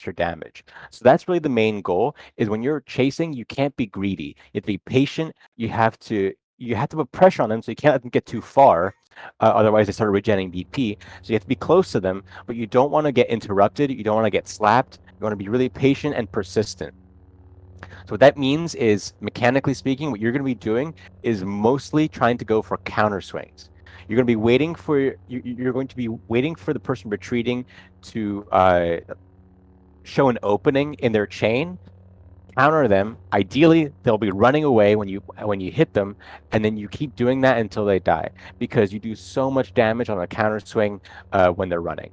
extra damage. So that's really the main goal. Is when you're chasing, you can't be greedy. You have to be patient. You have to put pressure on them, so you can't let them get too far. Otherwise, they start regenerating BP. So you have to be close to them, but you don't want to get interrupted. You don't want to get slapped. You want to be really patient and persistent. So what that means is, mechanically speaking, what you're going to be doing is mostly trying to go for counter swings. You're going to be waiting for the person retreating to show an opening in their chain, counter them. Ideally, they'll be running away when you hit them, and then you keep doing that until they die, because you do so much damage on a counter swing when they're running.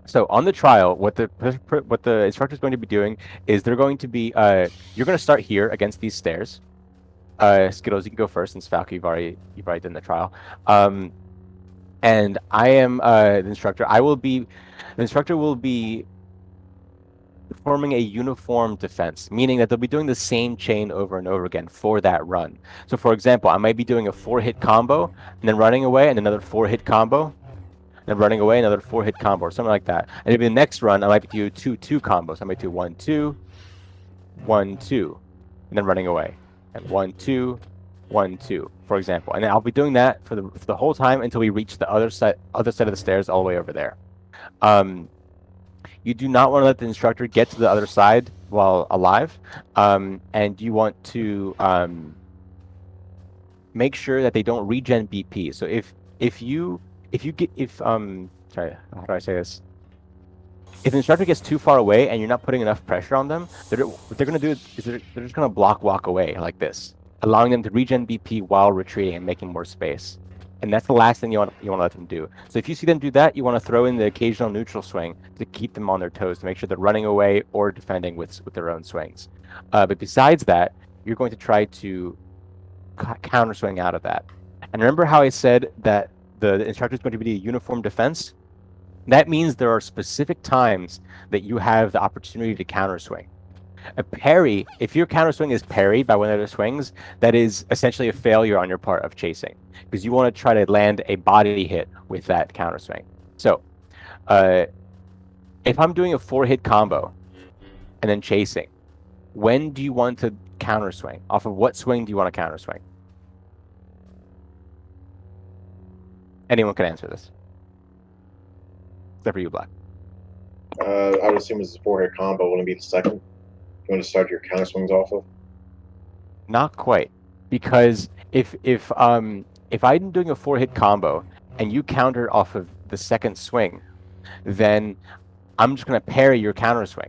So on the trial, what the instructor is going to be doing is they're going to be you're going to start here against these stairs. Skittles, you can go first since Falco, you've already done the trial. And I am the instructor. The instructor will be forming a uniform defense, meaning that they'll be doing the same chain over and over again for that run. So for example, I might be doing a 4-hit combo and then running away, and another 4-hit combo, then running away, another 4-hit combo, or something like that. And maybe the next run, I might do 2-2 combos. I might do 1-2, 1-2, and then running away, and 1-2, 1-2, for example. And then I'll be doing that for the whole time until we reach the other side of the stairs all the way over there. You do not want to let the instructor get to the other side while alive, and you want to make sure that they don't regen BP. So sorry, how do I say this? If the instructor gets too far away and you're not putting enough pressure on them, what they're going to do is they're just going to walk away like this, allowing them to regen BP while retreating and making more space. And that's the last thing you want to let them do. So if you see them do that, you want to throw in the occasional neutral swing to keep them on their toes, to make sure they're running away or defending with their own swings. But besides that, you're going to try to counter swing out of that. And remember how I said that the instructor is going to be a uniform defense? That means there are specific times that you have the opportunity to counter swing. A parry, if your counter swing is parried by one of their swings, that is essentially a failure on your part of chasing, because you want to try to land a body hit with that counter swing. So if I'm doing a 4-hit combo and then chasing, when do you want to counter swing? Off of what swing do you want to counter swing? Anyone can answer this, except for you, Black. I would assume it's a 4-hit combo. Wouldn't it be the second? You want to start your counter swings off of? Not quite, because if I'm doing a 4-hit combo and you counter off of the second swing, then I'm just going to parry your counter swing,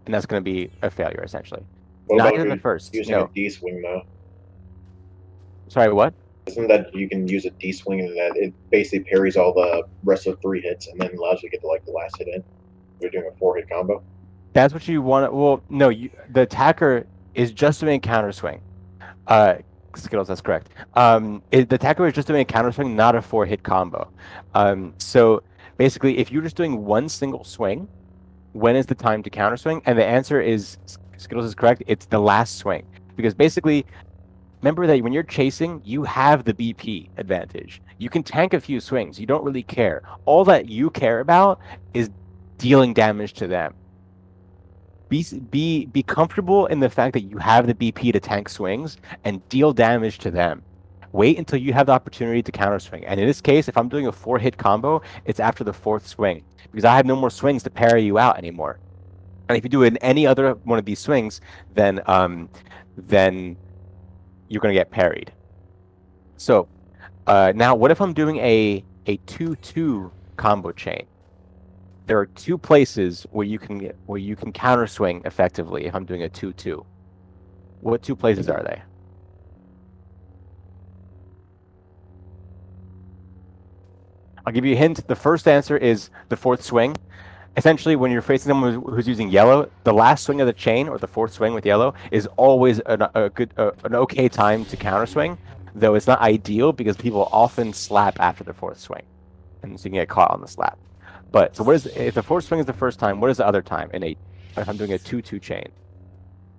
and that's going to be a failure essentially. What Not about even the first. using a No. D swing though? Sorry, what? Isn't that you can use a D swing and that it basically parries all the rest of 3 hits and then allows you to get to like the last hit in? You're doing a 4-hit combo. That's what you want. Well, no, the attacker is just doing a counter swing. Skittles, that's correct. The attacker is just doing a counter swing, not a 4-hit combo. So basically, if you're just doing one single swing, when is the time to counter swing? And the answer is, Skittles is correct, it's the last swing. Because basically, remember that when you're chasing, you have the BP advantage. You can tank a few swings. You don't really care. All that you care about is dealing damage to them. Be comfortable in the fact that you have the BP to tank swings and deal damage to them. Wait until you have the opportunity to counter swing. And in this case, if I'm doing a 4-hit combo, it's after the 4th swing, because I have no more swings to parry you out anymore. And if you do it in any other one of these swings, then you're going to get parried. So now, what if I'm doing a 2-2 combo chain? There are 2 places where you can counter swing effectively if I'm doing a 2-2. What 2 places are they? I'll give you a hint. The first answer is the 4th swing. Essentially, when you're facing someone who's using yellow, the last swing of the chain, or the 4th swing with yellow, is always an okay time to counter swing, though it's not ideal because people often slap after the 4th swing, and so you can get caught on the slap. But so if the 4th swing is the first time, what is the other time if I'm doing a 2-2 chain?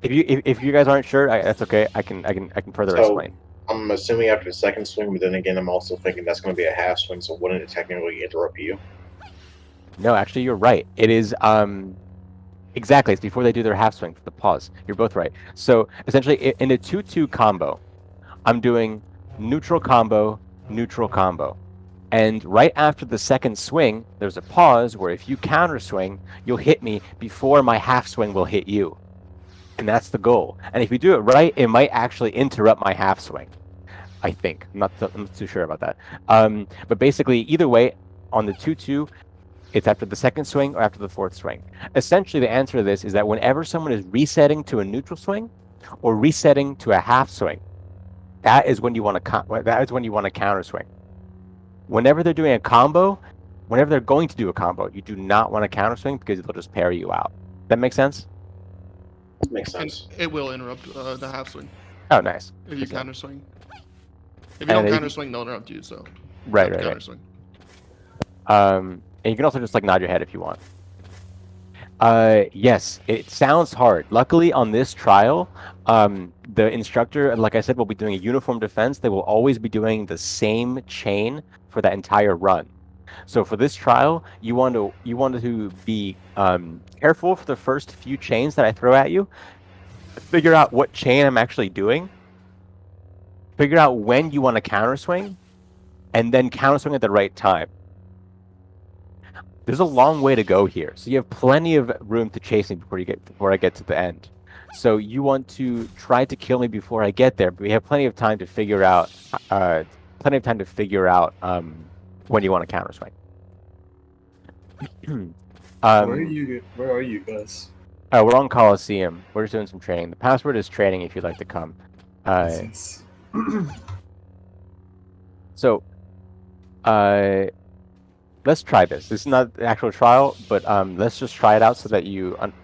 If you guys aren't sure, that's okay. I can further explain. I'm assuming after the second swing, but then again, I'm also thinking that's going to be a half swing, so wouldn't it technically interrupt you? No, actually, you're right. It is Exactly. It's before they do their half swing for the pause. You're both right. So essentially, in a 2-2 combo, I'm doing neutral combo, neutral combo. And right after the second swing, there's a pause where if you counter swing, you'll hit me before my half swing will hit you. And that's the goal. And if you do it right, it might actually interrupt my half swing. I think. I'm not too sure about that. But basically, either way, on the 2-2, it's after the second swing or after the fourth swing. Essentially, the answer to this is that whenever someone is resetting to a neutral swing or resetting to a half swing, that is when you want to counter swing. Whenever they're doing a combo, whenever they're going to do a combo, you do not want to counter swing because it'll just parry you out. That makes sense? Makes And sense. it will interrupt the half swing Oh, nice. if you So- counter swing. If you And don't if counter you- swing, they'll interrupt you. So you Right, have to right, counter right. swing. And you can also just like nod your head if you want. Yes, it sounds hard. Luckily, on this trial, the instructor, like I said, will be doing a uniform defense. They will always be doing the same chain for that entire run. So for this trial, you want to be careful for the first few chains that I throw at you. Figure out what chain I'm actually doing. Figure out when you want to counter swing, and then counter swing at the right time. There's a long way to go here, so you have plenty of room to chase me before I get to the end. So you want to try to kill me before I get there, but we have plenty of time to figure out when you want to counter swing. Where are you guys? We're on Coliseum. We're just doing some training. The password is training if you'd like to come. Yes. So, let's try this. This is not the actual trial, but let's just try it out so that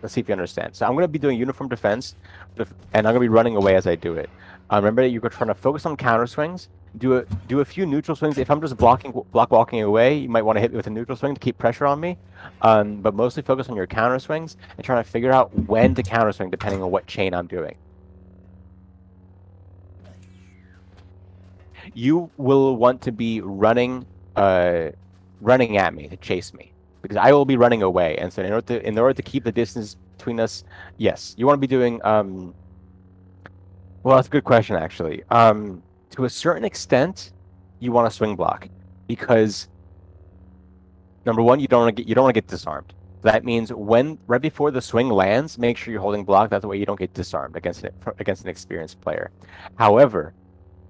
let's see if you understand. So I'm going to be doing uniform defense, and I'm going to be running away as I do it. Remember that you're trying to focus on counter swings. Do a few neutral swings. If I'm just block walking away, you might want to hit me with a neutral swing to keep pressure on me. But mostly focus on your counter swings and trying to figure out when to counter swing depending on what chain I'm doing. You will want to be running at me to chase me because I will be running away. And so in order to keep the distance between us, yes, you want to be doing well, that's a good question actually. To a certain extent, you want to swing block because number one, you don't want to get disarmed. That means right before the swing lands, make sure you're holding block. That's the way you don't get disarmed against an experienced player. However,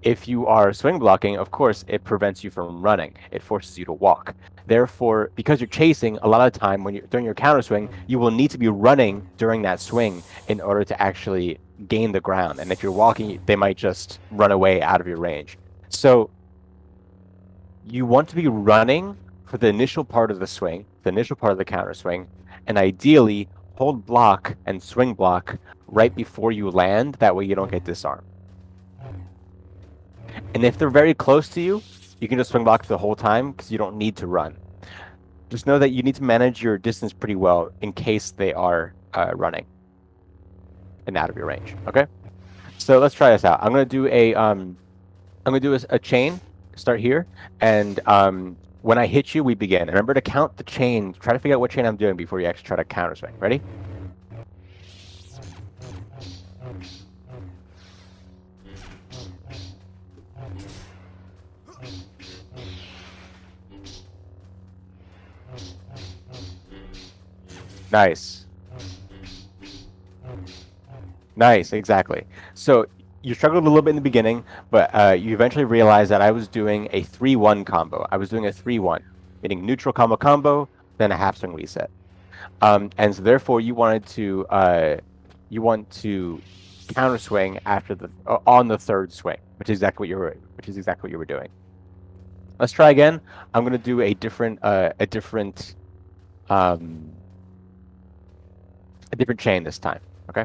if you are swing blocking, of course, it prevents you from running. It forces you to walk. Therefore, because you're chasing, a lot of the time during your counter swing, you will need to be running during that swing in order to actually gain the ground. And if you're walking, they might just run away out of your range. So you want to be running for the initial part of the swing, the initial part of the counter swing, and ideally hold block and swing block right before you land. That way you don't get disarmed. And if they're very close to you, you can just swing block the whole time because you don't need to run. Just know that you need to manage your distance pretty well in case they are running and out of your range. Okay, so let's try this out. I'm gonna do a chain. Start here, and when I hit you, we begin. And remember to count the chain. Try to figure out what chain I'm doing before you actually try to counter swing. Ready? Nice. Nice, exactly. So you struggled a little bit in the beginning, but you eventually realized that I was doing a 3-1 combo. I was doing a 3-1, meaning neutral combo, then a half swing reset. And so therefore you want to counter swing after on the third swing, which is exactly what you were doing. Let's try again. I'm going to do a different chain this time. Okay.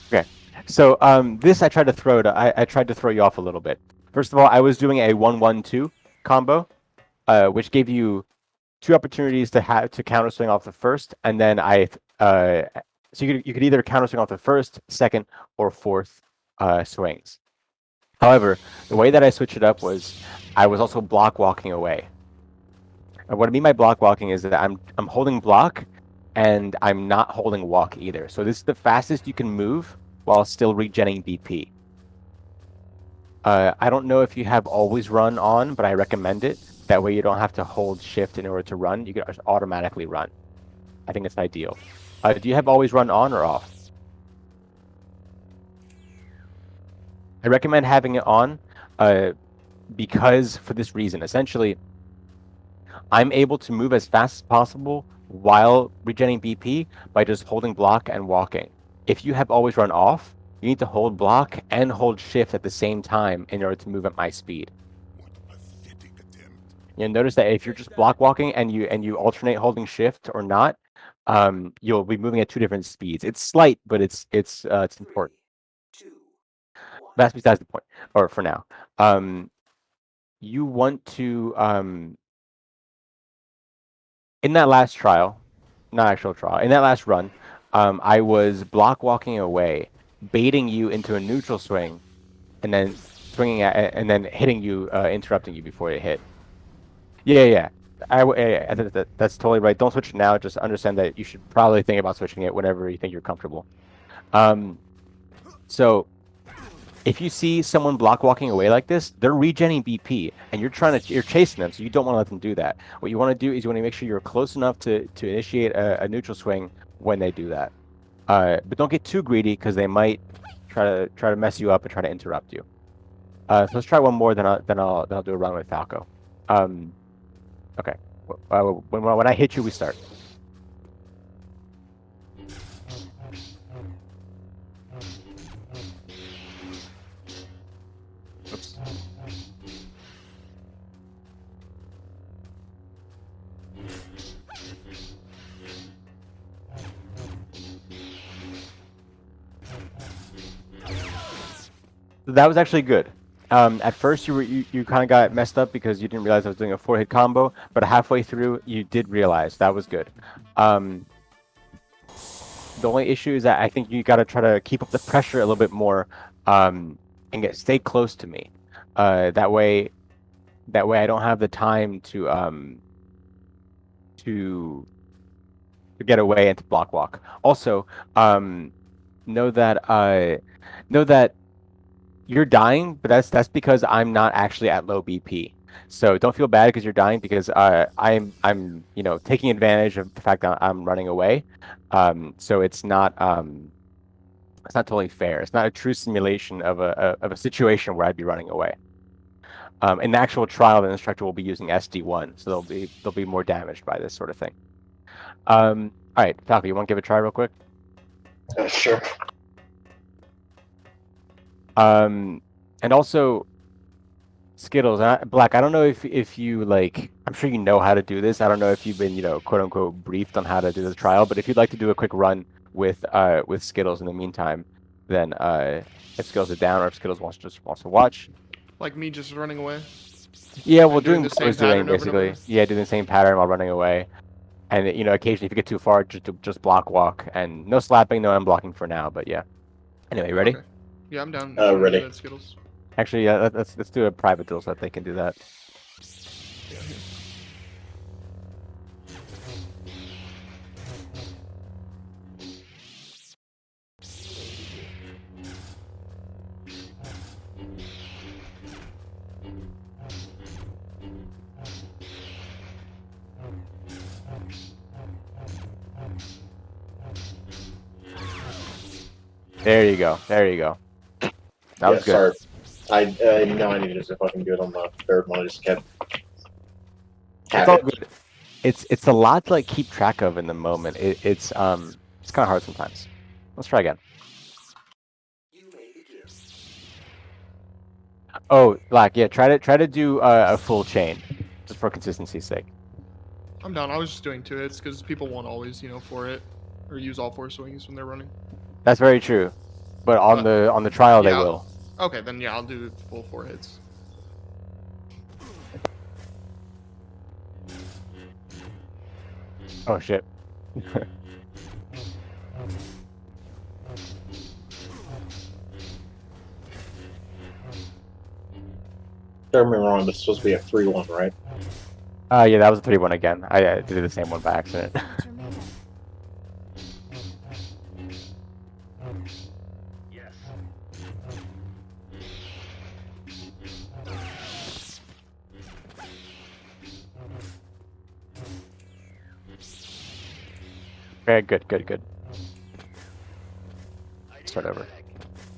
Okay. So this I tried to throw you off a little bit. First of all, I was doing a 1-1-2 combo, which gave you 2 opportunities to counter swing off the first, and then so you could either counter swing off the first, second, or fourth swings. However, the way that I switched it up was I was also block walking away. And what I mean by block walking is that I'm holding block, and I'm not holding walk either. So this is the fastest you can move while still regenning BP. I don't know if you have always run on, but I recommend it. That way you don't have to hold shift in order to run. You can just automatically run. I think it's ideal. Do you have always run on or off? I recommend having it on because for this reason. Essentially, I'm able to move as fast as possible while regenerating BP by just holding block and walking. If you have always run off, you need to hold block and hold shift at the same time in order to move at my speed. You'll notice that if you're just block walking and you alternate holding shift or not, you'll be moving at 2 different speeds. It's slight, but it's important. That's besides the point, or for now. You want to in that last trial, not actual trial, in that last run, I was block walking away, baiting you into a neutral swing, and then swinging at, and then hitting you, interrupting you before it hit. Yeah. That's totally right. Don't switch it now. Just understand that you should probably think about switching it whenever you think you're comfortable. So if you see someone block walking away like this, they're regenning BP, and you're chasing them, so you don't want to let them do that. What you want to do is you want to make sure you're close enough to initiate a neutral swing when they do that. But don't get too greedy because they might try to mess you up and try to interrupt you. So let's try one more, then I'll do a run with Falco. Okay. When I hit you, we start. Oops. That was actually good. At first, you kind of got messed up because you didn't realize I was doing a 4-hit combo, but halfway through, you did realize. That was good. The only issue is that I think you got to try to keep up the pressure a little bit more, and stay close to me. That way I don't have the time to get away and to block walk. Also, know that you're dying, but that's because I'm not actually at low BP. So don't feel bad because you're dying, because I'm taking advantage of the fact that I'm running away. So it's not totally fair. It's not a true simulation of a situation where I'd be running away. In the actual trial, the instructor will be using SD1, so they'll be more damaged by this sort of thing. All right, Falco, you want to give it a try real quick? Sure. And also, Skittles, Black, I don't know if you I'm sure you know how to do this. I don't know if you've been, quote unquote, briefed on how to do the trial, but if you'd like to do a quick run with Skittles in the meantime, then if Skittles is down or if Skittles wants to watch. Like me just running away? Yeah, well, doing doing the what I same was doing pattern over and basically. over? Yeah, doing the same pattern while running away. And occasionally if you get too far, just block walk, and no slapping, no unblocking for now, but yeah. Anyway, you ready? Okay. Yeah, I'm down. Ready. That Skittles. Actually, yeah, let's do a private duel so that they can do that. There you go. There you go. That was good. Sorry. I know I needed to fucking do it on the third one. I just kept. It's all good. It's a lot to keep track of in the moment. It's kind of hard sometimes. Let's try again. Oh, Black, yeah, try to do a full chain, just for consistency's sake. I'm down. I was just doing 2 hits because people won't always, 4-hit or use all 4 swings when they're running. That's very true, but on the trial they will. Okay, then yeah, I'll do full 4 hits. Oh shit. Don't get me wrong, this is supposed to be a 3-1, right? Yeah, that was a 3-1 again. I did the same one by accident. Very good, good, good. Start over.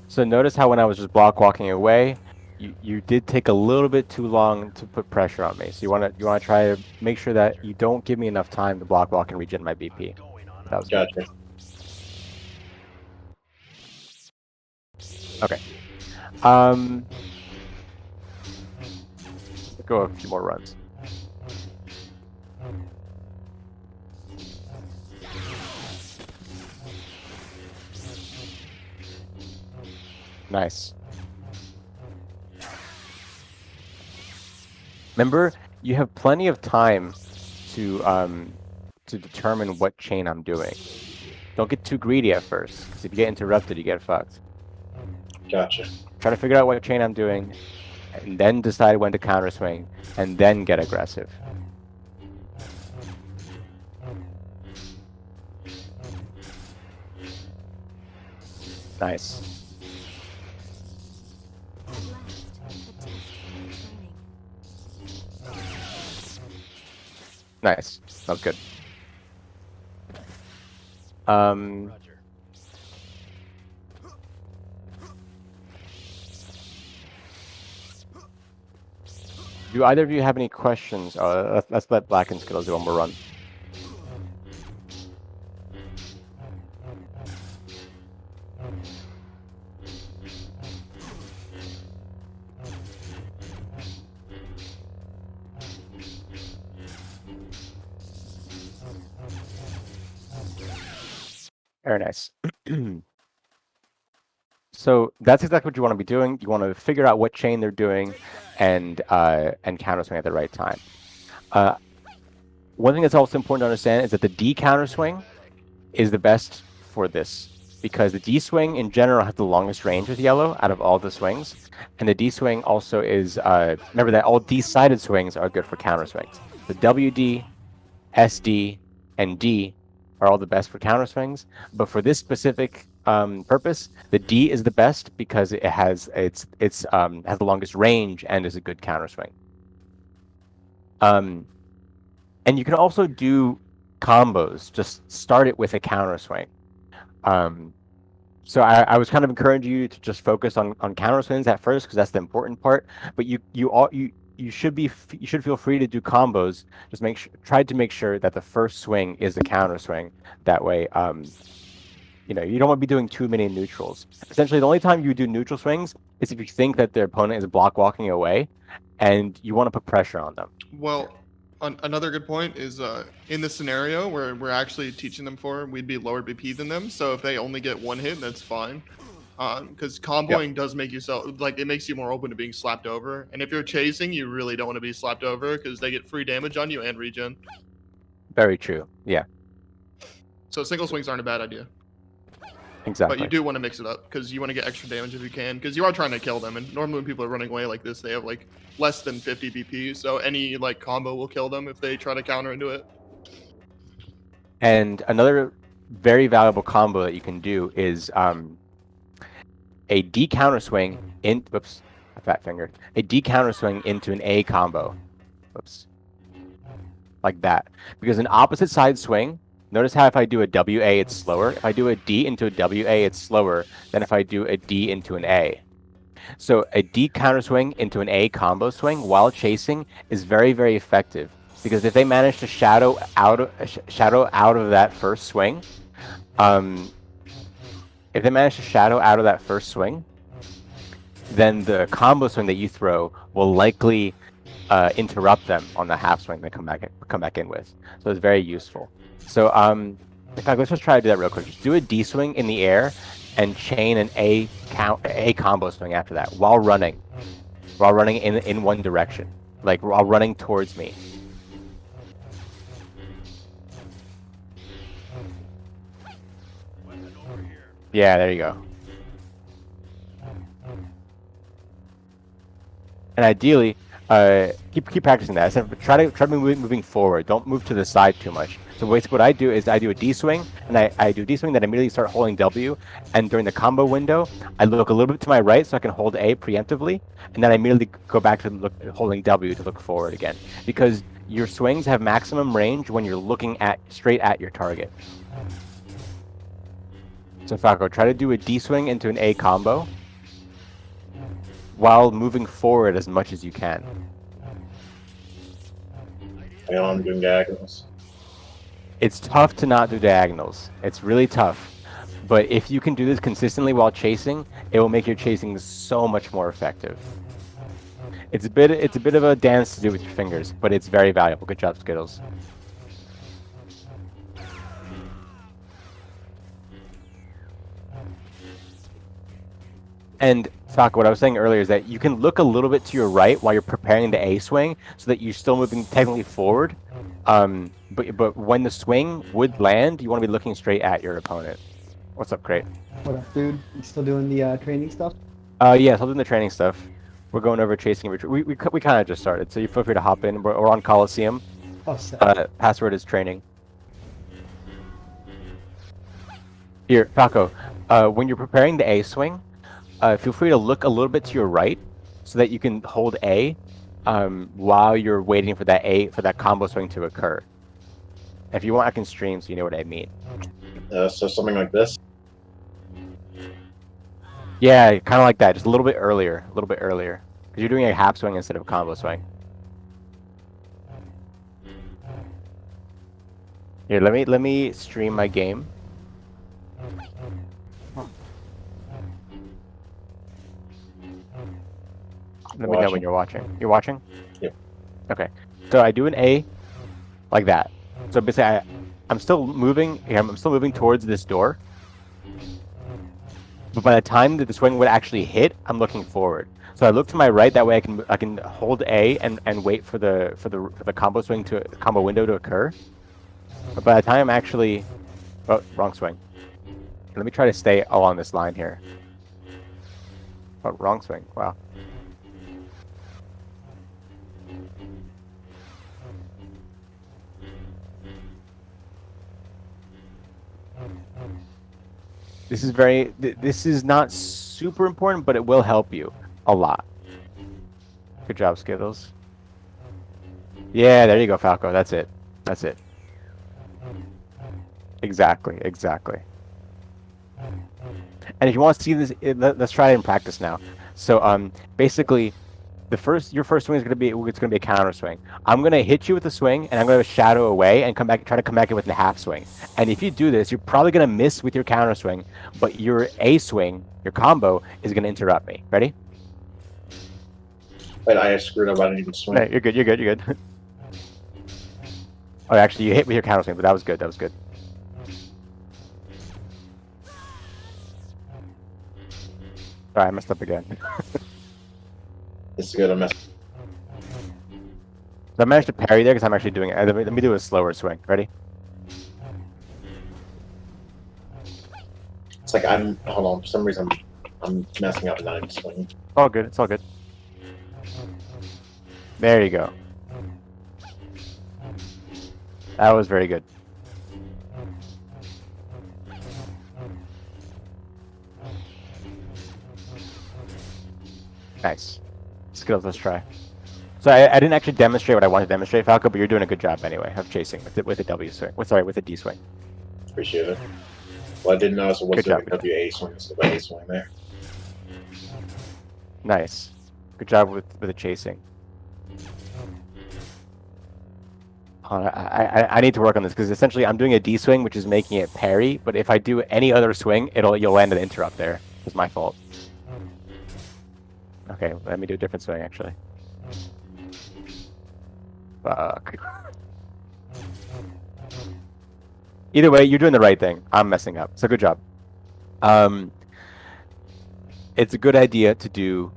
So notice how when I was just block walking away, you did take a little bit too long to put pressure on me. So you wanna try to make sure that you don't give me enough time to block walk and regen my BP. That was good. Gotcha. Okay. Let's go a few more runs. Nice. Remember, you have plenty of time to determine what chain I'm doing. Don't get too greedy at first, because if you get interrupted, you get fucked. Gotcha. Try to figure out what chain I'm doing, and then decide when to counter swing, and then get aggressive. Nice. Nice. That was good. Do either of you have any questions? Let's let Black and Skittles do one more run. Very nice. So that's exactly what you want to be doing. You want to figure out what chain they're doing, and counter swing at the right time. One thing that's also important to understand is that the D counter swing is the best for this, because the D swing in general has the longest range with yellow out of all the swings, and the D swing also is remember that all D-sided swings are good for counter swings. The WD, SD, and D are all the best for counter swings, but for this specific purpose, the D is the best because it has has the longest range and is a good counter swing. And you can also do combos. Just start it with a counter swing. So I was kind of encouraging you to just focus on counter swings at first, because that's the important part. But you should feel free to do combos. Just try to make sure that the first swing is the counter swing. That way, you don't want to be doing too many neutrals. Essentially, the only time you do neutral swings is if you think that their opponent is block walking away, and you want to put pressure on them. Well, another good point is in the scenario where we're actually teaching them we'd be lower BP than them. So if they only get one hit, that's fine. Because comboing does make it makes you more open to being slapped over. And if you're chasing, you really don't want to be slapped over, because they get free damage on you and regen. Very true. Yeah. So single swings aren't a bad idea. Exactly. But you do want to mix it up, because you want to get extra damage if you can, because you are trying to kill them. And normally when people are running away like this, they have less than 50 BP. So any combo will kill them if they try to counter into it. And another very valuable combo that you can do is a D counter swing a fat finger. A D counter swing into an A combo. Whoops. Like that. Because an opposite side swing, notice how if I do a WA, it's slower. If I do a D into a WA, it's slower than if I do a D into an A. So a D counter swing into an A combo swing while chasing is very, very effective. Because if they manage to shadow out of that first swing, then the combo swing that you throw will likely interrupt them on the half swing they come back in with. So it's very useful. So in fact, let's just try to do that real quick. Just do a D swing in the air and chain an A combo swing after that while running in one direction, while running towards me. Yeah, there you go. And ideally, keep practicing that. I said, try to be moving forward. Don't move to the side too much. So basically, what I do is I do a D swing, and I do D swing, then I immediately start holding W. And during the combo window, I look a little bit to my right so I can hold A preemptively, and then I immediately go back to holding W to look forward again. Because your swings have maximum range when you're looking straight at your target. So Falco, try to do a D swing into an A combo while moving forward as much as you can. I know I'm doing diagonals. It's tough to not do diagonals. It's really tough. But if you can do this consistently while chasing, it will make your chasing so much more effective. It's a bit of a dance to do with your fingers, but it's very valuable. Good job, Skittles. And Falco, what I was saying earlier is that you can look a little bit to your right while you're preparing the A swing, so that you're still moving technically forward. But when the swing would land, you want to be looking straight at your opponent. What's up, Crate? What up, dude? You still doing the training stuff? Yeah, still doing the training stuff. We're going over chasing and retreat. We kind of just started, so you feel free to hop in. We're on Coliseum. Oh, sick. Password is training. Here, Falco. When you're preparing the A swing, feel free to look a little bit to your right, so that you can hold A, while you're waiting for that combo swing to occur. If you want, I can stream so you know what I mean. So something like this. Yeah, kind of like that, just a little bit earlier, because you're doing a half swing instead of a combo swing. Here, let me stream my game. Let me know when you're watching. You're watching? Yep. Okay. So I do an A like that. So basically, I'm still moving. I'm still moving towards this door. But by the time that the swing would actually hit, I'm looking forward. So I look to my right. That way, I can hold A and wait for the combo window to occur. But by the time I'm actually, oh, wrong swing. Let me try to stay along this line here. Oh, wrong swing. Wow. This is not super important, but it will help you a lot. Good job, Skittles. Yeah, there you go, Falco. That's it. That's it. Exactly. And if you want to see this, let's try it in practice now. So, basically, your first swing is going to be a counter swing. I'm going to hit you with a swing, and I'm going to shadow away and try to come back in with a half swing. And if you do this, you're probably going to miss with your counter swing, but your A swing, your combo, is going to interrupt me. Ready? Wait, I screwed up. I didn't even swing. No, you're good. Oh, actually, you hit with your counter swing, but that was good. Sorry, I messed up again. This is good. I messed. So I managed to parry there because I'm actually doing it. Let me do a slower swing. Ready? It's like hold on. For some reason, I'm messing up and not even swinging. All good. It's all good. There you go. That was very good. Nice. Skills, let's try. So I didn't actually demonstrate what I wanted to demonstrate, Falco, but you're doing a good job anyway of chasing with a W swing. With a D swing. Appreciate it. Well, I didn't notice it was Good job. a WA swing instead of A swing there. Nice. Good job with the chasing. I need to work on this because essentially I'm doing a D swing, which is making it parry. But if I do any other swing, you'll land an interrupt there. It's my fault. Okay, let me do a different swing actually. Fuck. Either way, you're doing the right thing. I'm messing up. So good job. It's a good idea to do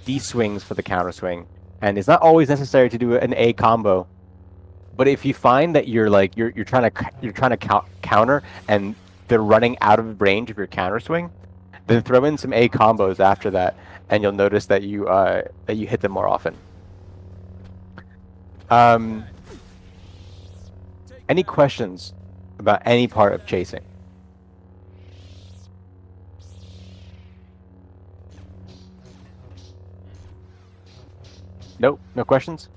D swings for the counter swing, and it's not always necessary to do an A combo. But if you find that you're trying to counter and they're running out of range of your counter swing, then throw in some A combos after that, and you'll notice that you hit them more often. Any questions about any part of chasing? Nope, no questions?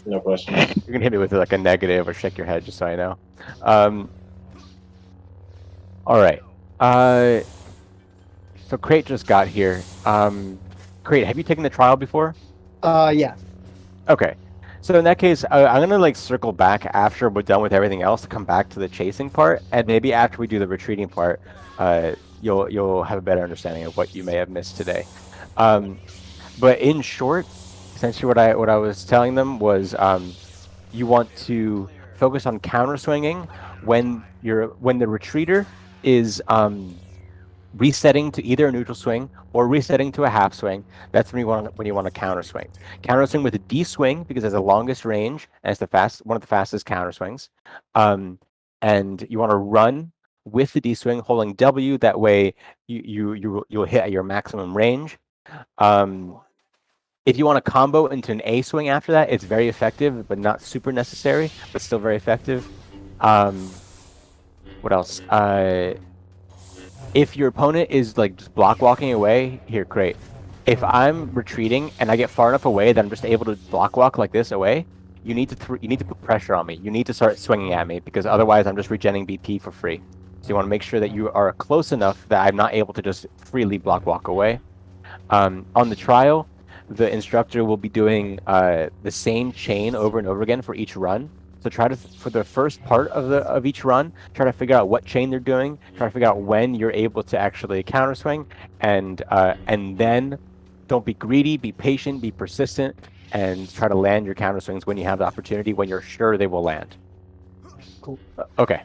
No question. You can hit me with like a negative or shake your head just so I know. All right. So Crate just got here. Crate, have you taken the trial before? Yeah. Okay. So in that case, I'm gonna like circle back after we're done with everything else to come back to the chasing part, and maybe after we do the retreating part, you'll have a better understanding of what you may have missed today. But in short, essentially what I was telling them was you want to focus on counter swinging when the retreater is resetting to either a neutral swing or resetting to a half swing. That's when you want to counter swing. Counter swing with a D swing because it's the longest range and it's one of the fastest counter swings. And you want to run with the D swing, holding W. That way you'll hit at your maximum range. If you want to combo into an A swing after that, it's very effective, but not super necessary, but still very effective. What else? If your opponent is like just block walking away, here, great. If I'm retreating and I get far enough away that I'm just able to block walk like this away, you need to put pressure on me. You need to start swinging at me because otherwise I'm just regenerating BP for free. So you want to make sure that you are close enough that I'm not able to just freely block walk away. On the trial, the instructor will be doing the same chain over and over again for each run. So try to, for the first part of each run, try to figure out what chain they're doing. Try to figure out when you're able to actually counter swing, and then don't be greedy, be patient, be persistent, and try to land your counter swings when you have the opportunity, when you're sure they will land. Cool. Okay.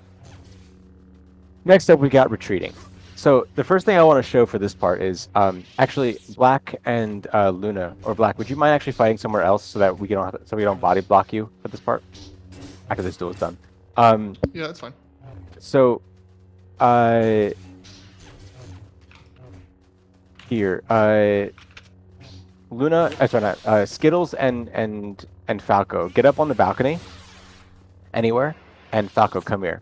Next up, we got retreating. So the first thing I want to show for this part is actually Black and Luna, or Black. Would you mind actually fighting somewhere else so that we don't body block you for this part after this duel is done? Yeah, that's fine. So, here, Luna, sorry, not Skittles and Falco, get up on the balcony, anywhere, and Falco, come here.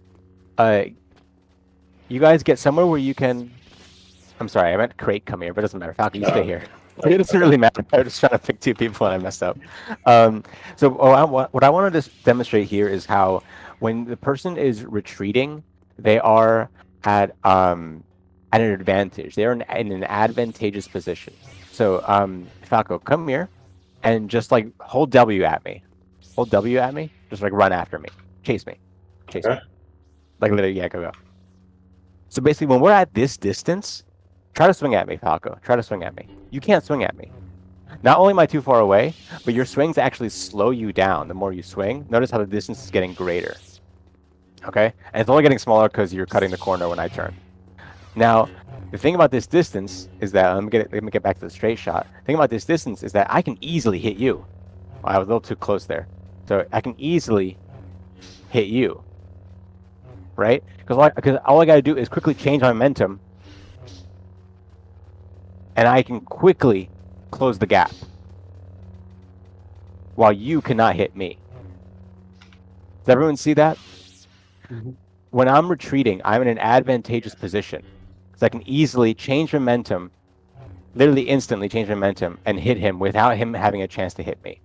You guys get somewhere where you can. I'm sorry, I meant Crate, come here, but it doesn't matter. Falco, you stay here. It doesn't really matter. I was just trying to pick two people and I messed up. So what I wanted to demonstrate here is how when the person is retreating, they are at an advantage. They're in an advantageous position. So Falco, come here and just like hold W at me. Hold W at me. Just like run after me. Chase me. Chase me. Like literally, yeah, go. So basically, when we're at this distance, try to swing at me, Falco. Try to swing at me. You can't swing at me. Not only am I too far away, but your swings actually slow you down the more you swing. Notice how the distance is getting greater. Okay? And it's only getting smaller because you're cutting the corner when I turn. Now, the thing about this distance is that, let me get back to the straight shot. The thing about this distance is that I can easily hit you. I was a little too close there. So I can easily hit you. Right? Because all I got to do is quickly change my momentum, and I can quickly close the gap, while you cannot hit me. Does everyone see that? Mm-hmm. When I'm retreating, I'm in an advantageous position, because I can easily change momentum, literally instantly change momentum, and hit him without him having a chance to hit me.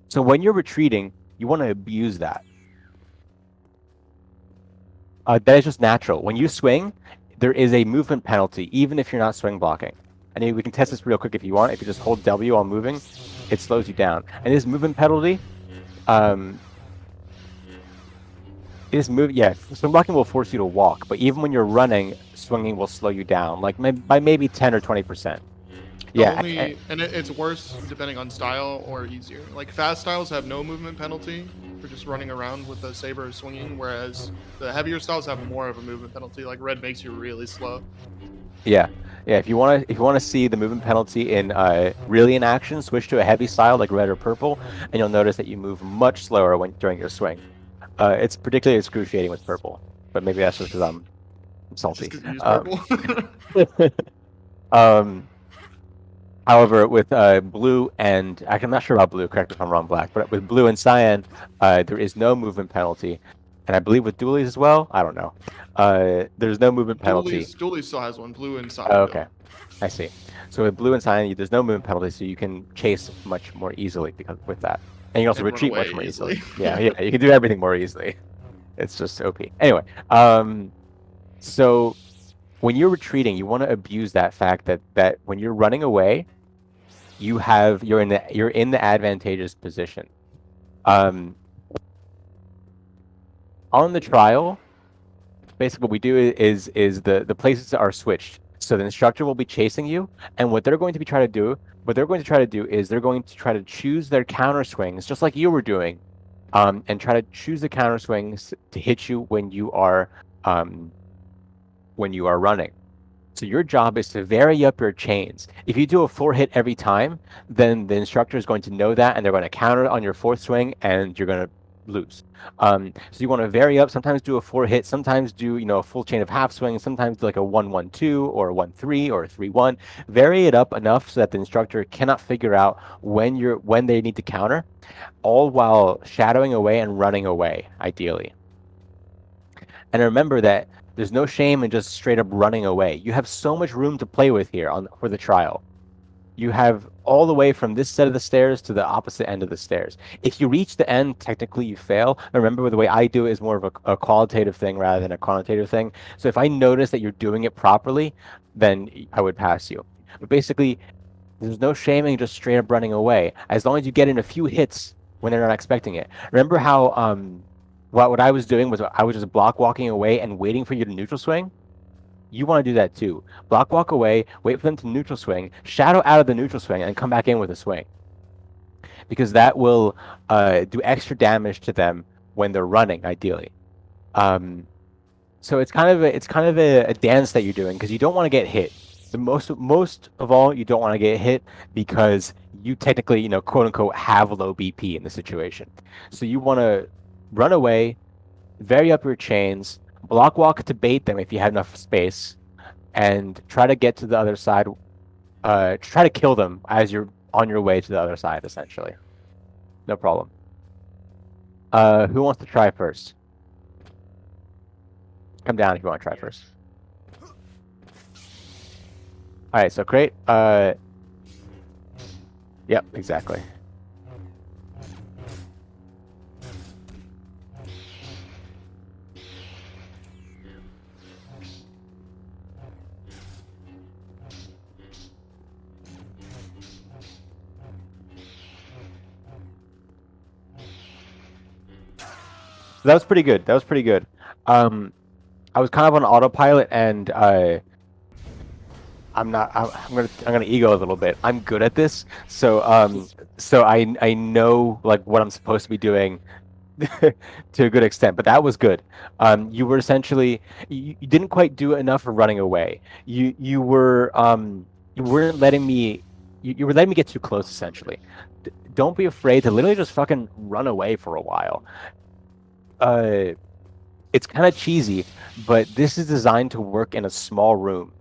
So when you're retreating, you want to abuse that. That is just natural. When you swing, there is a movement penalty, even if you're not swing blocking. And we can test this real quick if you want. If you just hold W while moving, it slows you down. And this movement penalty, swing blocking will force you to walk. But even when you're running, swinging will slow you down, like by maybe 10 or 20%. Yeah. It's worse depending on style or easier. Like fast styles have no movement penalty for just running around with the saber or swinging, whereas the heavier styles have more of a movement penalty. Like red makes you really slow. Yeah. If you want to see the movement penalty in really in action, switch to a heavy style like red or purple, and you'll notice that you move much slower during your swing. It's particularly excruciating with purple, but maybe that's just because I'm I'm salty. Just because you use purple. However, with blue and actually, I'm not sure about blue. Correct me if I'm wrong, black. But with blue and cyan, there is no movement penalty, and I believe with dualies as well. I don't know. There's no movement penalty. Dualies still has one. Blue and cyan. Oh, okay, I see. So with blue and cyan, there's no movement penalty, so you can chase much more easily because with that, and you can also And run retreat much away more easily. easily. Yeah, yeah, you can do everything more easily. It's just OP. Anyway, so when you're retreating, you want to abuse that fact that when you're running away, you're in the advantageous position. On the trial, basically what we do is the places are switched. So the instructor will be chasing you, and what they're going to try to do is they're going to try to choose their counter swings, just like you were doing, and try to choose the counter swings to hit you when you are running. So your job is to vary up your chains. If you do a 4-hit every time, then the instructor is going to know that, and they're going to counter on your 4th swing, and you're going to lose. So you want to vary up. Sometimes do a 4-hit. Sometimes do a full chain of half swings. Sometimes do like a 1-1-2 or a 1-3 or a 3-1. Vary it up enough so that the instructor cannot figure out when they need to counter, all while shadowing away and running away, ideally. And remember that there's no shame in just straight up running away. You have so much room to play with here for the trial. You have all the way from this set of the stairs to the opposite end of the stairs. If you reach the end, technically you fail. Remember, the way I do it is more of a qualitative thing rather than a quantitative thing. So if I notice that you're doing it properly, then I would pass you. But basically, there's no shame in just straight up running away, as long as you get in a few hits when they're not expecting it. Remember how what I was doing was I was just block walking away and waiting for you to neutral swing? You want to do that too. Block walk away, wait for them to neutral swing, shadow out of the neutral swing, and come back in with a swing. Because that will do extra damage to them when they're running, ideally. So it's kind of a dance that you're doing because you don't want to get hit. The most of all, you don't want to get hit because you technically, quote unquote, have low BP in the situation. So you want to run away, vary up your chains, block walk to bait them if you have enough space, and try to get to the other side. Try to kill them as you're on your way to the other side, essentially. No problem. Who wants to try first? Come down if you want to try first. All right, so great. Yep, exactly. That was pretty good. I was kind of on autopilot, and I'm gonna ego a little bit. I'm good at this, so I know like what I'm supposed to be doing to a good extent. But that was good. You were essentially you didn't quite do enough for running away. You weren't letting me. You were letting me get too close, essentially. Don't be afraid to literally just fucking run away for a while. It's kind of cheesy, but this is designed to work in a small room,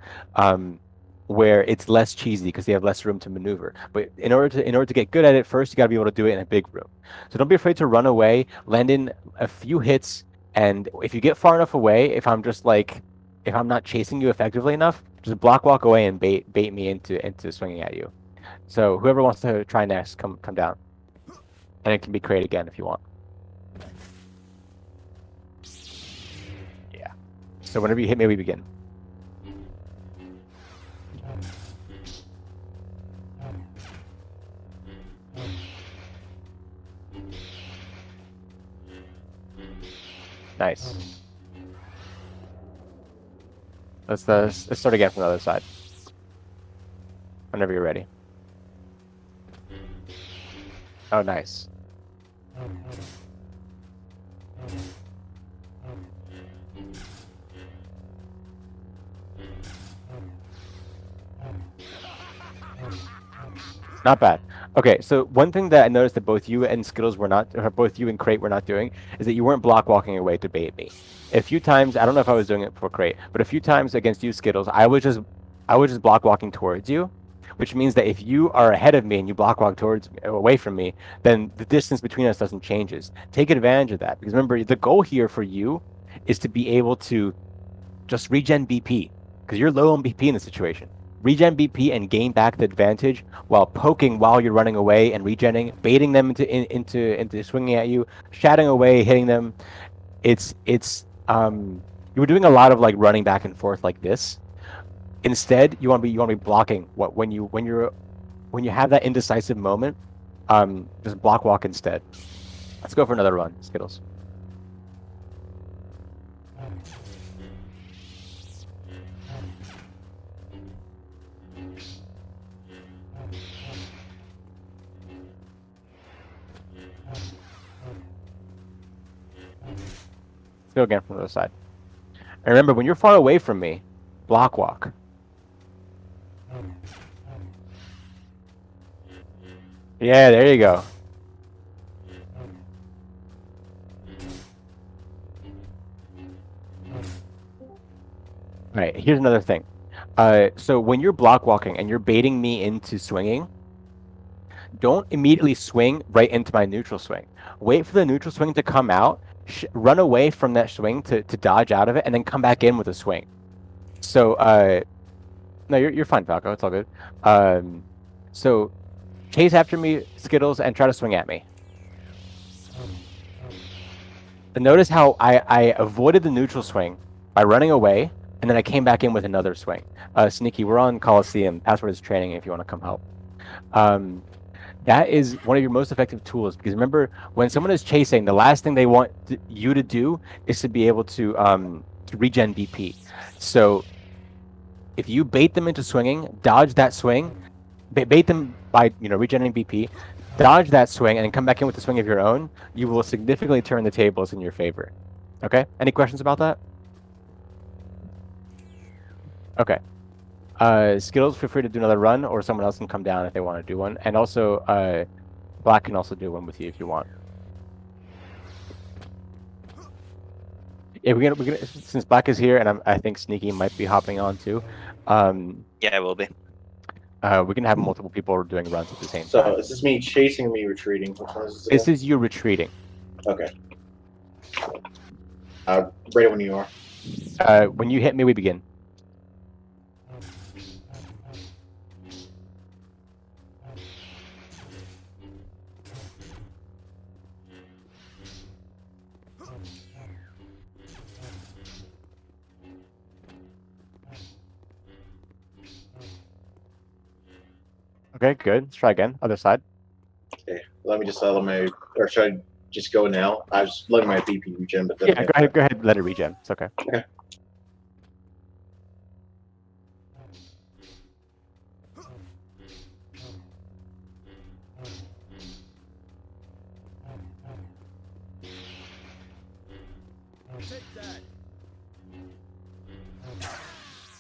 where it's less cheesy because they have less room to maneuver. But in order to get good at it, first you got to be able to do it in a big room. So don't be afraid to run away, land in a few hits, and if you get far enough away, if I'm not chasing you effectively enough, just block walk away and bait me into swinging at you. So whoever wants to try next, come down, and it can be crate again if you want. So whenever you hit me, we begin. Nice. Let's start again from the other side. Whenever you're ready. Oh, nice. Not bad. Okay, so one thing that I noticed that both you and Skittles were not, or both you and Crate were not doing, is that you weren't block walking away to bait me. A few times, I don't know if I was doing it for Crate, but a few times against you, Skittles, I was just block walking towards you, which means that if you are ahead of me and you block walk towards away from me, then the distance between us doesn't changes. Take advantage of that, because remember, the goal here for you is to be able to just regen BP, because you're low on BP in this situation. Regen BP and gain back the advantage while poking while you're running away and regenning, baiting them into swinging at you, shadowing away, hitting them. You were doing a lot of like running back and forth like this. Instead, you want to be blocking when you have that indecisive moment. Just block walk instead. Let's go for another run, Skittles. Let's go again from the other side. And remember, when you're far away from me, block walk. Yeah, there you go. All right, here's another thing. So when you're block walking and you're baiting me into swinging, don't immediately swing right into my neutral swing. Wait for the neutral swing to come out, run away from that swing to dodge out of it, and then come back in with a swing. So, no, you're fine, Falco. It's all good. So chase after me, Skittles, and try to swing at me. And notice how I avoided the neutral swing by running away, and then I came back in with another swing. Sneaky, we're on Coliseum. Password is training if you want to come help. That is one of your most effective tools, because remember, when someone is chasing, the last thing they want you to do is to be able to regen BP. So if you bait them into swinging, dodge that swing, bait them by regenerating BP, dodge that swing, and then come back in with a swing of your own, you will significantly turn the tables in your favor. Okay? Any questions about that? Okay. Skittles, feel free to do another run, or someone else can come down if they want to do one. And also, Black can also do one with you if you want. Yeah, we're gonna since Black is here, and I think Sneaky might be hopping on too. Yeah, I will be. We can have multiple people doing runs at the same time. So is this me chasing or me retreating? Which one is This is you retreating. Okay. Ready when you are. When you hit me, we begin. Okay, good. Let's try again. Other side. Okay. Let me just or should I just go now? I was letting my BP regen, but then Yeah, go ahead. Let it regen. It's okay. Okay.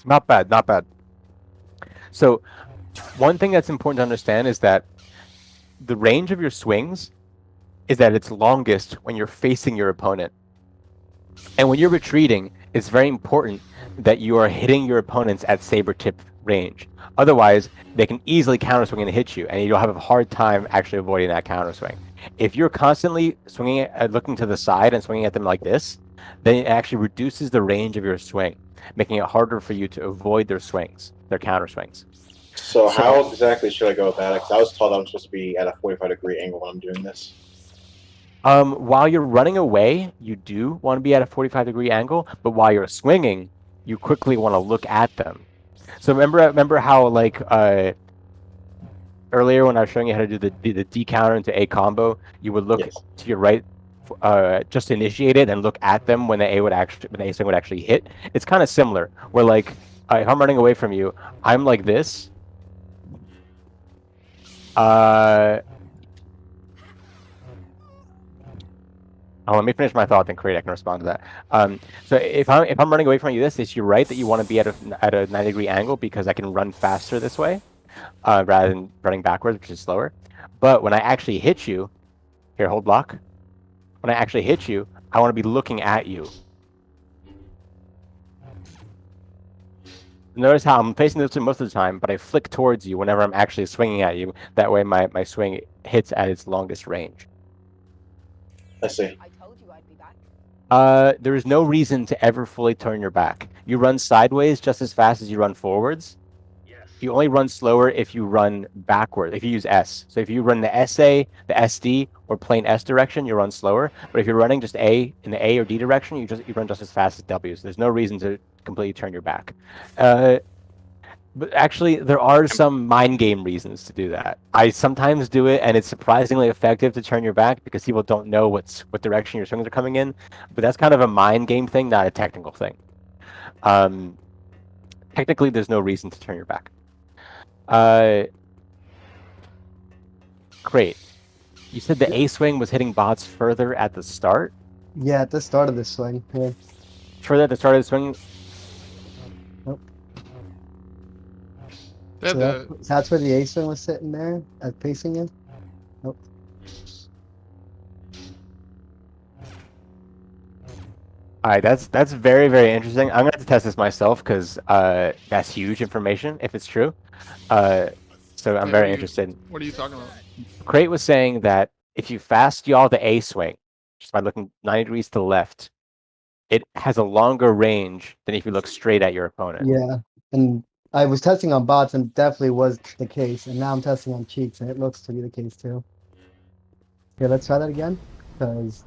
Not bad, not bad. So, one thing that's important to understand is that the range of your swings is that it's longest when you're facing your opponent. And when you're retreating, it's very important that you are hitting your opponents at saber tip range. Otherwise, they can easily counter swing and hit you, and you'll have a hard time actually avoiding that counter swing. If you're constantly swinging, looking to the side and swinging at them like this, then it actually reduces the range of your swing, making it harder for you to avoid their swings, their counter swings. So how exactly should I go about it? Because I was told I'm supposed to be at a 45-degree angle when I'm doing this. While you're running away, you do want to be at a 45-degree angle, but while you're swinging, you quickly want to look at them. So remember how like earlier when I was showing you how to do the D counter into A combo, you would look to your right, just to initiate it, and look at them when the A swing would actually hit. It's kind of similar. Where like if I'm running away from you, I'm like this. Oh, let me finish my thought, then Create, I can respond to that. So if I'm running away from you, it's your right that you want to be at a 90-degree angle, because I can run faster this way. rather than running backwards, which is slower. But when I actually hit you, here, hold block. When I actually hit you, I want to be looking at you. Notice how I'm facing this way most of the time, but I flick towards you whenever I'm actually swinging at you. That way my swing hits at its longest range. I see. There is no reason to ever fully turn your back. You run sideways just as fast as you run forwards. You only run slower if you run backward, if you use S. So if you run the SA, the SD, or plain S direction, you run slower. But if you're running just A in the A or D direction, you run just as fast as W. So there's no reason to completely turn your back. But actually, there are some mind game reasons to do that. I sometimes do it, and it's surprisingly effective to turn your back because people don't know what direction your swings are coming in. But that's kind of a mind game thing, not a technical thing. Technically, there's no reason to turn your back. Great. You said the A swing was hitting bots further at the start? Yeah, at the start of the swing. Yeah. Further at the start of the swing? So that's where the A swing was sitting there, pacing in. Nope. All right, that's very, very interesting. I'm gonna have to test this myself because that's huge information if it's true. So I'm very interested. What are you talking about? Crate was saying that if you fast yaw the A swing, just by looking 90 degrees to the left, it has a longer range than if you look straight at your opponent. Yeah, and I was testing on bots, and definitely was the case. And now I'm testing on cheeks, and it looks to be the case too. Okay, let's try that again. Because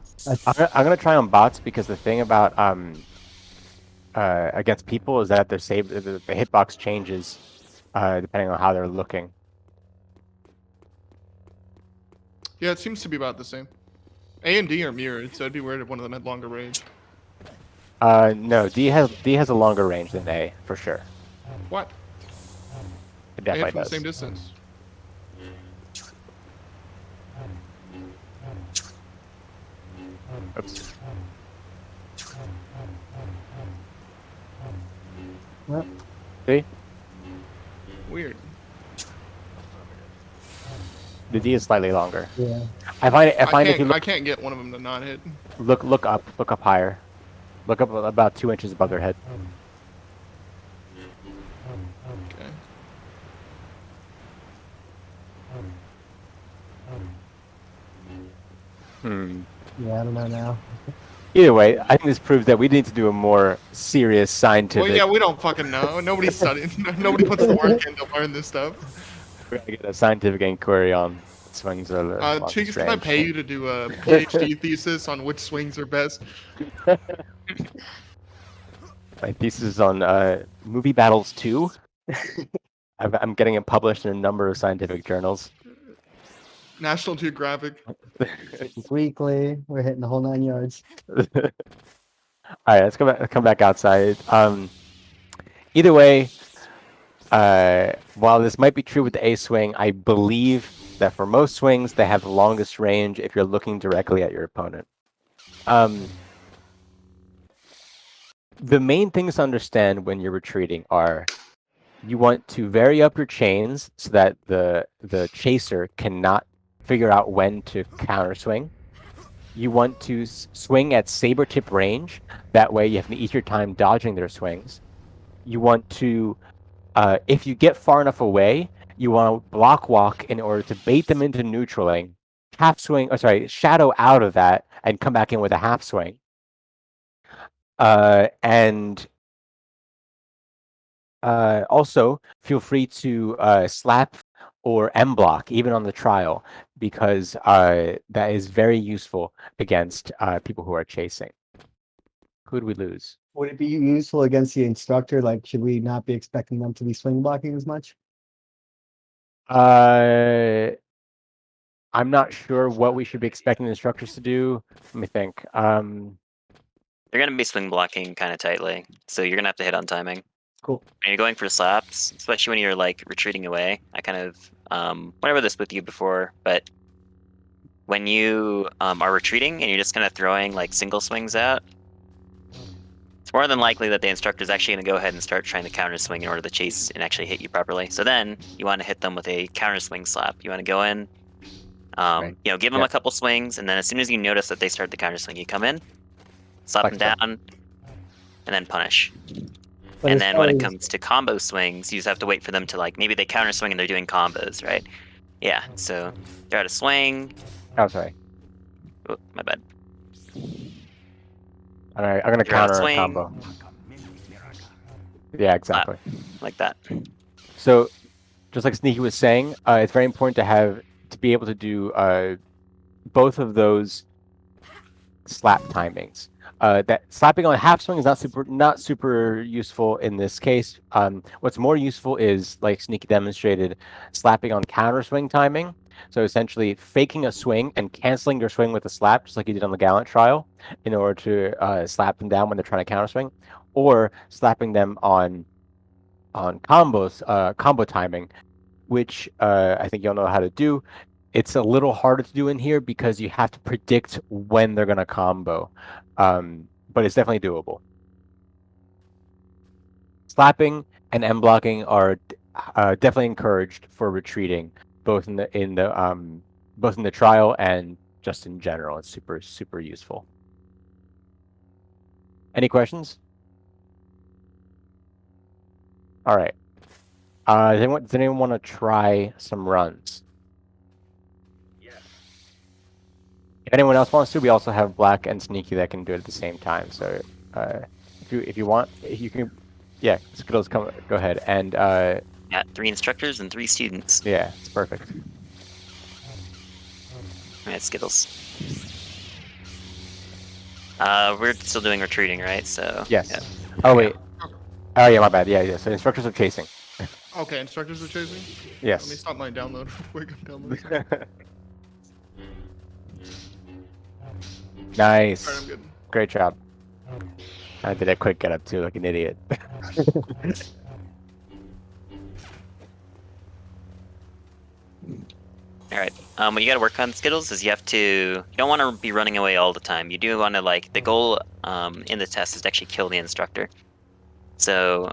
I'm gonna try on bots because the thing about against people is that the hitbox changes depending on how they're looking. Yeah, it seems to be about the same. A and D are mirrored, so it'd be weird if one of them had longer range. No, D has a longer range than A for sure. What? It They hit definitely from the does. same distance. Oops. Well, See? Weird. The D is slightly longer. yeah. I find if you I look can't get one of them to not hit. look up higher. Look up about 2 inches above their head. Okay. Yeah, I don't know now. Either way, I think this proves that we need to do a more serious scientific. Well, yeah, we don't fucking know. Nobody's studying. Nobody puts the work in to learn this stuff. We're gonna get a scientific inquiry on swings of the Cheeks, can I range. pay you to do a PhD thesis on which swings are best? My thesis is on movie battles 2. I'm getting it published in a number of scientific journals. National Geographic. Weekly, we're hitting the whole 9 yards. All right, let's come back outside. Either way, while this might be true with the A swing, I believe that for most swings, they have the longest range if you're looking directly at your opponent. The main things to understand when you're retreating are you want to vary up your chains so that the chaser cannot figure out when to counter swing. You want to swing at saber tip range. That way you have an easier time dodging their swings. You want to, if you get far enough away, you want to block walk in order to bait them into neutraling, half swing, shadow out of that and come back in with a half swing. And also feel free to slap or M block even on the trial because that is very useful against people who are chasing. Who'd we lose? Would it be useful against the instructor? Like, should we not be expecting them to be swing blocking as much? I'm not sure what we should be expecting the instructors to do. Let me think. They're going to be swing blocking kind of tightly, so you're going to have to hit on timing. Cool. When you're going for slaps, especially when you're like retreating away, I kind of went over this with you before, but when you are retreating and you're just kind of throwing like single swings out, it's more than likely that the instructor is actually going to go ahead and start trying to counter swing in order to chase and actually hit you properly. So then you want to hit them with a counter swing slap. You want to go in, Right. you know, give them Yeah. a couple swings, and then as soon as you notice that they start the counter swing, you come in, slap Like them so. down, and then punish. But And as then far when it as- comes to combo swings, you just have to wait for them to like maybe they counter swing and they're doing combos, right? Yeah. So they're at a swing. Oh, sorry. Oh, my bad. All right, I'm gonna You're out of counter a swing. combo. Yeah, exactly. Like that. So, just like Sneaky was saying, it's very important to be able to do both of those slap timings. That slapping on half swing is not super useful in this case. What's more useful is, like Sneaky demonstrated, slapping on counter swing timing. So essentially faking a swing and canceling your swing with a slap, just like you did on the Gallant trial, in order to slap them down when they're trying to counter swing, or slapping them on combo timing, which I think you'll know how to do. It's a little harder to do in here because you have to predict when they're gonna combo, but it's definitely doable. Slapping and M blocking are definitely encouraged for retreating, both in the trial and just in general. It's super useful. Any questions? All right. Does anyone want to try some runs? If anyone else wants to, we also have Black and Sneaky that can do it at the same time. So if you want, you can. Yeah, Skittles, go ahead. And Yeah, 3 instructors and 3 students. yeah, it's perfect. Alright, Skittles. We're still doing retreating, right? So Yes. yeah. Oh wait. Oh yeah, my bad. Yeah. So instructors are chasing. Okay, instructors are chasing. Let me Yes. stop my download real quick. I'm downloading. Nice. Alright, I'm good. Great job. I did a quick get up too, like an idiot. Alright. What you gotta work on, Skittles, is you don't want to be running away all the time. You do want to, like, the goal in the test is to actually kill the instructor. So,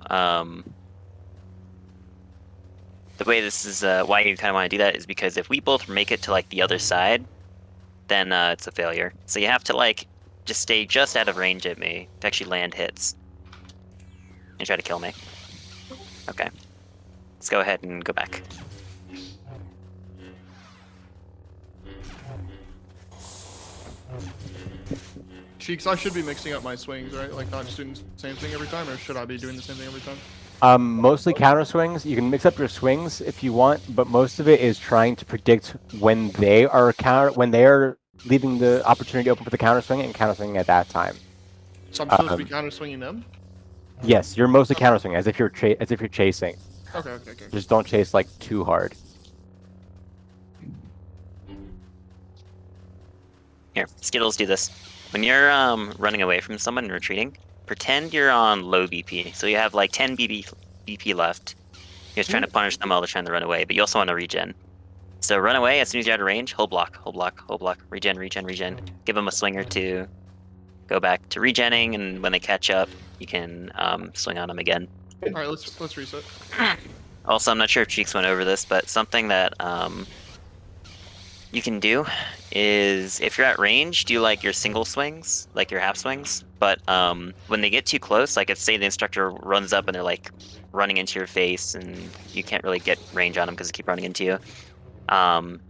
the way this is, why you kind of want to do that is because if we both make it to, like, the other side, then it's a failure. So you have to, like, just stay just out of range at me to actually land hits. And try to kill me. Okay. Let's go ahead and go back. Cheeks, I should be mixing up my swings, right? Like not just doing the same thing every time, or should I be doing the same thing every time? Mostly counter swings. You can mix up your swings if you want, but most of it is trying to predict when they are leaving the opportunity open for the counter swing and counter swinging at that time. So I'm supposed to be counter swinging them? Yes, you're mostly counter swinging as if you're chasing. Okay. Just don't chase like too hard. Here, Skittles, do this. When you're running away from someone and retreating, pretend you're on low BP. So you have like 10 BP left. You're just trying to punish them while they're trying to run away, but you also want to regen. So run away as soon as you're out of range, hold block, regen. Give them a swing or two. Go back to regenning, and when they catch up, you can swing on them again. Alright, let's reset. Also, I'm not sure if Cheeks went over this, but something that you can do is if you're at range, do like your single swings, like your half swings. But when they get too close, like if say the instructor runs up and they're like running into your face and you can't really get range on them because they keep running into you,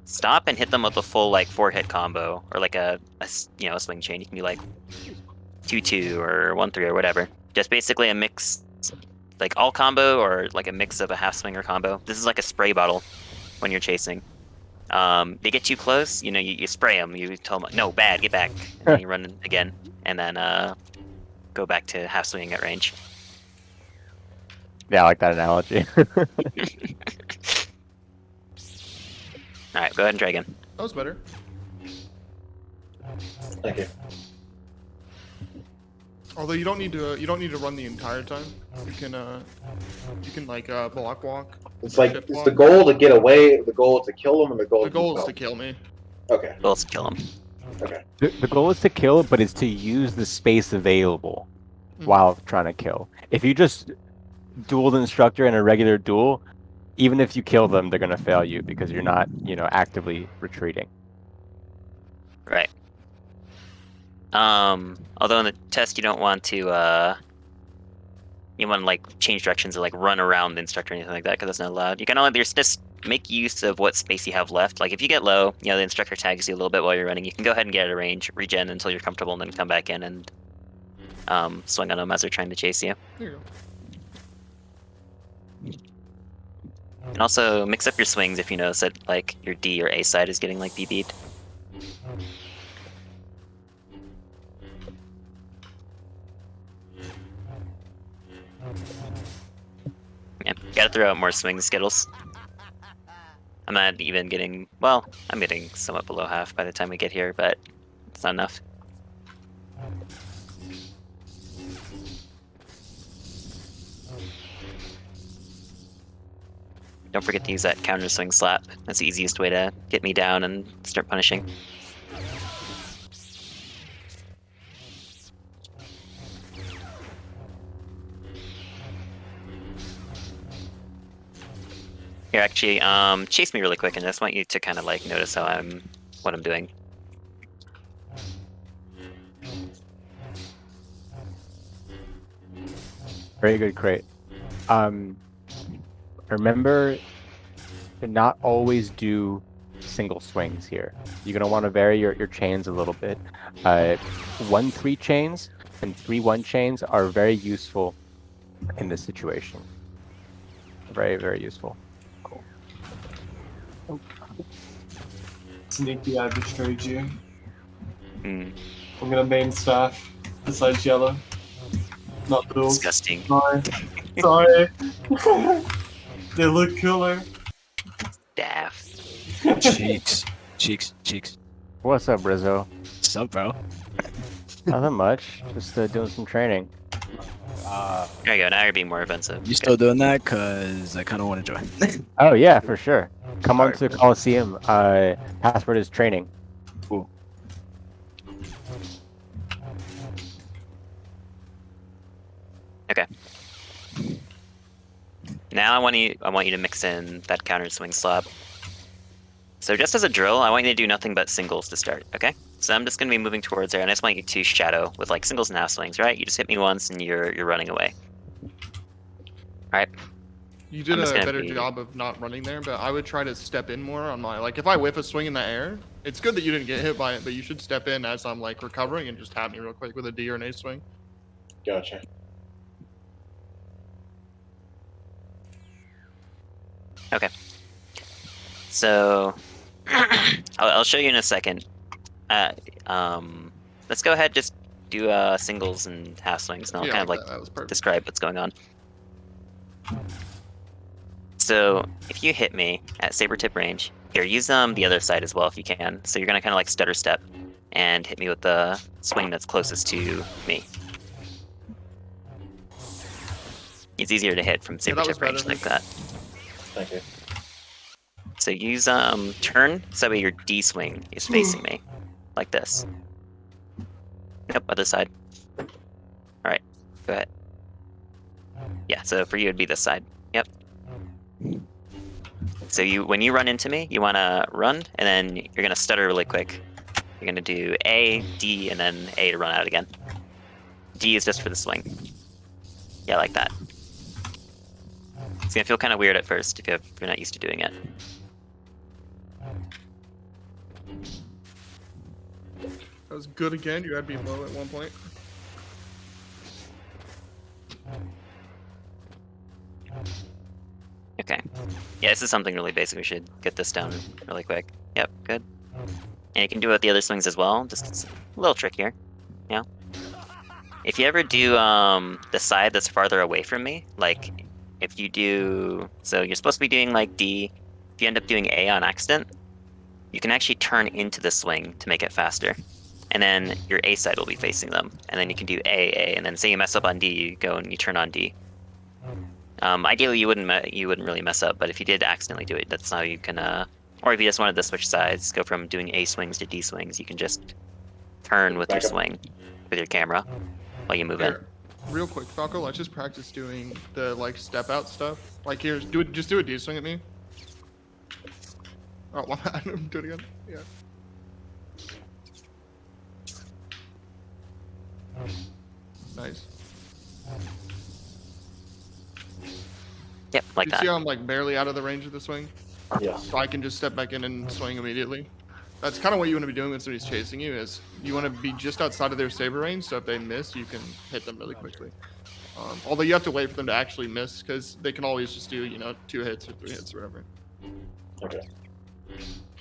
stop and hit them with a full like 4-hit combo or like a swing chain. You can do like 2-2 or 1-3 or whatever. Just basically a mix, like all combo or like a mix of a half swing or combo. This is like a spray bottle when you're chasing. They get too close, you spray them. You tell them, no, bad, get back. And then you run again, and then go back to half swinging at range. Yeah, I like that analogy. All right, go ahead and try again. That was better. Thank you. Although you don't need to run the entire time. You can like block walk. It's like, shift is walk. the goal to get away, the goal is to kill them, and the goal The goal is help? to kill me. Okay. Well, let's kill him. Okay. The goal is to kill, but it's to use the space available. while trying to kill. If you just duel the instructor in a regular duel, even if you kill them, they're gonna fail you because you're not, actively retreating. Right. Although in the test you don't want to you want to like change directions or like run around the instructor or anything like that because that's not allowed. You can only just make use of what space you have left. Like if you get low, the instructor tags you a little bit while you're running. You can go ahead and get out of range, regen until you're comfortable, and then come back in and swing on them as they're trying to chase you. There you go. And also mix up your swings if you notice that like your D or A side is getting like BB'd. Yeah, gotta throw out more swing skittles. I'm not even getting, well, I'm getting somewhat below half by the time we get here, but it's not enough. Don't forget to use that counter swing slap. That's the easiest way to get me down and start punishing. Here, actually, chase me really quick, and I just want you to kind of like notice what I'm doing. Very good, Crate. Remember to not always do single swings here. You're gonna want to vary your chains a little bit. 1-3 chains and 3-1 chains are very useful in this situation. Very, very useful. Sneaky, I betrayed you. Mm, I'm gonna main staff besides yellow. Not duels. disgusting. Sorry. Sorry. They look cooler. Daff. Cheeks. What's up, Rizzo? What's up, bro? Nothing much. Just doing some training. There you go, now you're being more offensive. You still doing that? Cause I kind of want to join. Oh yeah, for sure. Come on Alright. to Coliseum. Password is training. Cool. Okay. Now I want you to mix in that counter swing slap. So just as a drill, I want you to do nothing but singles to start, okay? So I'm just going to be moving towards there, and I just want you to shadow with like singles and half swings, right? You just hit me once, and you're running away. All right. You did I'm just a gonna better be- job of not running there, but I would try to step in more on my, like, if I whiff a swing in the air, it's good that you didn't get hit by it, but you should step in as I'm, like, recovering and just tap me real quick with a D or an A swing. Gotcha. Okay. So I'll show you in a second. Let's go ahead, just do singles and half swings, and I'll Yeah, kind of like that was perfect. describe what's going on. So if you hit me at saber tip range, here, use the other side as well if you can. So you're gonna kind of like stutter step and hit me with the swing that's closest to me. It's easier to hit from saber that was tip range better. like that. Thank you. So use turn so that way your D swing is facing me, like this. Nope, other side. All right, go ahead. Yeah, so for you it'd be this side. Yep. So when you run into me, you want to run, and then you're gonna stutter really quick. You're gonna do A, D, and then A to run out again. D is just for the swing. Yeah, like that. It's gonna feel kind of weird at first if you're not used to doing it. That was good again. You had me low at one point. Okay. Yeah, this is something really basic. We should get this down really quick. Yep, good. And you can do it with the other swings as well. Just it's a little trickier. Yeah. If you ever do the side that's farther away from me, like if you do, so you're supposed to be doing like D. If you end up doing A on accident, you can actually turn into the swing to make it faster. And then your A side will be facing them. And then you can do A, and then say you mess up on D, you go and you turn on D. Ideally, you wouldn't really mess up, but if you did accidentally do it, that's how you can. Or if you just wanted to switch sides, go from doing A swings to D swings, you can just turn with your Back up. swing with your camera while you move in. Here, Real quick, Falco, let's just practice doing the like step out stuff. Like here, just do a D swing at me. Oh, my bad. Do it again. Yeah. Nice. Yep, like You that. see how I'm like barely out of the range of the swing? Yes. So I can just step back in and swing immediately. That's kind of what you want to be doing when somebody's chasing you. Is you want to be just outside of their saber range, so if they miss, you can hit them really quickly. Although you have to wait for them to actually miss, because they can always just do 2 hits or 3 hits or whatever. Okay.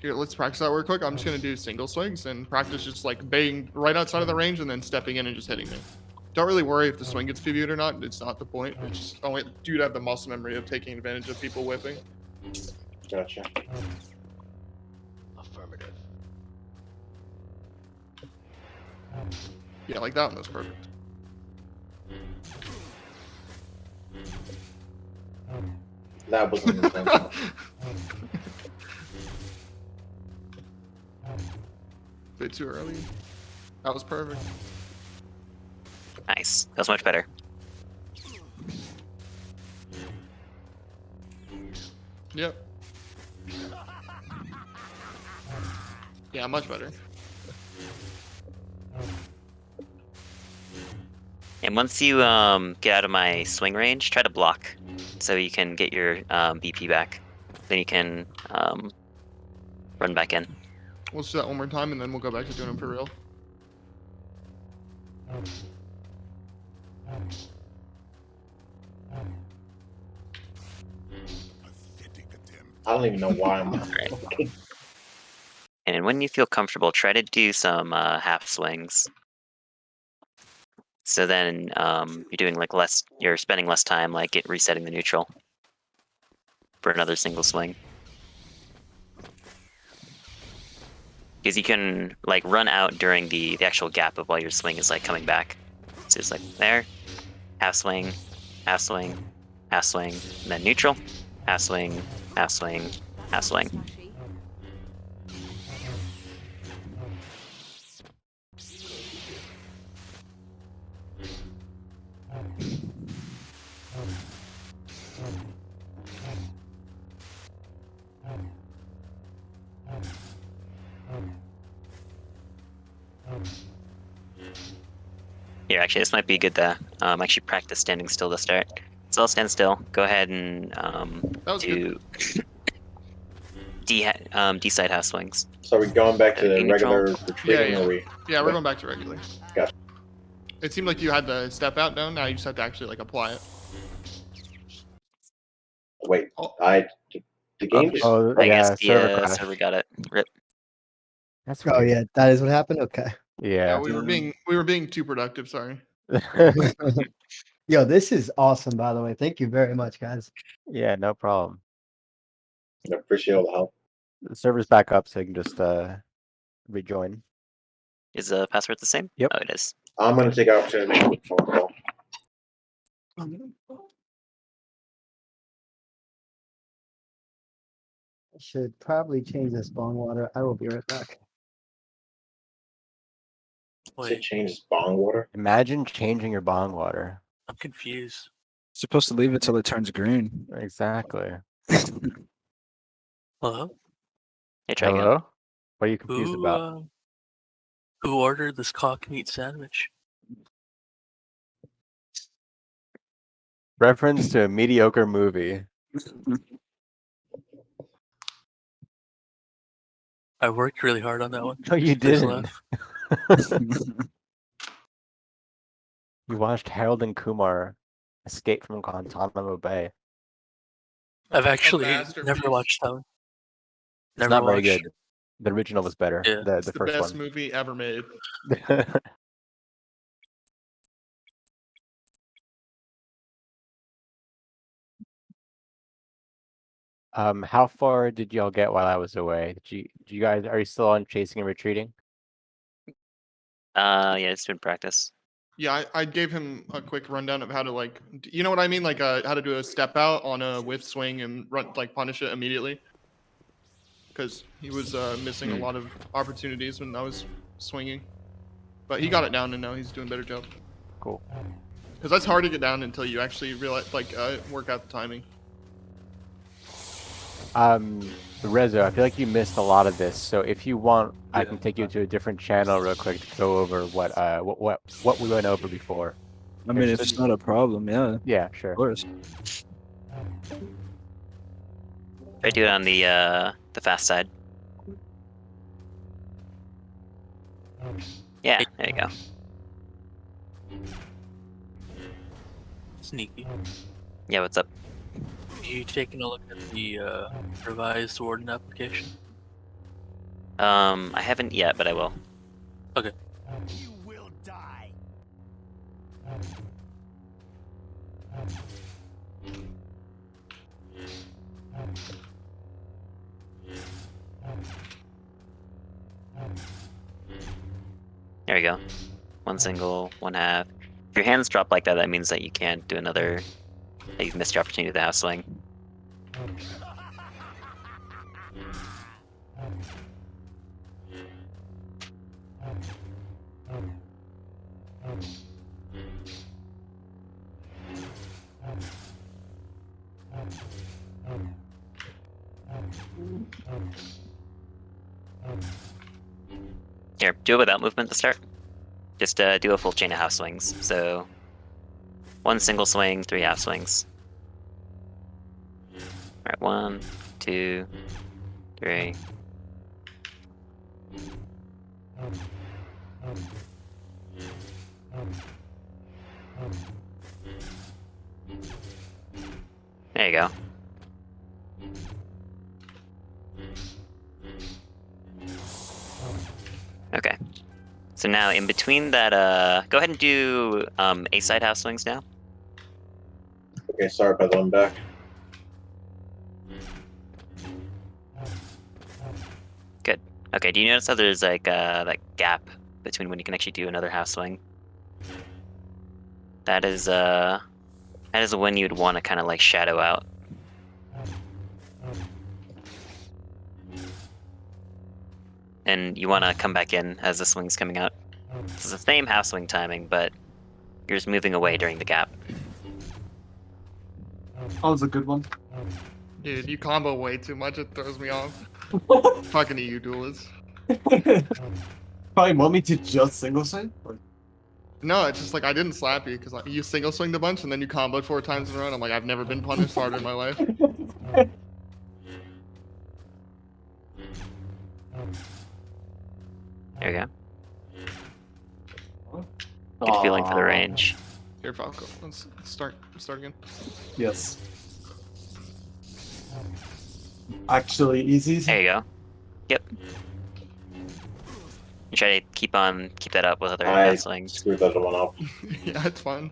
Here, let's practice that real quick. I'm just gonna do single swings and practice just like being right outside of the range and then stepping in and just hitting me. Don't really worry if the swing gets PB'd or not. It's not the point. It's just I want you to have the muscle memory of taking advantage of people whiffing. Gotcha. Affirmative. Yeah, like that one was perfect. That wasn't intentional. Bit too early. That was perfect. Nice. That was much better. Yep. Yeah, much better. And once you get out of my swing range, try to block so you can get your BP back. Then you can run back in. Let's do that one more time and then we'll go back to doing them for real. I don't even know why I'm. Right. And when you feel comfortable, try to do some half swings. So then you're doing like less. You're spending less time like resetting the neutral for another single swing. Because you can like run out during the actual gap of while your swing is like coming back. So it's like there, half swing, half swing, half swing, and then neutral, half swing, half swing, half swing. Here, actually, this might be good to actually practice standing still to start. So I'll stand still. Go ahead and That was do D side half swings. So are we going back to Okay, regular neutral. retreating, Yeah. or we? Yeah, we're going back to regular. Gotcha. It seemed like you had the step out down. Now you just have to actually like apply it. Wait, Oh. the game just. Oh, I yeah, guess server the crash. server got it. Rip. That's Oh weird. yeah, that is what happened. Okay. Yeah, Yeah. we were being too productive. Sorry. Yo, this is awesome. By the way, thank you very much, guys. Yeah, no problem. I appreciate all the help. The server's back up, so you can just rejoin. Is the password the same? Yep. Oh, it is. I'm gonna take an opportunity to make a phone call. I should probably change this bong water. I will be right back. Does it Wait, change bong water? Imagine changing your bong water. I'm confused. Supposed to leave it till it turns green. Exactly. Hello? Hey, try again. Hello? What are you confused about? Who ordered this cock meat sandwich? Reference to a mediocre movie. I worked really hard on that one. No, you There's didn't. left. You watched Harold and Kumar escape from Guantanamo Bay. I've actually masterpiece. never watched that one. It's Never not very watched. good. The original was better. Yeah. The It's the first best one. movie ever made. How far did y'all get while I was away? Do you guys are you still on chasing and retreating? Yeah, it's been practice. Yeah, I gave him a quick rundown of how to like, you know what I mean? Like how to do a step out on a whiff swing and run like punish it immediately. Because he was missing a lot of opportunities when I was swinging, but he got it down and now he's doing a better job. Cool. Because that's hard to get down until you actually realize, like, work out the timing. Rezo, I feel like you missed a lot of this. So if you want, I can take you to a different channel real quick to go over what we went over before. I mean, if it's not a problem, yeah, Yeah, of sure. course. Try to do it on the fast side. Yeah, there you go. Sneaky. Yeah, what's up? You taking a look at the revised warden application? I haven't yet, but I will. Okay. You will die. There you go. One single, one half. If your hands drop like that, that means that you can't do another. That you've missed your opportunity to half swing. Here, do it without movement to start. Just do a full chain of half swings. So, one single swing, 3 half swings. Alright, 1, 2, 3. There you go. Okay. So now in between that, go ahead and do A side half swings now. Okay, sorry about that. I'm back. Good. Okay, do you notice how there's like that gap between when you can actually do another half swing? That is when you'd want to kind of like shadow out. And you want to come back in as the swing's coming out. It's the same half swing timing, but you're just moving away during the gap. That was a good one. Dude, you combo way too much. It throws me off. Fucking EU duelists. Probably want me to just single swing? Or... No, it's just like I didn't slap you because you single swinged a bunch and then you comboed 4 times in a row. And I'm like, I've never been punished harder in my life. There you go. Good feeling for the range. Here, Falco. Let's start again. Yes. Actually, easy. There you go. Yep. You try to keep that up with other I half swings. screwed that one up. Yeah, it's fun.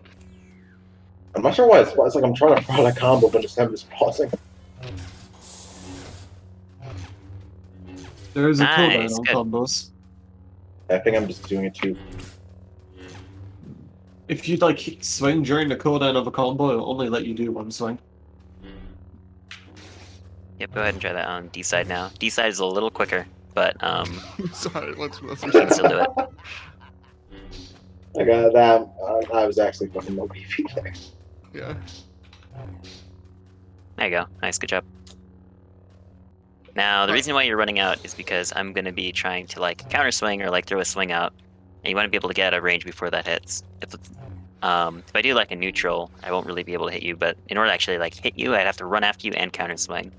I'm not sure why it's like I'm trying to run a combo, but just having this pausing. There is a Nice, cooldown on good. combos. I think I'm just doing it too. If you like swing during the cooldown of a combo, it'll only let you do 1 swing. Yep, go ahead and try that on D side now. D side is a little quicker, but Sorry, let's you can still do it. I got that. I was actually fucking low BP there. Yeah. There you go. Nice, good job. Now, the reason why you're running out is because I'm going to be trying to like counter swing or like throw a swing out, and you want to be able to get out of range before that hits. If I do like a neutral, I won't really be able to hit you, but in order to actually like hit you, I'd have to run after you and counter swing.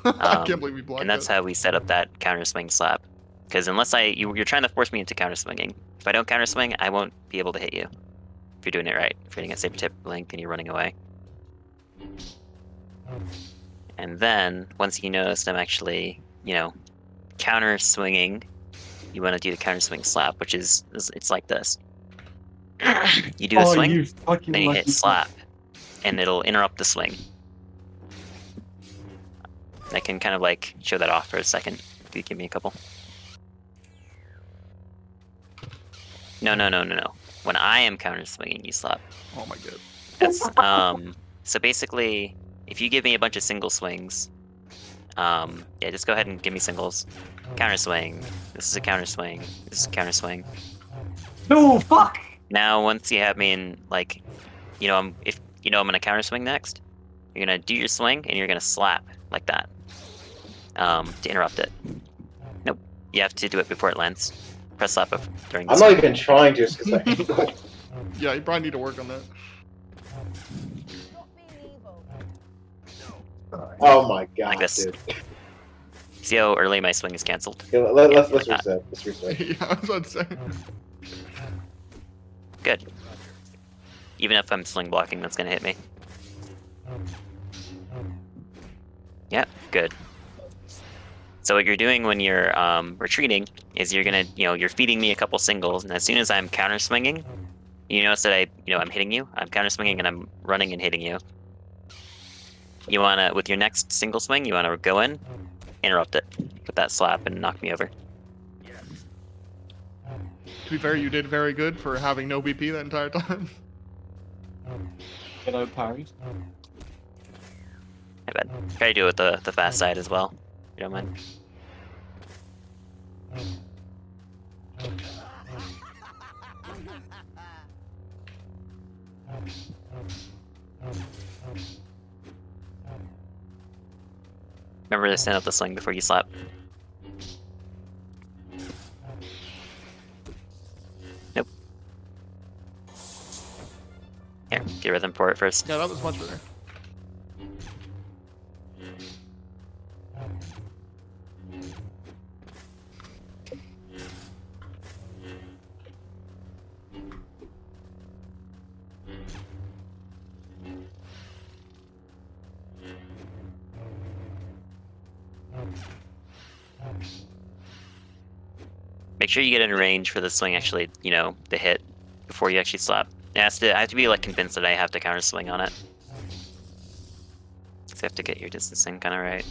I can't believe we blocked And that's that. how we set up that counter swing slap. Because unless you're trying to force me into counter swinging. If I don't counter swing, I won't be able to hit you. If you're doing it right. If you're hitting a saber tip link and you're running away. And then, once you notice I'm actually, counter swinging, you want to do the counter swing slap, which is it's like this. You do a swing, you fucking then you hit lucky slap, and it'll interrupt the swing. I can kind of like show that off for a second. If you give me a couple. No. When I am counter swinging, you slap. Oh my god. That's so basically, if you give me a bunch of single swings, yeah, just go ahead and give me singles. Counter swing. This is a counter swing. This is a counter swing. No, fuck! Now, once you have me in, like, if you know I'm gonna counter swing next, you're gonna do your swing and you're gonna slap like that. To interrupt it. Nope. You have to do it before it lands. Press slap during the I'm not swing. even trying to just because I angle. Yeah, you probably need to work on that. Oh my god, Like this. dude. See how early my swing is canceled? Okay, let's like that. reset. Let's reset. Yeah, I was about to say. Good. Even if I'm sling blocking, that's gonna hit me. Yeah, good. So what you're doing when you're retreating is you're gonna, you're feeding me a couple singles, and as soon as I'm counter swinging, you notice that I'm hitting you. I'm counter swinging and I'm running and hitting you. You wanna, with your next single swing, you wanna go in, interrupt it with that slap, and knock me over. To be fair, you did very good for having no BP that entire time. Get out parried. I bet. Try to do it with the fast side as well. If you don't mind. Remember to stand up the swing before you slap. Nope. Here, get rhythm for it first. Yeah, that was much better. Make sure you get in range for the swing actually, the hit before you actually slap. I have to be like convinced that I have to counter swing on it. So you have to get your distancing kind of right.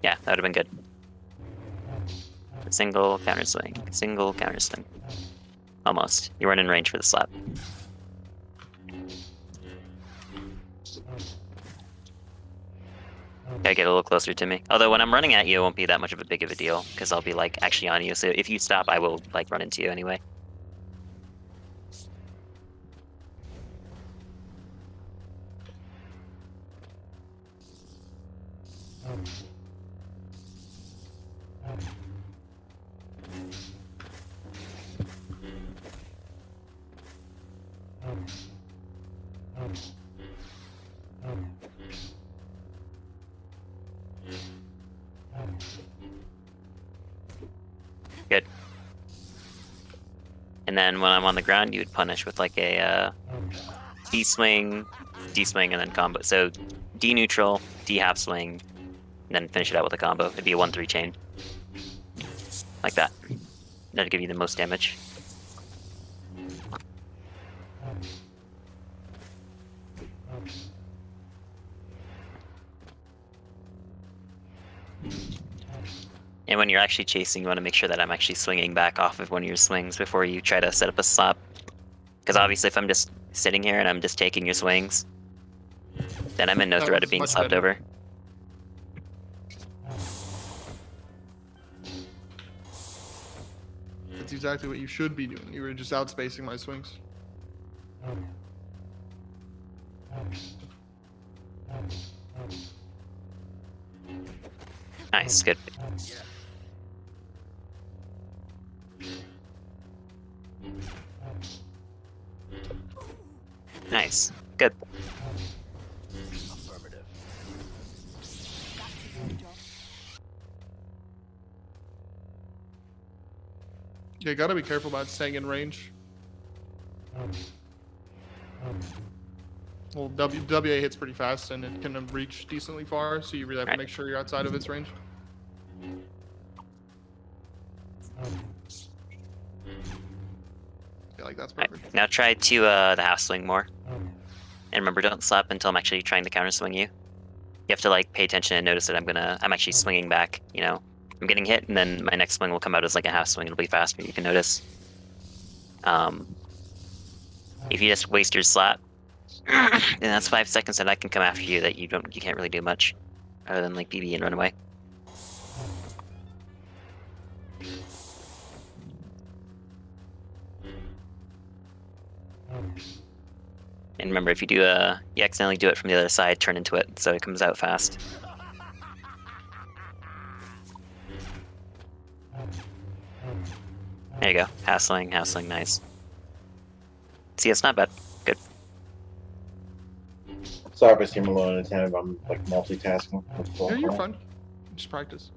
Yeah, that would have been good. Single counter swing, single counter swing. Almost. You weren't in range for the slap. Gotta get a little closer to me. Although when I'm running at you, it won't be that much of a big of a deal because I'll be like actually on you. So if you stop, I will like run into you anyway. Good. And then when I'm on the ground, you would punish with like a D swing, D swing, and then combo. So D neutral, D half swing, and then finish it out with a combo. It'd be a 1-3 chain. Like that. That'd give you the most damage. And when you're actually chasing, you want to make sure that I'm actually swinging back off of one of your swings before you try to set up a slap. Because obviously if I'm just sitting here and I'm just taking your swings, then I'm in no That threat was of being much slapped better. over. That's exactly what you should be doing. You were just outspacing my swings. Nice, good. Nice, good. Affirmative. Yeah, gotta be careful about staying in range. Well, WA hits pretty fast and it can reach decently far, so you really have to Right. make sure you're outside of its range. Yeah, like that's Right. perfect. Now try to the half swing more. And remember, don't slap until I'm actually trying to counter swing you. You have to like pay attention and notice that I'm actually swinging back. I'm getting hit, and then my next swing will come out as like a half swing. It'll be faster. You can notice. If you just waste your slap, then that's 5 seconds that I can come after you. That you can't really do much. rather than like BB and run away. And remember, if you do you accidentally do it from the other side, turn into it so it comes out fast. There you go. Hassling, nice. See, it's not bad. Good. Sorry if I seem a little inattentive. I'm like multitasking. with phone Yeah, you're call. fine. Just practice.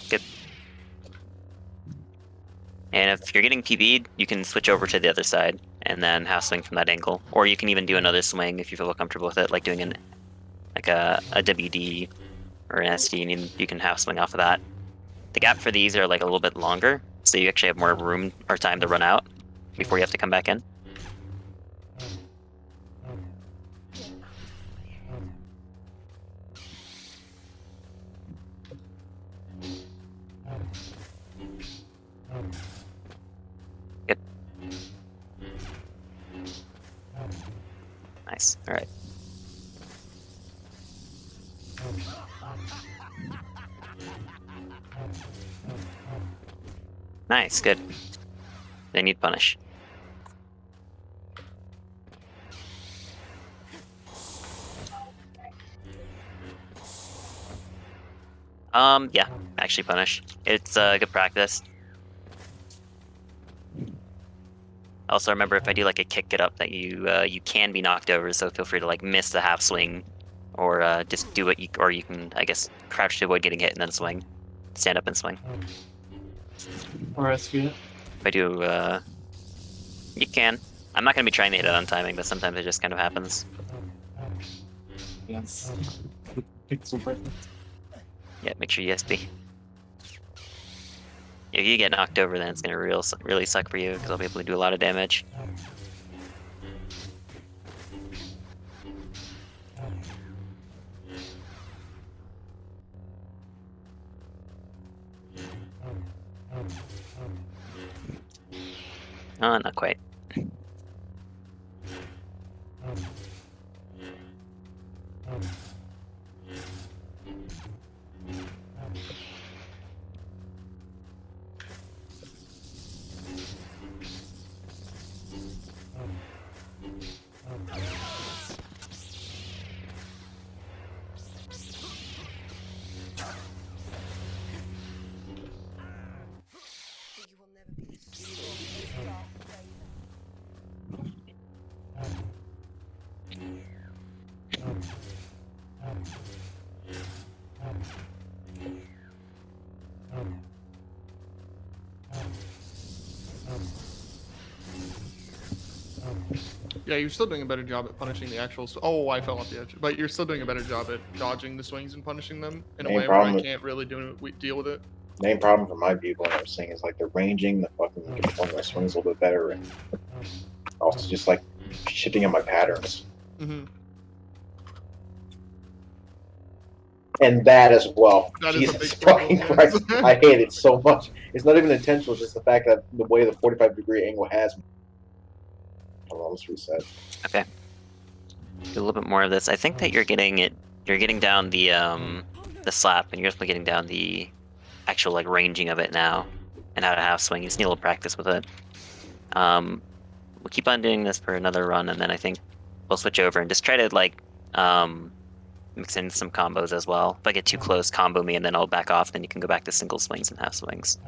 Good. And if you're getting PB'd, you can switch over to the other side and then half swing from that angle. Or you can even do another swing if you feel comfortable with it, like doing a WD or an SD, and you can half swing off of that. The gap for these are like a little bit longer, so you actually have more room or time to run out before you have to come back in. Good. Nice. All right. Nice. Good. They need punish. Yeah, actually punish. It's good practice. Also remember, if I do like a kick it up, that you can be knocked over, so feel free to like miss the half swing, or just do what you, or you can, I guess, crouch to avoid getting hit and then swing, stand up and swing. Or SB it. If I do, you can. I'm not gonna be trying to hit it on timing, but sometimes it just kind of happens. Yes. Pixel perfect. Yeah, make sure you SB. If you get knocked over, then it's gonna really suck for you because I'll be able to do a lot of damage. Oh, not quite. Yeah, you're still doing a better job at punishing the actual. Oh, I fell off the edge. But you're still doing a better job at dodging the swings and punishing them in a Main way where I problem- can't really deal with it. Main problem for my viewpoint, I was saying, is like the ranging, the fucking controlling my swings a little bit better, and also just like shifting on my patterns. Mm-hmm. And that as well. That is a Jesus big problem, fucking yes. Christ. I hate it so much. It's not even intentional, it's just the fact that the way the 45-degree angle has me. I'll almost reset. Okay. Do a little bit more of this. I think that you're getting it. You're getting down the slap, and you're definitely getting down the actual like ranging of it now, and how to half swing. You just need a little practice with it. We'll keep on doing this for another run, and then I think we'll switch over and just try to like mix in some combos as well. If I get too close, combo me, and then I'll back off. Then you can go back to single swings and half swings.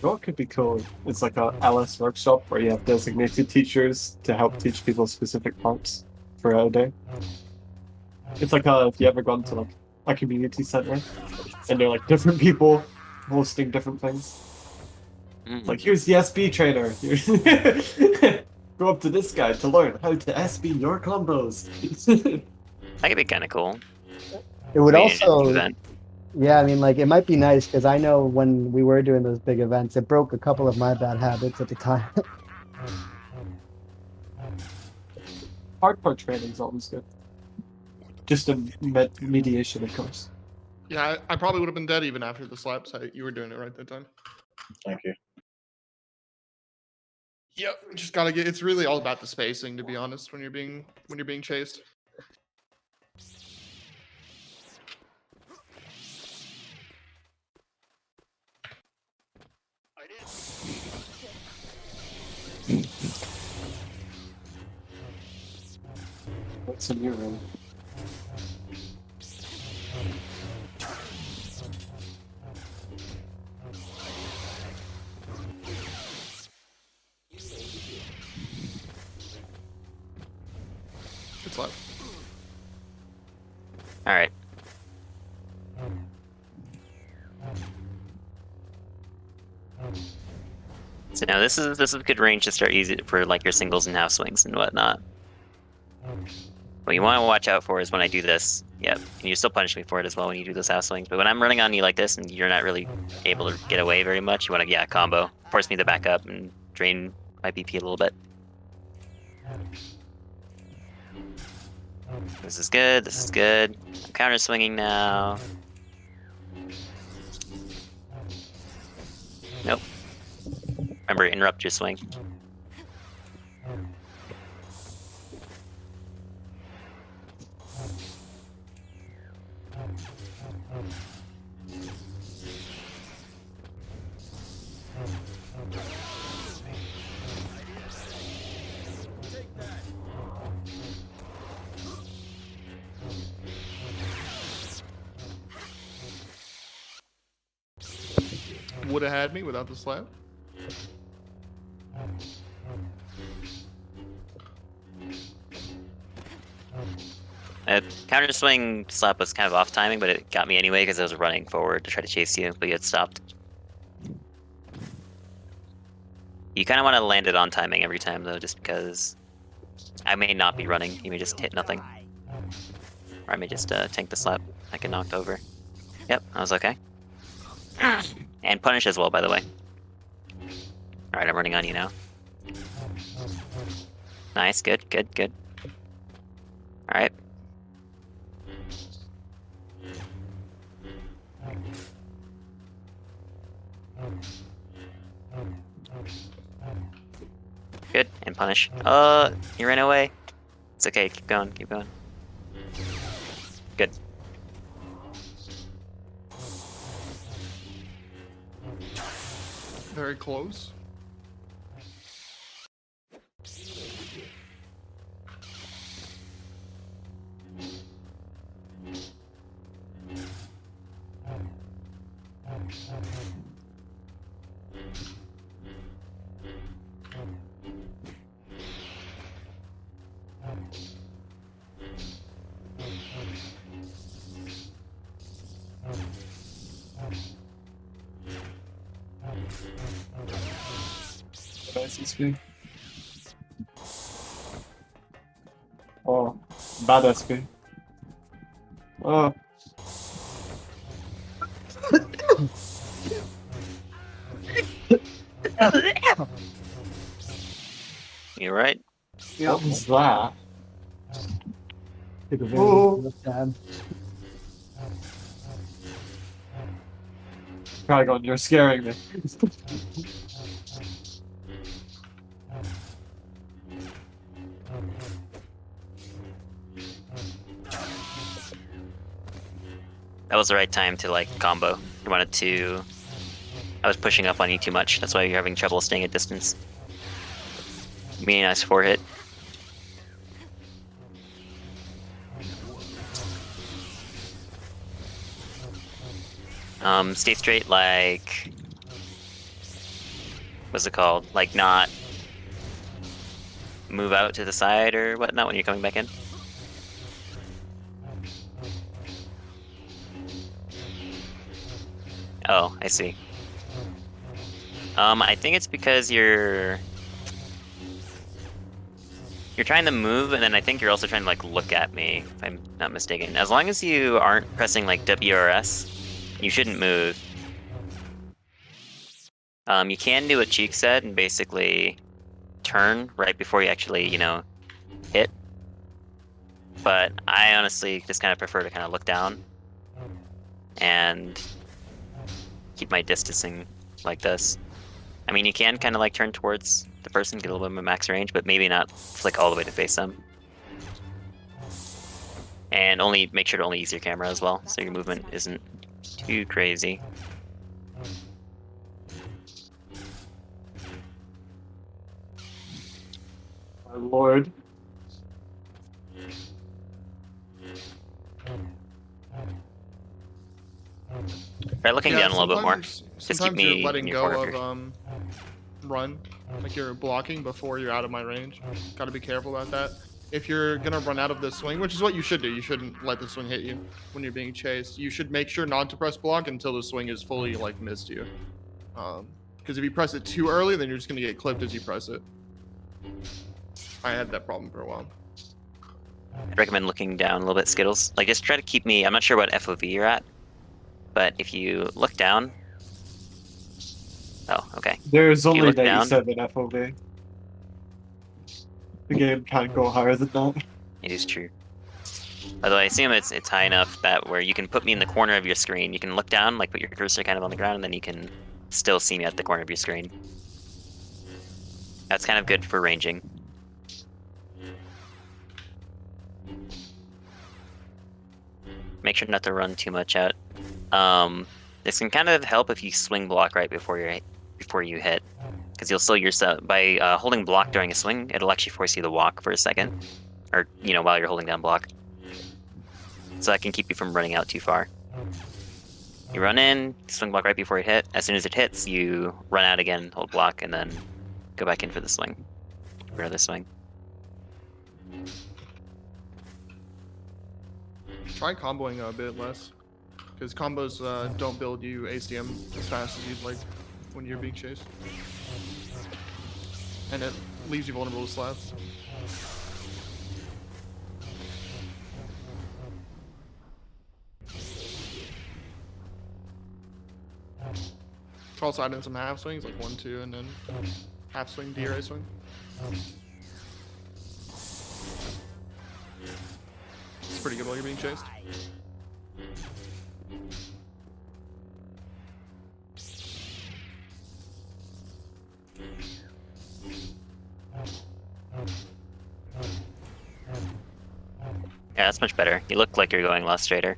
What could be cool? It's like a LS workshop where you have designated teachers to help teach people specific parts for a day. It's like if you ever gone to like a community center and they're like different people hosting different things. Like, here's the SB trainer. Go up to this guy to learn how to SB your combos. That could be kind of cool. It would Maybe an also, event. yeah, I mean, like, it might be nice because I know when we were doing those big events, it broke a couple of my bad habits at the time. Hardcore training's always good. Just a mediation, of course. Yeah, I probably would have been dead even after the slap site. You were doing it right that time. Thank you. Yep, just gotta get. It's really all about the spacing, to be honest. When you're being chased. What's in your room? It's like All right. So now this is good range to start easy for like your singles and half swings and whatnot. What you want to watch out for is when I do this. Yep, and you still punish me for it as well when you do those half swings. But when I'm running on you like this and you're not really able to get away very much, you want to combo, force me to back up and drain my BP a little bit. This is good. This is good. I'm counter swinging now. Nope. Remember, interrupt your swing. would have had me without the slap. Counter swing slap was kind of off timing, but it got me anyway because I was running forward to try to chase you, but you had stopped. You kind of want to land it on timing every time though, just because I may not be running. You may just hit nothing. Or I may just tank the slap. I get knocked over. Yep, that was okay. And punish as well, by the way. Alright, I'm running on you now. Nice, good, good, good. Alright. Good, and punish. You ran away. It's okay, keep going, keep going. Good. Very close. Nice SP. Oh, bad SP. Oh. You right? What was that? Took a very Oh. good time. Trigon, you're scaring me. That was the right time to like combo. You wanted to. I was pushing up on you too much. That's why you're having trouble staying at distance. Me a nice 4-hit. Stay straight, like. What's it called? Like not move out to the side or whatnot when you're coming back in. Oh, I see. I think it's because you're trying to move, and then I think you're also trying to like look at me, if I'm not mistaken. As long as you aren't pressing like W or S, you shouldn't move. You can do what Cheek said and basically turn right before you actually, you know, hit. But I honestly just kind of prefer to kind of look down and keep my distancing like this. I mean, you can kind of like turn towards the person, get a little bit of max range, but maybe not flick all the way to face them. And only make sure to only use your camera as well, so your movement isn't too crazy. My lord. Try looking down a little bit more. Just keep Sometimes me you're in letting your go corner. of run, like you're blocking before you're out of my range. Got to be careful about that. If you're gonna run out of the swing, which is what you should do, you shouldn't let the swing hit you when you're being chased. You should make sure not to press block until the swing is fully like missed you. Because if you press it too early, then you're just gonna get clipped as you press it. I had that problem for a while. I'd recommend looking down a little bit, Skittles. Like, just try to keep me. I'm not sure what FOV you're at, but if you look down. Oh, okay. There's you only look down- 97 FOV. The game can't go higher than that. It is true. Although I assume it's high enough that where you can put me in the corner of your screen. You can look down, like put your cursor kind of on the ground, and then you can still see me at the corner of your screen. That's kind of good for ranging. Make sure not to run too much out. This can kind of help if you swing block right before you hit, because you'll slow yourself by holding block during a swing. It'll actually force you to walk for a second, or while you're holding down block. So that can keep you from running out too far. You run in, swing block right before you hit. As soon as it hits, you run out again, hold block, and then go back in for the swing. For another swing. Try comboing a bit less, because combos don't build you ACM as fast as you'd like when you're being chased, and it leaves you vulnerable to slaps. Also add in some half swings, like 1-2, and then half swing, DRA swing. It's pretty good while you're being chased. Yeah, that's much better. You look like you're going less straighter.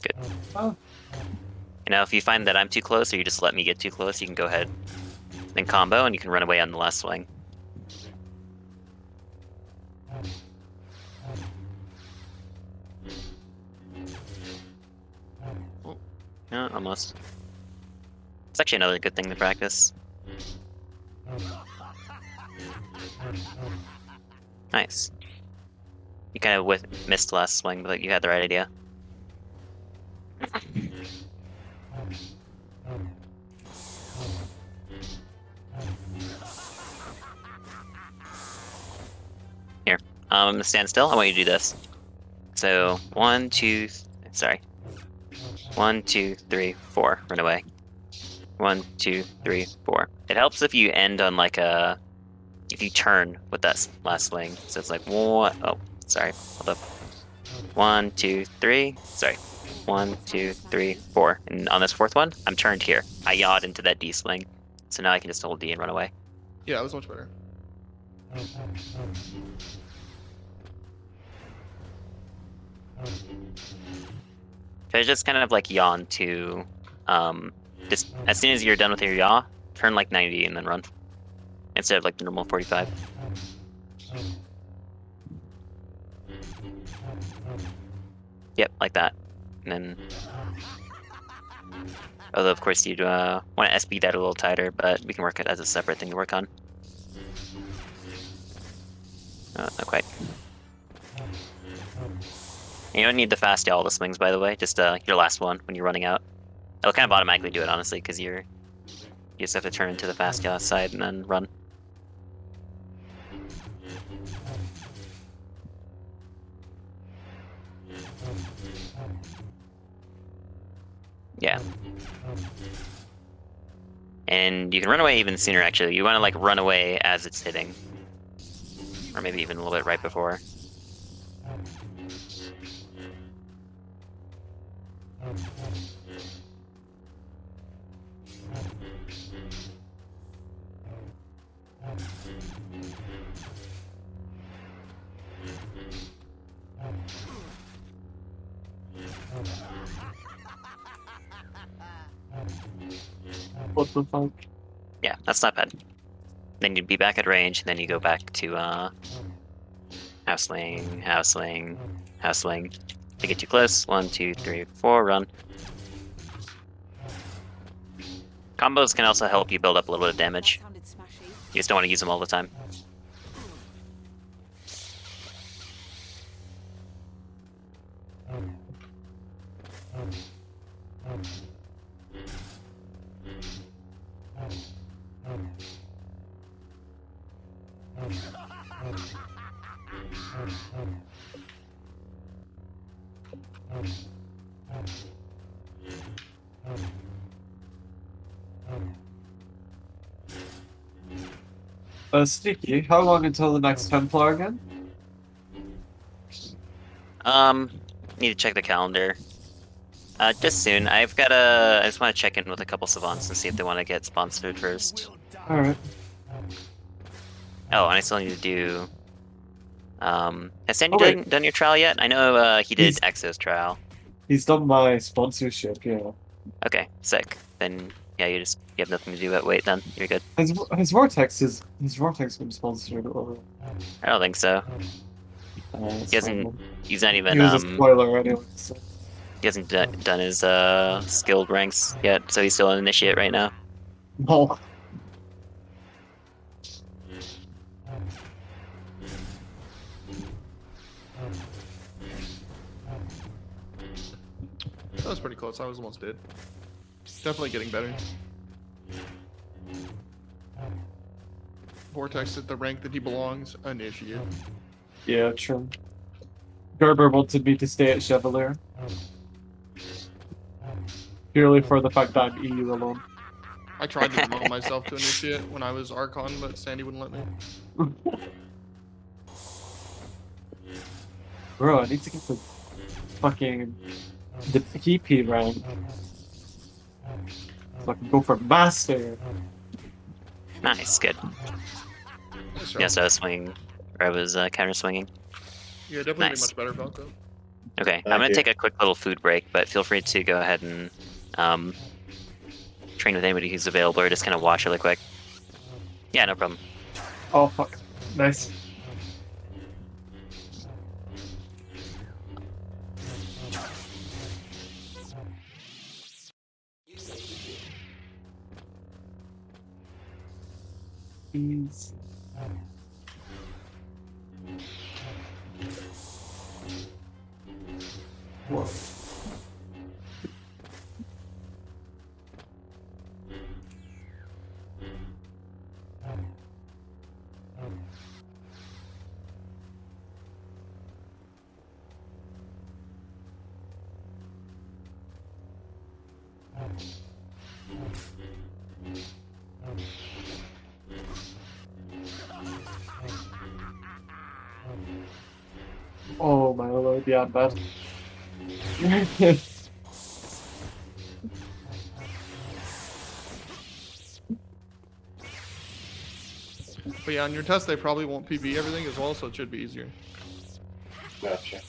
Good. Oh. If you find that I'm too close or you just let me get too close, you can go ahead and combo, and you can run away on the last swing. Oh, almost. It's actually another good thing to practice. Nice. You kind of missed last swing, but you had the right idea. Here, I'm gonna stand still. I want you to do this. So 1, 2, sorry. 1, 2, 3, 4. Run away. 1, 2, 3, 4. It helps if you end on like if you turn with that last swing. So it's like one. Oh, sorry. Hold up. 1, 2, 3. Sorry. 1, 2, 3, 4. And on this fourth one, I'm turned here. I yawed into that D swing. So now I can just hold D and run away. Yeah, that was much better. So just kind of like yaw to, just as soon as you're done with your yaw, turn like 90 and then run. Instead of like the normal 45. Yep, like that. And then, although of course you'd want to SB that a little tighter, but we can work it as a separate thing to work on. Not quite. You don't need the fast yaw all the swings, by the way. Just your last one when you're running out. It'll kind of automatically do it, honestly, because you just have to turn into the fast yaw side and then run. Yeah. And you can run away even sooner, actually. You want to like run away as it's hitting. Or maybe even a little bit right before. look like? Yeah, that's not bad. Then you'd be back at range, and then you go back to half swing, half swing, half swing. To get too close, 1, 2, 3, 4, run. Combos can also help you build up a little bit of damage. You just don't want to use them all the time. Sticky, how long until the next Templar again? Need to check the calendar. Just soon. I just want to check in with a couple savants and see if they want to get sponsored first. Alright. Oh, and I still need to do. Has Sandy Oh, wait. done your trial yet? I know he did He's- Exo's trial. He's done my sponsorship, yeah. Okay, sick. Then yeah, you have nothing to do but wait. Then you're good. His Vortex been sponsored or I don't think so. it's He hasn't. fine. He's not even. He was a spoiler anyway, so. He hasn't done his skilled ranks yet, so he's still an initiate right now. No. That was pretty close. I was almost dead. Definitely getting better. Vortex at the rank that he belongs, initiate. Yeah, true. Gerber wanted me to stay at Chevalier. Purely for the fact that I'm EU alone. I tried to promote myself to initiate when I was Archon, but Sandy wouldn't let me. Bro, I need to get the fucking the PP rank. So I can go for master. Nice, good. Nice job. Yes, I was swinging, or I was counter swinging. Yeah, definitely Nice. be much better, Falco. Okay, I'm Thank gonna you. take a quick little food break, but feel free to go ahead and train with anybody who's available, or just kind of watch really quick. Yeah, no problem. Oh fuck. Nice. Please. Whoa. Oh my lord, yeah, I'm bad. But yeah, on your test, they probably won't PB everything as well, so it should be easier. Gotcha.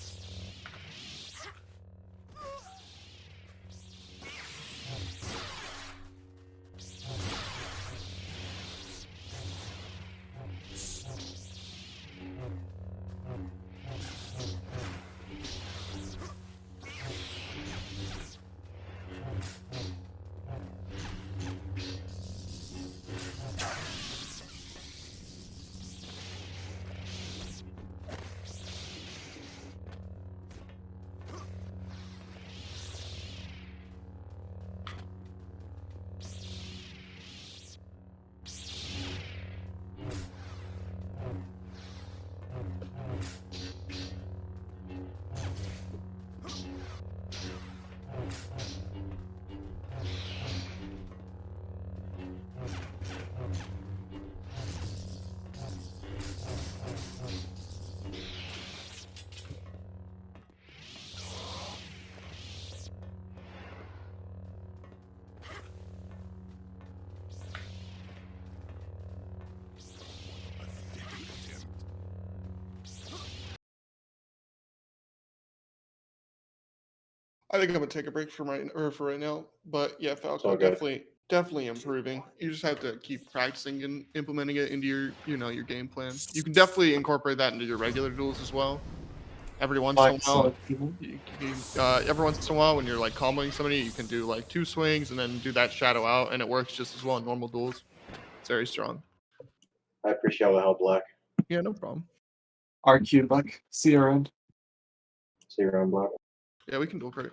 I think I'm gonna take a break for right now. But yeah, It's all Falco, good. definitely definitely improving. You just have to keep practicing and implementing it into your, your game plan. You can definitely incorporate that into your regular duels as well. Every once in a Like while, solid people. every once in a while, when you're like comboing somebody, you can do like 2 swings and then do that shadow out, and it works just as well in normal duels. It's very strong. I appreciate all the help, Black. Yeah, no problem. RQ Buck. See you around. See you around, Black. Yeah, we can duel crit.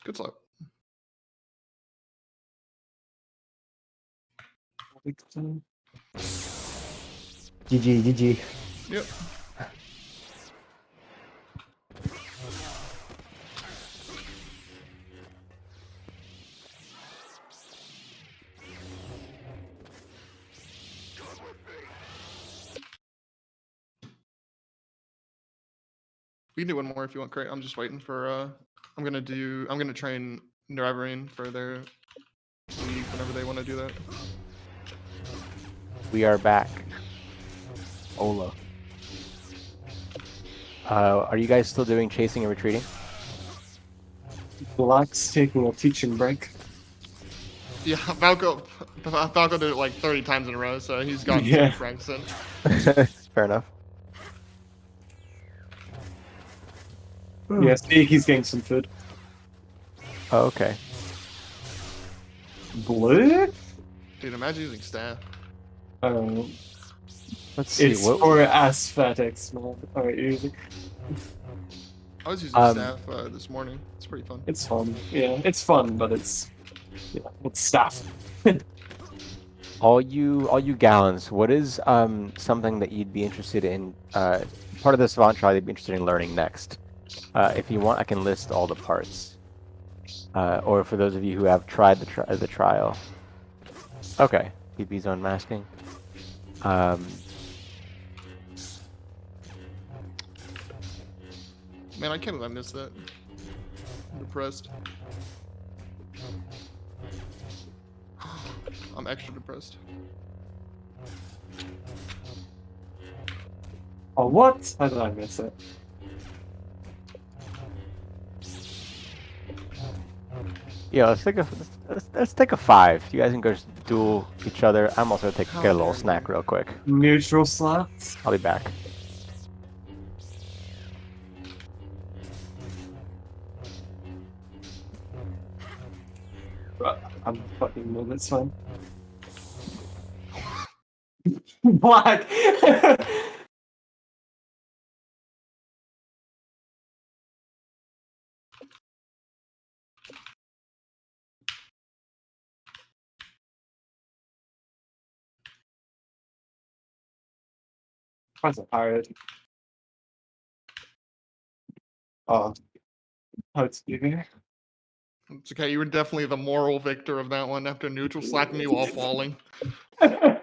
Good luck. GG, GG. Yep. We can do one more if you want, Crait. I'm just waiting for I'm gonna train Neverine for their league whenever they want to do that. We are back. Ola. Are you guys still doing chasing and retreating? Black's taking a teaching break. Yeah, Falco did it like 30 times in a row, so he's got Yeah. some practice in. Fair enough. Yeah, he's getting some food. Oh, okay. Blue? Dude, imagine using staff. Let's see. It's What? for aesthetics, man. Alright, easy. I was using staff this morning. It's pretty fun. It's fun. Yeah, it's fun, but it's staff. All you gallons, what is something that you'd be interested in? Part of the Savant trial you'd be interested in learning next. If you want, I can list all the parts. Or for those of you who have tried the trial. Okay, PP zone masking. Man, I can't believe I missed that. I'm depressed. I'm extra depressed. Oh, what? How did I miss it? Yeah, let's take a 5. You guys can go just duel each other. I'm also gonna get a little snack real quick. Neutral slots? I'll be back. I'm fucking moving, it's fine. Black! I'm so tired. Oh. How it's leaving. It's okay, you were definitely the moral victor of that one after neutral slapping me while falling. There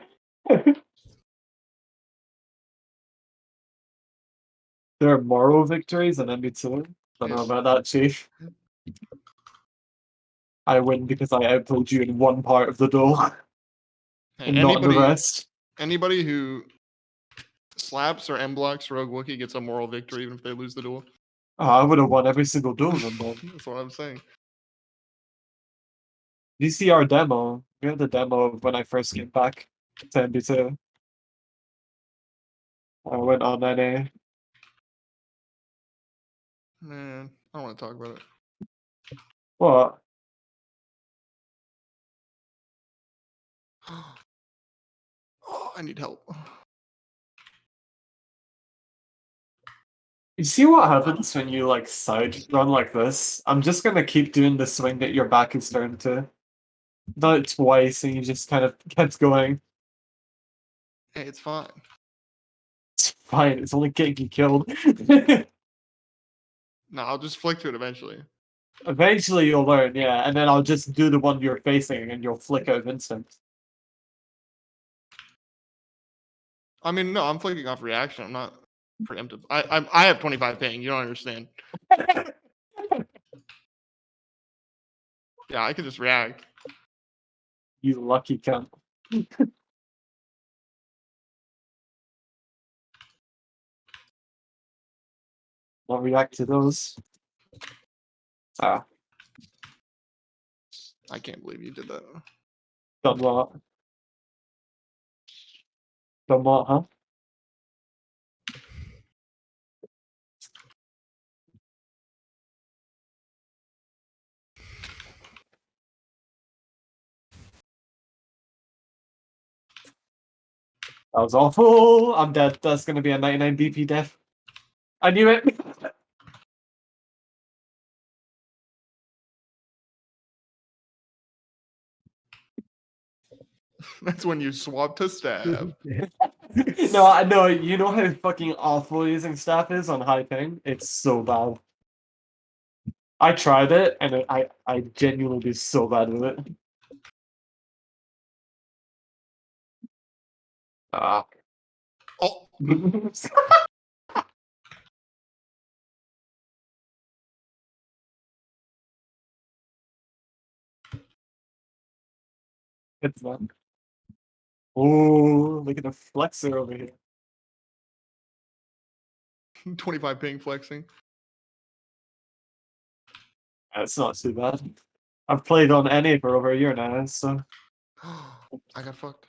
are moral victories in MB2. Don't know about that, Chief. I win because I outtold you in one part of the duel, Hey, and not the rest. Anybody who slaps or M blocks Rogue Wookiee gets a moral victory even if they lose the duel. Oh, I would have won every single duel of them, man. That's what I'm saying. You see our demo? We had the demo of when I first came back to MB2. I went on NA. Man, I don't want to talk about it. What? Oh, I need help. You see what happens when you like side run like this? I'm just gonna keep doing the swing that your back is turned to. Done it twice and you just kind of kept going. Hey, it's fine. It's fine, it's only getting you killed. No, I'll just flick to it eventually. Eventually you'll learn, yeah, and then I'll just do the one you're facing and you'll flick out of instant. I mean, no, I'm flicking off reaction. I'm not preemptive. I have 25 ping. You don't understand. Yeah, I can just react. You lucky cunt. I'll react to those. Ah, I can't believe you did that. done what? Done what, huh? That was awful. I'm dead. That's gonna be a 99 BP death. I knew it. That's when you swap to stab. No, I know. You know how fucking awful using staff is on high ping? It's so bad. I tried it, and I genuinely do so bad with it. Ah. Oh, It's fun. Oh, look at the flexor over here. 25 ping flexing. That's not too bad. I've played on NA for over a year now, so I got fucked.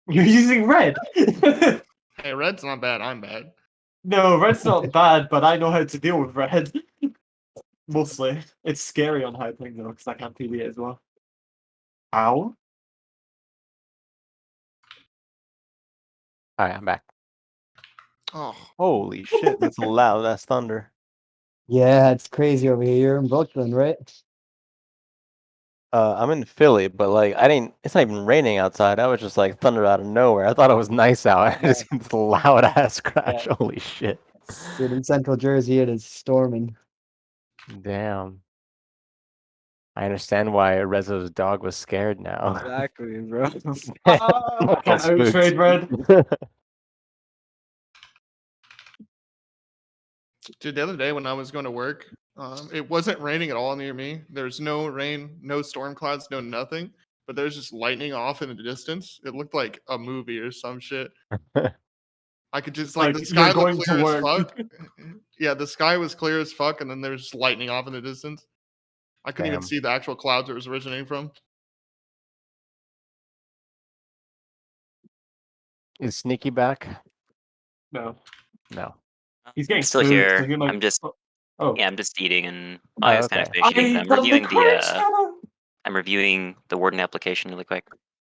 you're using red. Hey, red's not bad. I'm bad. No, red's not bad, but I know how to deal with red. Mostly, it's scary on high ping though, because I can't PB it as well. Ow! All right, I'm back. Oh, Holy shit, that's loud. That's thunder. Yeah, it's crazy over here. You're in Brooklyn, right? I'm in Philly, but like I didn't. It's not even raining outside. I was just like thunder out of nowhere. I thought it was nice out. I just heard this loud ass crash. Yeah. Holy shit! Dude, in Central Jersey, it is storming. Damn. I understand why Rezo's dog was scared now. Exactly, bro. I can't outtrade red. dude, the other day when I was going to work, it wasn't raining at all near me. There's no rain, no storm clouds, no nothing. But there's just lightning off in the distance. It looked like a movie or some shit. I could just like the Like, sky you're going looked to clear as work. fuck. Yeah, the sky was clear as fuck, and then there's just lightning off in the distance. I couldn't even Damn. see the actual clouds it was originating from. Is Sneaky back? No, No. he's getting I'm still food, here. so he might. I'm just Oh, yeah, I'm just eating and Oh, I was kind of okay. finishing eating. I love the courage. I'm reviewing the warden application really quick.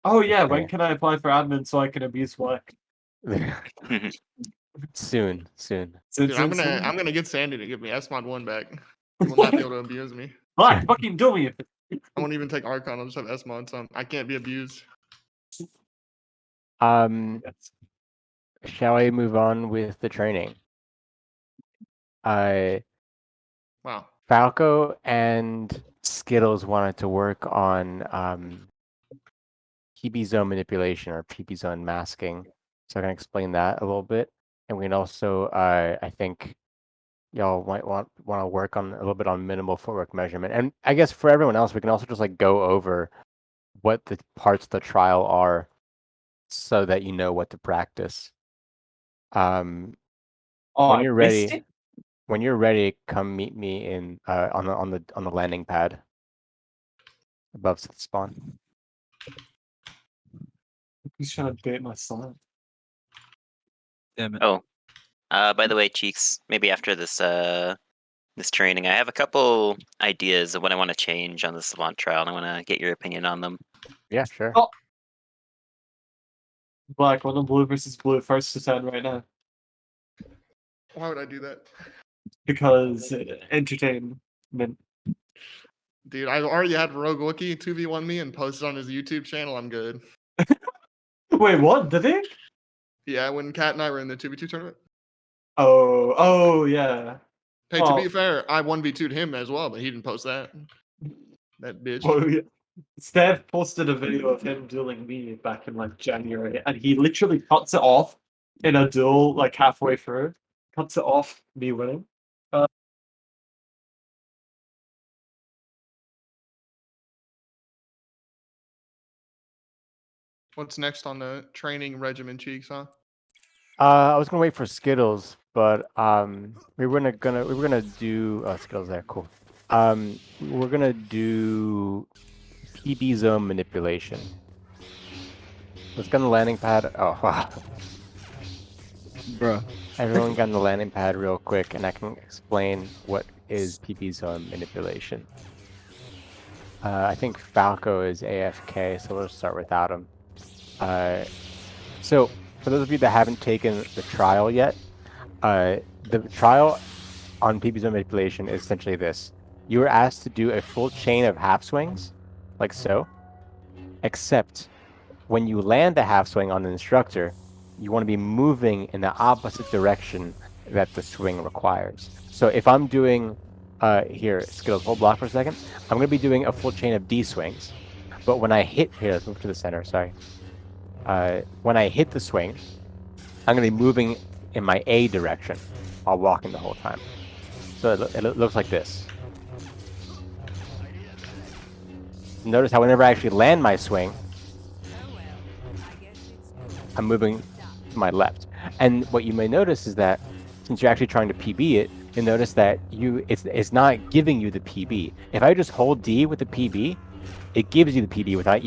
Oh yeah, when Okay. can I apply for admin so I can abuse Black? Soon. Soon, Dude, soon, soon. I'm gonna get Sandy to give me S-Mod 1 back. He will not be able to abuse me. Black, fucking do me. I won't even take Archon. I'll just have S-Mod, so I can't be abused. Shall I move on with the training? Wow. Falco and Skittles wanted to work on PB zone manipulation or PB zone masking. So I can explain that a little bit. And we can also, I think, y'all might want to work on a little bit on minimal footwork measurement. And I guess for everyone else, we can also just like go over what the parts of the trial are so that you know what to practice. Oh, When I you're missed ready, it. when you're ready, come meet me in on the landing pad above the spawn. He's trying to bait my son. Damn it. Oh, by the way, Cheeks, maybe after this training, I have a couple ideas of what I want to change on the Savant trial, and I want to get your opinion on them. Yeah, sure. Oh. Black, one on blue versus blue, first to 10 right now. Why would I do that? Because entertainment. Dude, I already had Rogue Wookie 2v1 me and posted on his YouTube channel. I'm good. Wait, what? Did he? Yeah, when Kat and I were in the 2v2 tournament. Oh, yeah. Hey, to be fair, I 1v2'd him as well, but he didn't post that. That bitch. Oh, yeah. Steph posted a video of him dueling me back in like January, and he literally cuts it off in a duel, like halfway through, cuts it off, me winning. What's next on the training regimen, Cheeks, huh? I was gonna wait for Skittles, but we were gonna do Skittles there. Cool. We're gonna do PB zone manipulation. Let's get on the landing pad. Oh wow. Bro. Everyone got on the landing pad real quick, and I can explain what is PB zone manipulation. I think Falco is AFK, so we'll start without him. So for those of you that haven't taken the trial yet, the trial on PB zone manipulation is essentially this. You are asked to do a full chain of half swings, like so, except when you land a half swing on an instructor, you want to be moving in the opposite direction that the swing requires. So if I'm doing, here, Skittles, hold block for a second. I'm going to be doing a full chain of D swings. But when I hit, here, let's move to the center, sorry. When I hit the swing, I'm going to be moving in my A direction while walking the whole time. So it looks like this. Notice how whenever I actually land my swing, I'm moving to my left. And what you may notice is that since you're actually trying to PB it, you'll notice that it's not giving you the PB. If I just hold D with the PB, it gives you the PB without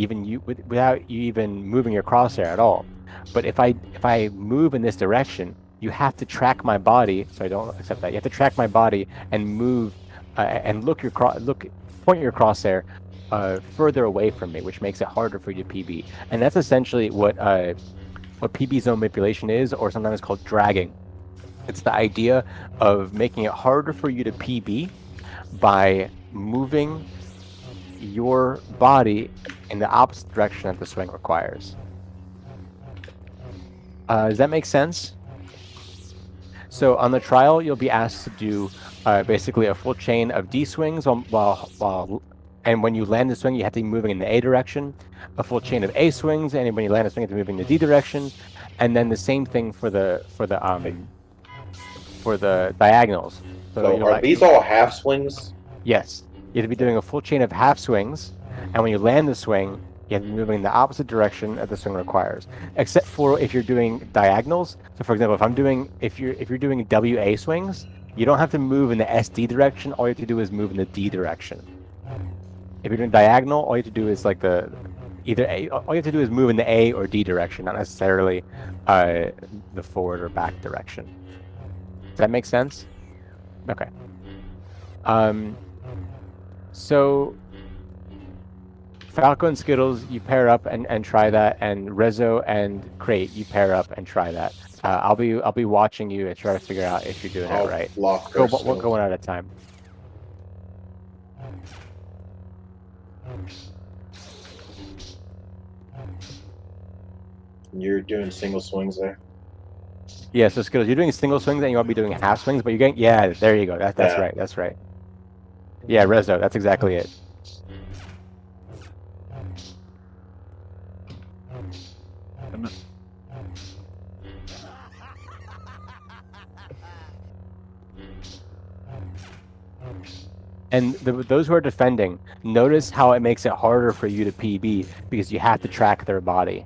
you even moving your crosshair at all. But if I move in this direction, you have to track my body. So I don't accept that. You have to track my body and move and point your crosshair further away from me, which makes it harder for you to PB. And that's essentially what PB zone manipulation is, or sometimes called dragging. It's the idea of making it harder for you to PB by moving your body in the opposite direction that the swing requires. Does that make sense? So on the trial, you'll be asked to do basically a full chain of D swings and when you land the swing, you have to be moving in the A direction. A full chain of A swings, and when you land a swing, you have to be moving in the D direction. And then the same thing for the diagonals. So are these all half swings? Yes. You have to be doing a full chain of half swings, and when you land the swing, you have to be moving in the opposite direction that the swing requires. Except for if you're doing diagonals. So for example, if you're doing WA swings, you don't have to move in the SD direction. All you have to do is move in the D direction. If you're doing diagonal, all you have to do is all you have to do is move in the A or D direction, not necessarily the forward or back direction. Does that make sense? Okay. So Falco and Skittles, you pair up and try that, and Rezo and Crate, you pair up and try that. I'll be watching you and try to figure out if you're doing it right. Block We'll first. go one at a time. You're doing single swings there. Yeah, so Skittles, you're doing single swings and you want to be doing half swings, but you're getting, yeah, there you go. That's Yeah. right. That's right. Yeah, Rezo, that's exactly it. And those who are defending, notice how it makes it harder for you to PB because you have to track their body.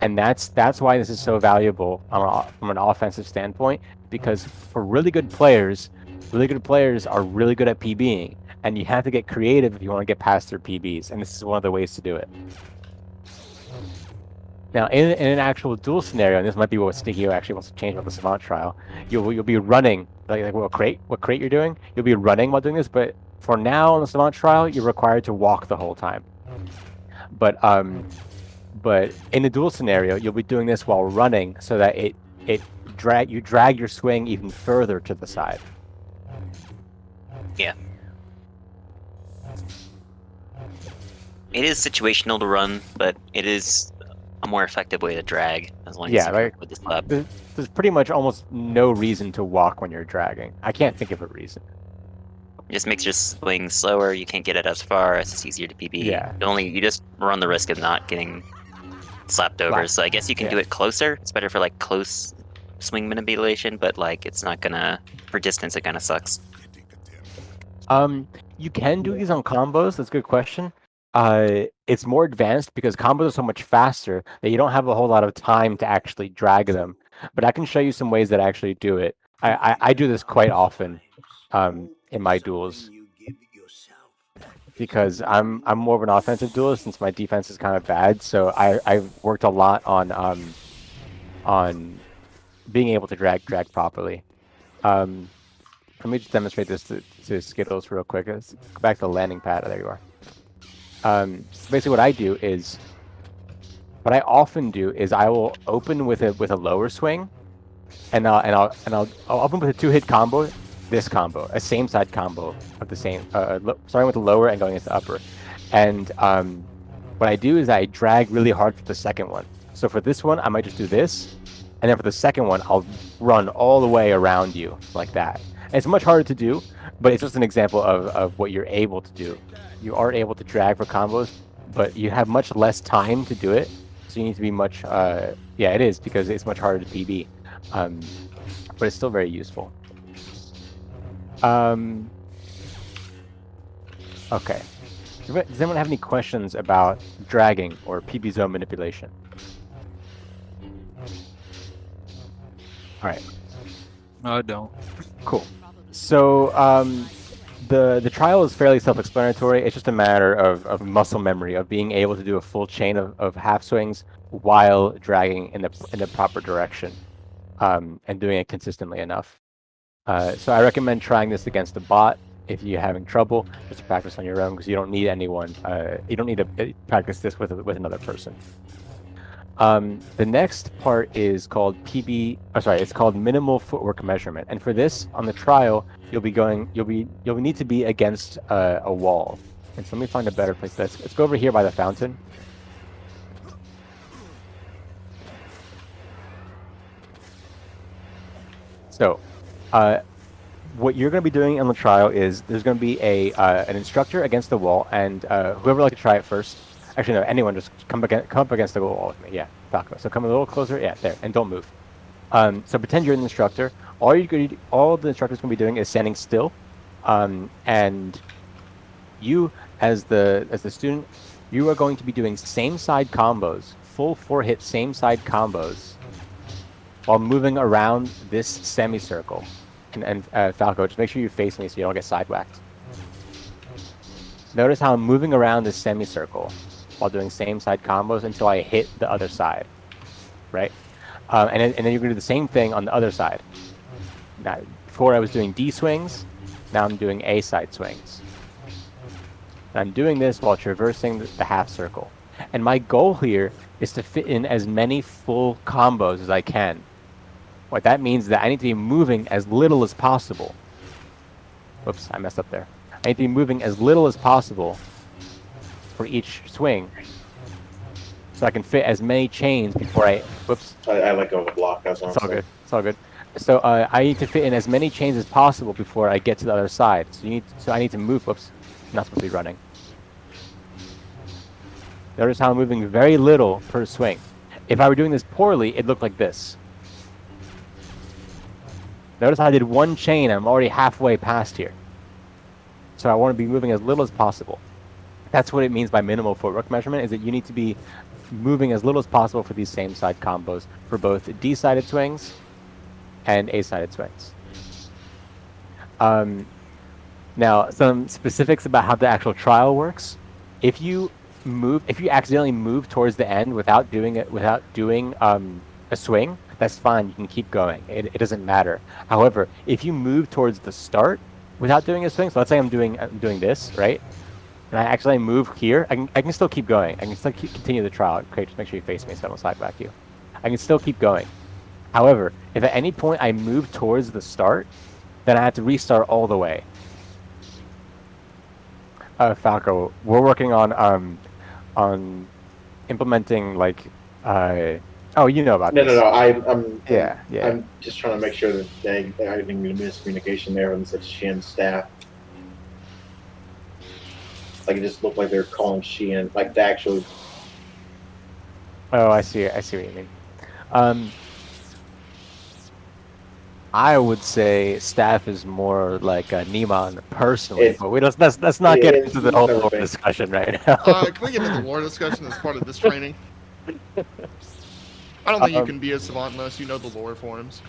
And that's why this is so valuable from an offensive standpoint, because for really good players are really good at PBing, and you have to get creative if you want to get past their PBs, and this is one of the ways to do it. Now, in an actual duel scenario, and this might be what Sneaky actually wants to change about the Savant trial, you'll be running, like what Crate you're doing, you'll be running while doing this, but for now on the Savant trial, you're required to walk the whole time. But in a duel scenario, you'll be doing this while running so that you drag your swing even further to the side. Yeah. It is situational to run, but it is a more effective way to drag as long as you work with the slab. There's pretty much almost no reason to walk when you're dragging. I can't think of a reason. It just makes your swing slower. You can't get it as far. It's just easier to PB. Yeah. You just run the risk of not getting slapped over. Slap. So I guess you can do Yeah. it closer. It's better for like close swing manipulation, but like it's not gonna for distance. It kind of sucks. You can do these on combos. That's a good question. It's more advanced because combos are so much faster that you don't have a whole lot of time to actually drag them. But I can show you some ways that I actually do it. I do this quite often, in my duels because I'm more of an offensive duelist since my defense is kind of bad. So I've worked a lot on being able to drag properly. Let me just demonstrate this to Skittles real quick. Let's go back to the landing pad. Oh, there you are. So basically, what I often do is I will open with a lower swing, and I'll open with a 2-hit combo. This combo, a same side combo of the same, starting with the lower and going into the upper. And what I do is I drag really hard for the second one. So for this one, I might just do this, and then for the second one, I'll run all the way around you like that. And it's much harder to do, but it's just an example of what you're able to do. You are able to drag for combos, but you have much less time to do it. So you need to be much, yeah, it is because it's much harder to PB, but it's still very useful. Okay. Does anyone have any questions about dragging or PB zone manipulation? All right. No, I don't. Cool. So the trial is fairly self-explanatory. It's just a matter of muscle memory, of being able to do a full chain of half swings while dragging in the proper direction, and doing it consistently enough. So I recommend trying this against a bot if you're having trouble, just to practice on your own because you don't need anyone. You don't need to practice this with another person. The next part is called it's called minimal footwork measurement. And for this, on the trial, you'll need to be against a wall. And so let me find a better place. Let's go over here by the fountain. So, what you're going to be doing on the trial is there's going to be an instructor against the wall, and whoever would like to try it first. Actually, no, anyone just come up against the wall with me. Yeah, Falco. So come a little closer. Yeah, there, and don't move. So pretend you're an instructor. All the instructor's going to be doing is standing still, and you, as the student, you are going to be doing same side combos, full 4-hit same side combos, while moving around this semicircle. And Falco, just make sure you face me so you don't get side-whacked. Notice how I'm moving around this semicircle while doing same side combos until I hit the other side, right? And then you're going to do the same thing on the other side. Now, before I was doing D swings, now I'm doing A side swings. And I'm doing this while traversing the half circle. And my goal here is to fit in as many full combos as I can. What that means is that I need to be moving as little as possible. Whoops, I messed up there. I need to be moving as little as possible for each swing, so I can fit as many chains before I. Whoops. I let go of the block. That's It's all good. It's all good. So I need to fit in as many chains as possible before I get to the other side. So I need to move. Whoops, I'm not supposed to be running. Notice how I'm moving very little per swing. If I were doing this poorly, it'd look like this. Notice how I did one chain, I'm already halfway past here. So I want to be moving as little as possible. That's what it means by minimal footwork measurement, is that you need to be moving as little as possible for these same side combos for both D-sided swings and A-sided swings. Now, some specifics about how the actual trial works. If you accidentally move towards the end without doing a swing, that's fine. You can keep going. It doesn't matter. However, if you move towards the start without doing a swing, so let's say I'm doing this, right? And I actually move here, I can still keep going. I can still continue the trial. Okay, just make sure you face me so I don't side back you. I can still keep going. However, if at any point I move towards the start, then I have to restart all the way. Falco, we're working on implementing like oh, you know about this. No. I'm Yeah. I'm just trying to make sure that I didn't get a miscommunication there on such Sheehan staff. Like it just looked like they were calling Sheehan, like the actual Oh, I see. I see what you mean. Um, I would say staff is more like Neman personally, It, but we don't. Let's not get it's into the whole never lore been. discussion right now. Can we get into the lore discussion as part of this training? I don't think you Um, can be a savant unless you know the lore forms.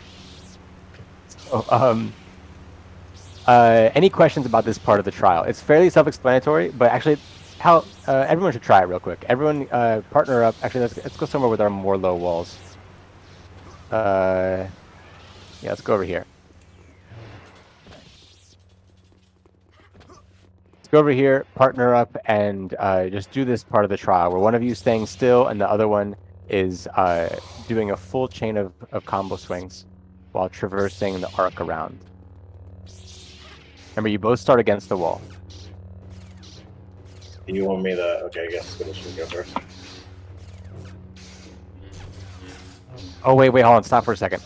oh, any questions about this part of the trial? It's fairly self-explanatory, but actually, how everyone should try it real quick. Everyone, partner up. Actually, let's go somewhere with our more low walls. Yeah, let's go over here. Let's go over here, partner up, and just do this part of the trial where one of you is staying still and the other one is doing a full chain of combo swings while traversing the arc around. Remember, you both start against the wall. And you want me to? Okay, I guess Skittles should go first. Oh, wait, hold on. Stop for a second.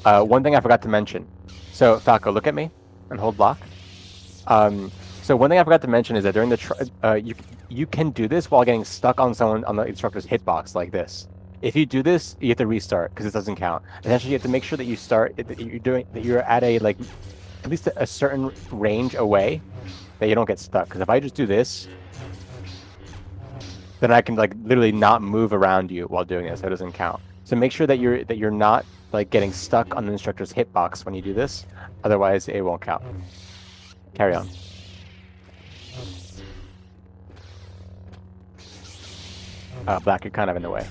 One thing I forgot to mention. So, Falco, look at me and hold block. So one thing I forgot to mention is that during the you can do this while getting stuck on someone on the instructor's hitbox like this. If you do this, you have to restart because it doesn't count. Essentially, you have to make sure that you're at a like at least a certain range away that you don't get stuck. Because if I just do this, then I can like literally not move around you while doing this. That doesn't count. So make sure that you're not like getting stuck on the instructor's hitbox when you do this. Otherwise, it won't count. Carry on. Black, you're kind of in the way.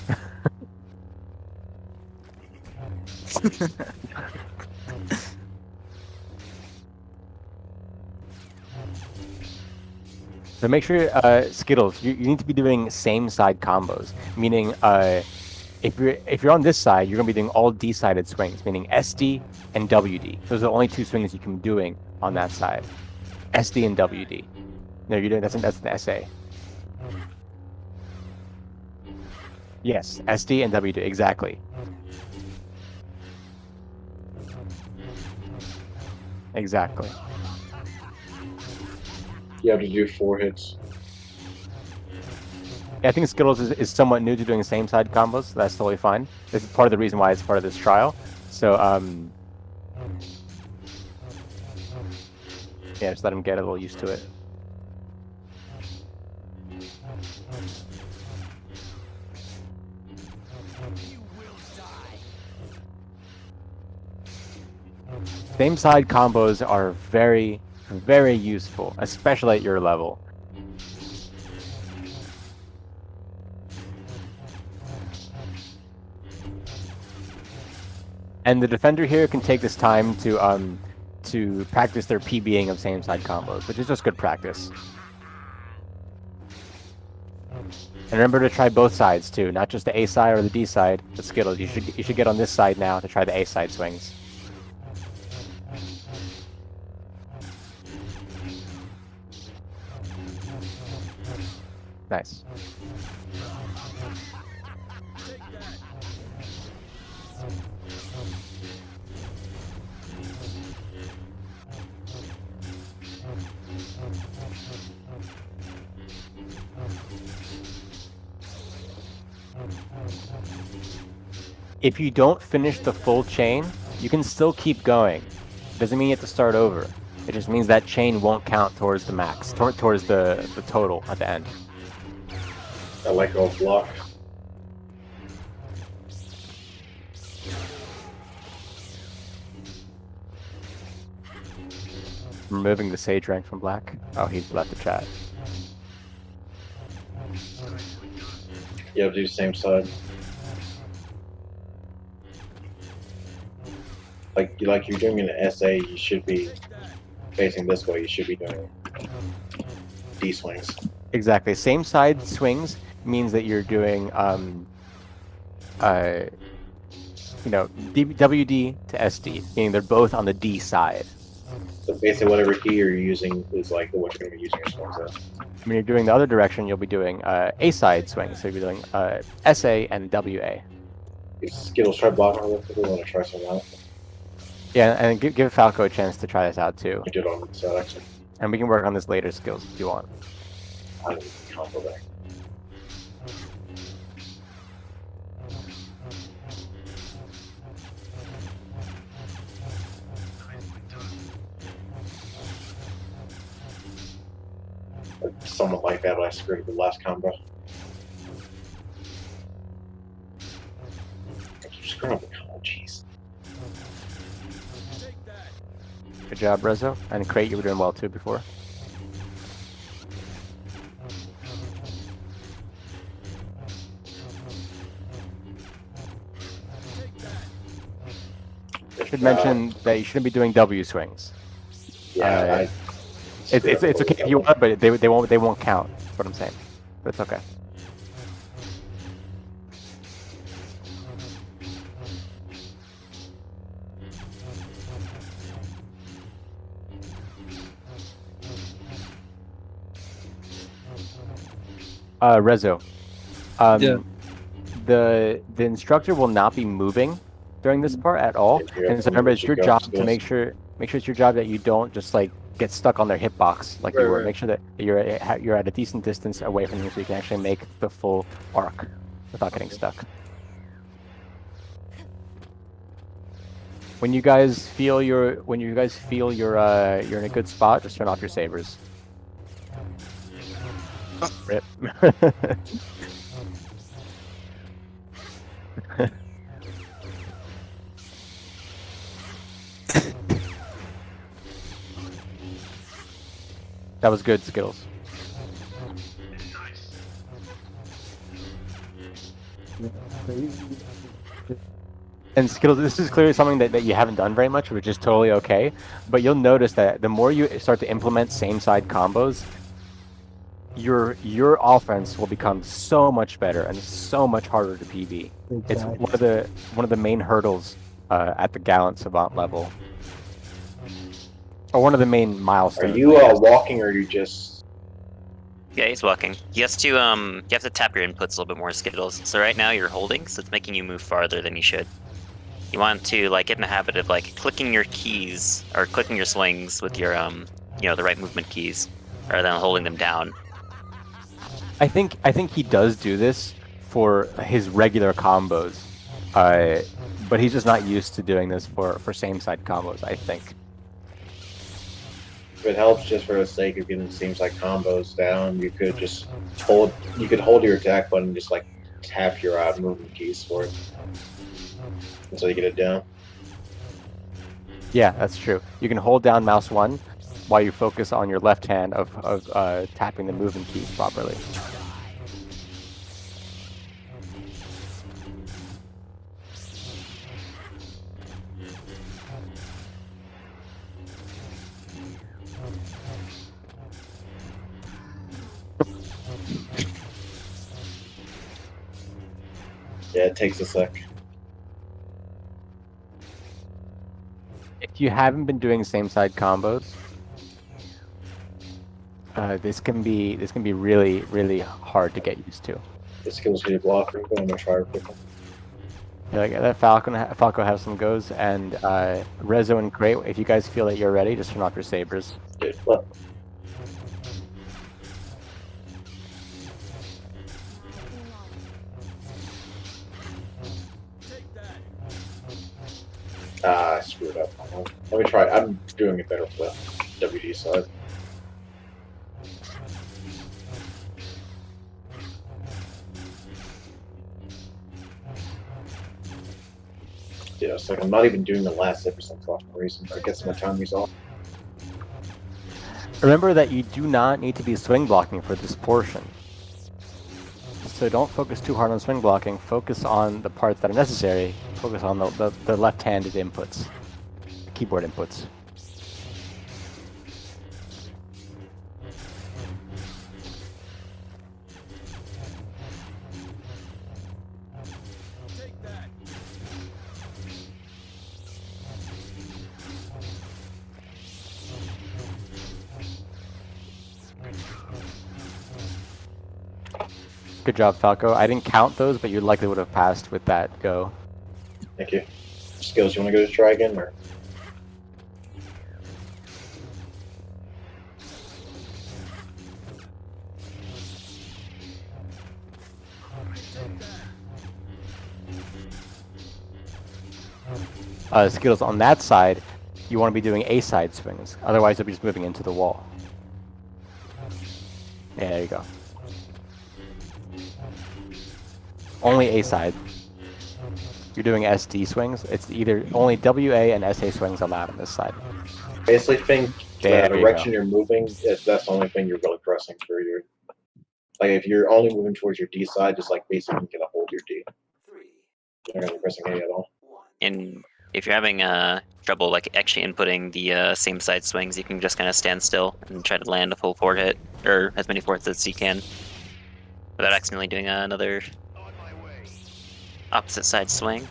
So make sure, Skittles, you need to be doing same side combos. Meaning, if you're on this side, you're gonna be doing all D-sided swings, meaning SD and WD. Those are the only two swings you can be doing on that side. SD and WD. No, you're doing that's an SA. Yes, SD and WD, exactly. Exactly. You have to do 4 hits. Yeah, I think Skittles is somewhat new to doing same side combos, so that's totally fine. This is part of the reason why it's part of this trial. So, yeah, just let him get a little used to it. You will die. Same side combos are very, very useful, especially at your level. And the defender here can take this time to practice their PBing of same side combos, which is just good practice. And remember to try both sides too, not just the A side or the D side, but Skittles. You should get on this side now to try the A side swings. Nice. If you don't finish the full chain, you can still keep going. Doesn't mean you have to start over. It just means that chain won't count towards the max, towards the total at the end. I like old block. Removing the sage rank from black. Oh, he's left the chat. You have to do the same side. Like you're doing an SA, you should be facing this way. You should be doing D swings. Exactly. Same side swings means that you're doing, WD to SD, meaning they're both on the D side. So basically, whatever key you're using is like what you're going to be using your swings as. When you're doing the other direction, you'll be doing A side swings. So you'll be doing SA and WA. If Skittles try blocking real quick, we want to try something out. Yeah, and give Falco a chance to try this out too. I did on the side actually. And we can work on this later skills if you want. I didn't combo back. Or somewhat like that, but I screwed up the last combo. I keep screwing up the combo, jeez. Good job, Rezo. And Crate, you were doing well too before. Should mention that you shouldn't be doing W swings. Yeah, It's okay if you want, but they won't count. That's what I'm saying. But it's okay. Rezo. Yeah. The instructor will not be moving during this part at all, and so remember, it's your job to make sure it's your job that you don't just like get stuck on their hitbox like you were. Right. Make sure that you're at a decent distance away from them so you can actually make the full arc without getting stuck. When you guys feel you're in a good spot, just turn off your sabers. Rip. That was good, Skittles. And Skittles, this is clearly something that you haven't done very much, which is totally okay. But you'll notice that the more you start to implement same side combos, your offense will become so much better and so much harder to PB. It's one of the main hurdles at the Gallant Savant level. Or one of the main Are milestones. you walking, or are you just? Yeah, he's walking. You have to tap your inputs a little bit more, Skittles. So right now you're holding, so it's making you move farther than you should. You want to like get in the habit of like clicking your keys or clicking your swings with your the right movement keys, rather than holding them down. I think he does do this for his regular combos, but he's just not used to doing this for same side combos. I think. If it helps, just for the sake of getting seems like combos down, you could just hold. You could hold your attack button, and just like tap your movement keys for it until you get it down. Yeah, that's true. You can hold down mouse 1 while you focus on your left hand of tapping the movement keys properly. Yeah, it takes a sec. If you haven't been doing same side combos, this can be really, really hard to get used to. The skills need a blocker, but I'm gonna try it quickly. Yeah, like that Falco has some goes, and Rezo and Crate, if you guys feel that you're ready, just turn off your sabers. Dude, what? I screwed up. Let me try. I'm doing it better for the WD side. Yeah, it's like I'm not even doing the last episode for some reason. I guess my timing's off. Remember that you do not need to be swing blocking for this portion. So don't focus too hard on swing blocking. Focus on the parts that are necessary. Focus on the left-handed inputs, the keyboard inputs. Good job, Falco. I didn't count those, but you likely would have passed with that go. Thank you. Skills, you want to go to try again, or? Skills on that side, you want to be doing A side swings. Otherwise, you'll be just moving into the wall. Yeah, there you go. Only A side. You're doing SD swings. It's either only WA and SA swings allowed on this side. Basically, think There the you direction go. you're moving, that's the only thing you're really pressing for your. Like if you're only moving towards your D side, just like basically gonna hold your D. You're not gonna be pressing A at all. And if you're having trouble like actually inputting the same side swings, you can just kind of stand still and try to land a full forward hit, or as many forwards as you can, without accidentally doing another opposite side swing.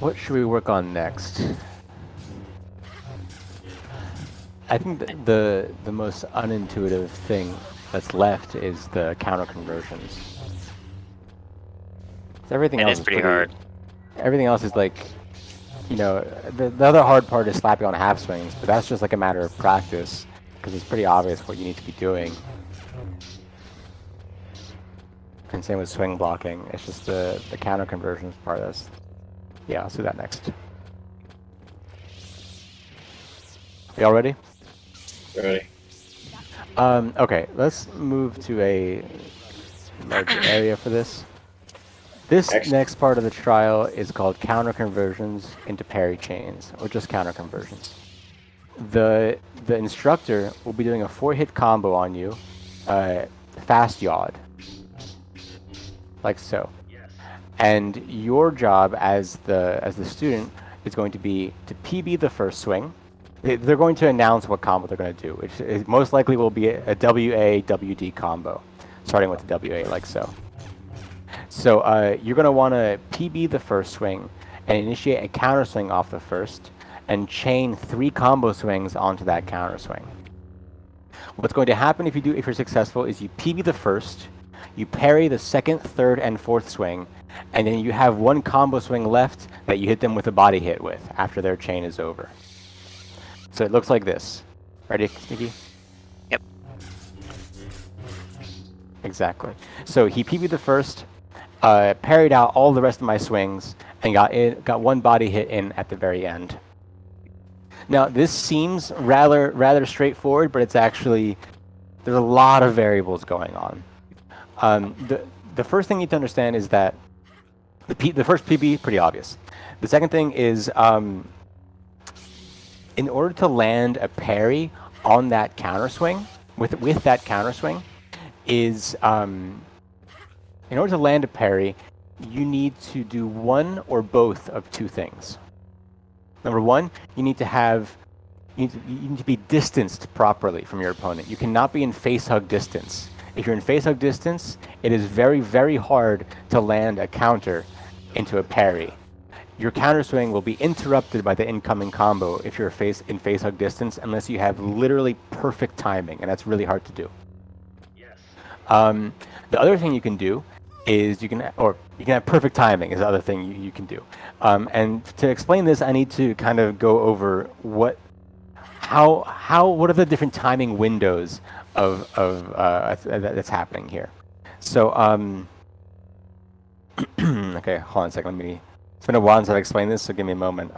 What should we work on next? I think the most unintuitive thing that's left is the counter conversions. Everything It else is is pretty hard. Everything else is like, you know, the other hard part is slapping on half swings, but that's just like a matter of practice because it's pretty obvious what you need to be doing. And same with swing blocking. It's just the counter conversions part. That's yeah. Let's do that next. Y'all ready? Ready? Okay, let's move to a larger area for this. This next part of the trial is called counter conversions into parry chains, or just counter conversions. The instructor will be doing a 4-hit combo on you, fast yawed, like so. And your job as the student is going to be to PB the first swing. They're going to announce what combo they're going to do, which is most likely will be a WA-WD combo, starting with the WA like so. So you're going to want to PB the first swing and initiate a counter swing off the first and chain 3 combo swings onto that counter swing. What's going to happen if you're successful is you PB the first, you parry the second, third, and fourth swing, and then you have 1 combo swing left that you hit them with a body hit with after their chain is over. So it looks like this. Ready, Sneaky? Yep. Exactly. So he PB'd the first, parried out all the rest of my swings, and got 1 body hit in at the very end. Now this seems rather straightforward, but it's actually there's a lot of variables going on. The first thing you need to understand is that the first PB pretty obvious. The second thing is in order to land a parry on that counter swing with that counter swing is in order to land a parry, you need to do one or both of 2 things. Number 1, you need to be distanced properly from your opponent. You cannot be in face hug distance. If you're in face hug distance, it is very, very hard to land a counter into a parry. Your counter swing will be interrupted by the incoming combo if you're in face hug distance, unless you have literally perfect timing, and that's really hard to do. The other thing you can do is you can have perfect timing is the other thing you can do. And to explain this, I need to kind of go over what are the different timing windows of that's happening here. So okay, hold on a second. It's been a while since I've explained this, so give me a moment.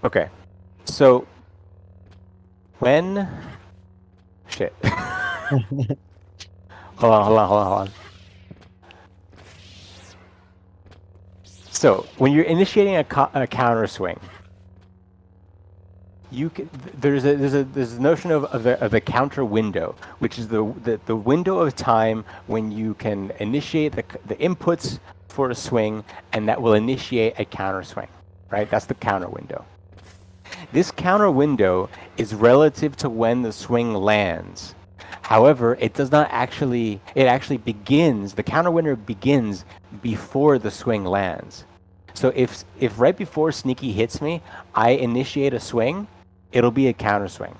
Okay, so when shit. Hold on. So when you're initiating a counter swing, there's a notion of a counter window, which is the window of time when you can initiate the inputs for a swing, and that will initiate a counter swing, right? That's the counter window. This counter window is relative to when the swing lands. However, it does not actually, the counter window begins before the swing lands. So if right before Sneaky hits me, I initiate a swing, it'll be a counter swing.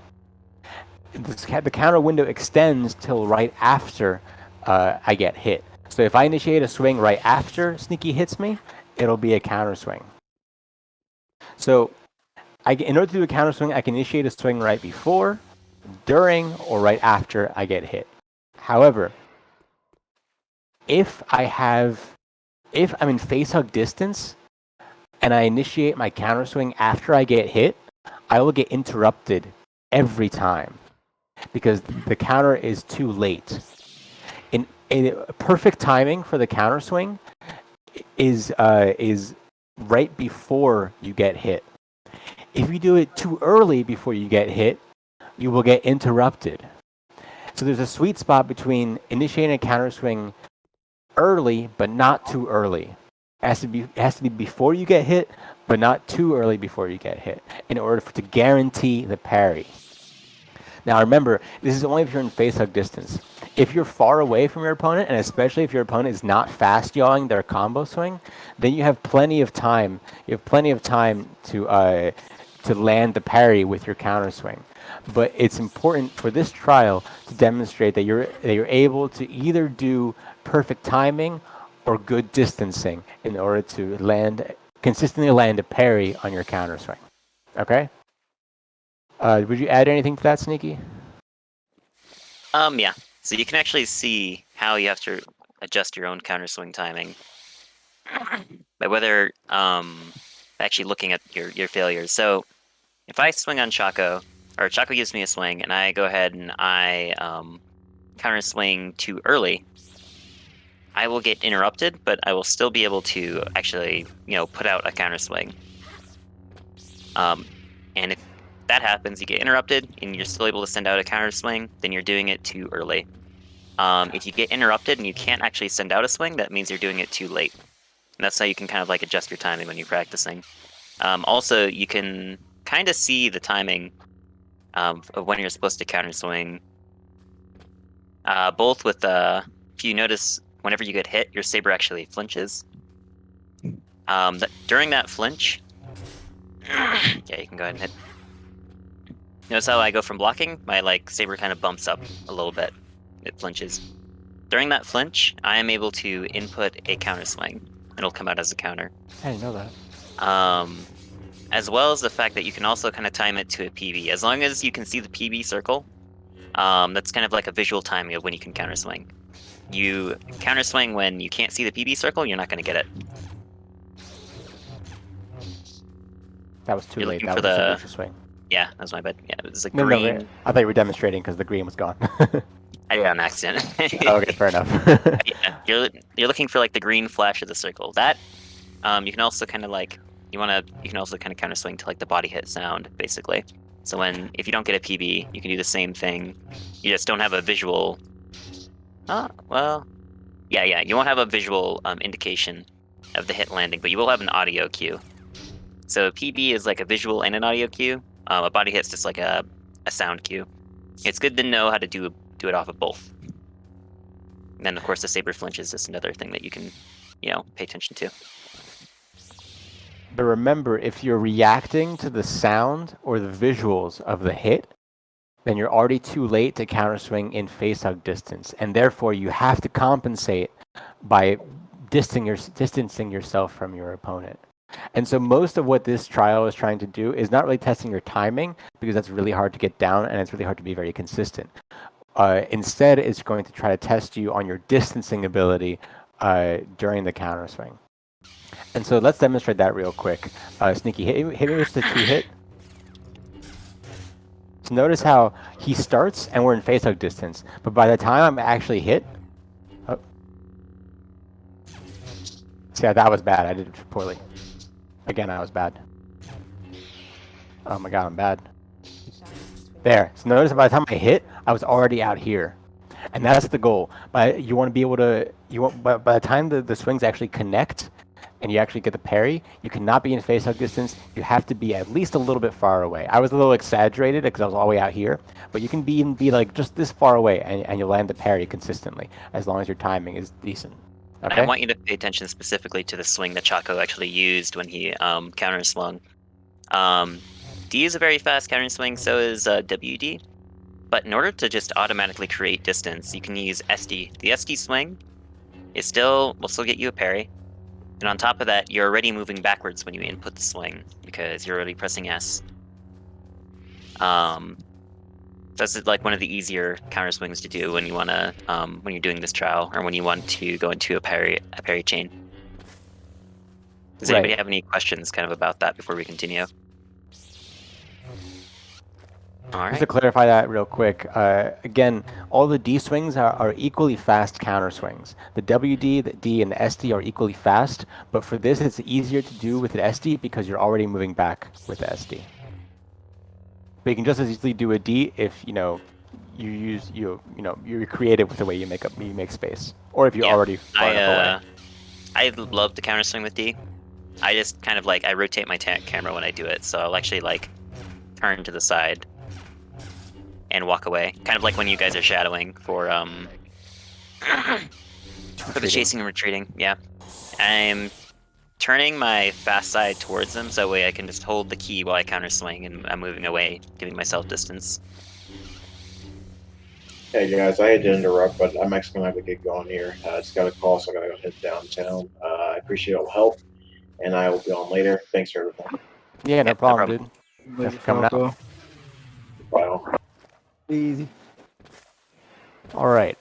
The counter window extends till right after I get hit. So if I initiate a swing right after Sneaky hits me, it'll be a counter swing. So in order to do a counter swing, I can initiate a swing right before, during, or right after I get hit. However, if I'm in face hug distance and I initiate my counter swing after I get hit, I will get interrupted every time because the counter is too late. In perfect timing for the counter swing is right before you get hit. If you do it too early before you get hit, you will get interrupted. So there's a sweet spot between initiating a counter swing early, but not too early. It has to be before you get hit, but not too early before you get hit, in order to guarantee the parry. Now remember, this is only if you're in face hug distance. If you're far away from your opponent, and especially if your opponent is not fast yawing their combo swing, then you have plenty of time. You have plenty of time to land the parry with your counter swing. But it's important for this trial to demonstrate that you're able to either do perfect timing or good distancing in order to consistently land a parry on your counter swing. Okay? Would you add anything to that, Sneaky? Yeah. So you can actually see how you have to adjust your own counter swing timing by whether actually looking at your failures. So if I swing on Chaco, or Chaco gives me a swing, and I go ahead and I counter swing too early, I will get interrupted, but I will still be able to actually, put out a counter swing. And if that happens, you get interrupted, and you're still able to send out a counter swing, then you're doing it too early. If you get interrupted and you can't actually send out a swing, that means you're doing it too late. And that's how you can kind of like adjust your timing when you're practicing. Also, you can kind of see the timing of when you're supposed to counter swing. Both with if you notice, whenever you get hit, your saber actually flinches. During that flinch, yeah, you can go ahead and hit. Notice how I go from blocking, my saber kind of bumps up a little bit. It flinches. During that flinch, I am able to input a counter swing. It'll come out as a counter. I didn't know that. As well as the fact that you can also kind of time it to a PB. As long as you can see the PB circle, that's kind of like a visual timing of when you can counter swing. You counter swing when you can't see the PB circle, you're not going to get it. That was too You're late. looking That for was a the- signature swing. Yeah, that was my bad. Yeah, it was a No, green. I thought you were demonstrating because the green was gone. I did it on accident. Okay, fair enough. Yeah, you're looking for the green flash of the circle. That you can also kind of you can also kind of counter swing to the body hit sound basically. So if you don't get a PB, you can do the same thing. You just don't have a visual. Well, yeah. You won't have a visual indication of the hit landing, but you will have an audio cue. So PB is like a visual and an audio cue. A body hit's just like a sound cue. It's good to know how to do it off of both. And then of course the saber flinch is just another thing that you can, pay attention to. But remember, if you're reacting to the sound or the visuals of the hit, then you're already too late to counterswing in face hug distance, and therefore you have to compensate by distancing yourself from your opponent. And so most of what this trial is trying to do is not really testing your timing, because that's really hard to get down and it's really hard to be very consistent. Instead, it's going to try to test you on your distancing ability during the counterswing. And so let's demonstrate that real quick. Sneaky, hit me with the 2-hit. So notice how he starts and we're in face hug distance, but by the time I'm actually hit, see, that was bad. I did it poorly. Again, I was bad. Oh my god, I'm bad. There. So notice by the time I hit, I was already out here. And that's the goal. But you want to be able to, by the time the swings actually connect and you actually get the parry, you cannot be in face hug distance. You have to be at least a little bit far away. I was a little exaggerated because I was all the way out here, but you can be like just this far away and you'll land the parry consistently as long as your timing is decent. Okay? I want you to pay attention specifically to the swing that Chaco actually used when he counterswung. D is a very fast counterswing, so is WD. But in order to just automatically create distance, you can use SD. The SD swing will still get you a parry. And on top of that, you're already moving backwards when you input the swing because you're already pressing S. That's like one of the easier counter swings to do when you wanna when you're doing this trial or when you want to go into a parry chain. Does anybody have any questions kind of about that before we continue? All Just right. to clarify that real quick, again, all the D swings are equally fast counter swings. The WD, the D, and the SD are equally fast, but for this, it's easier to do with an SD because you're already moving back with the SD. But you can just as easily do a D if you use you're creative with the way you make space, or if you're already far enough away. I love the counter swing with D. I just kind of like I rotate my camera when I do it, so I'll actually like turn to the side and walk away, kind of like when you guys are shadowing for the chasing and retreating. Yeah, I'm turning my fast side towards them, so that way I can just hold the key while I counter swing, and I'm moving away, giving myself distance. Hey guys, I hate to interrupt, but I'm actually gonna have to get going here. It's got a call, so I gotta go head downtown. I appreciate all the help, and I will be on later. Thanks for everything. Yeah, no problem, dude. Later, Thanks for coming out. Falco. Bye all. Easy. All right.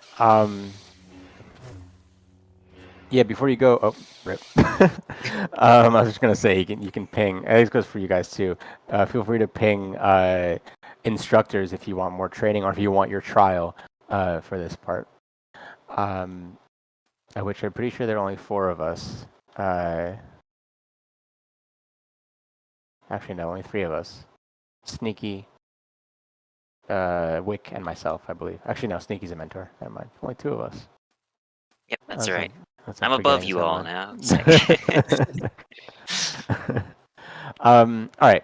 Yeah, before you go, oh, rip. I was just gonna say you can ping. And this goes for you guys too. Feel free to ping instructors if you want more training or if you want your trial for this part. Which I'm pretty sure there are only 4 of us. Actually, no, only 3 of us. Sneaky, Wick, and myself, I believe. Actually, no, Sneaky's a mentor. Never mind. Only 2 of us. Yep, that's right. That's I'm above you all now. All right.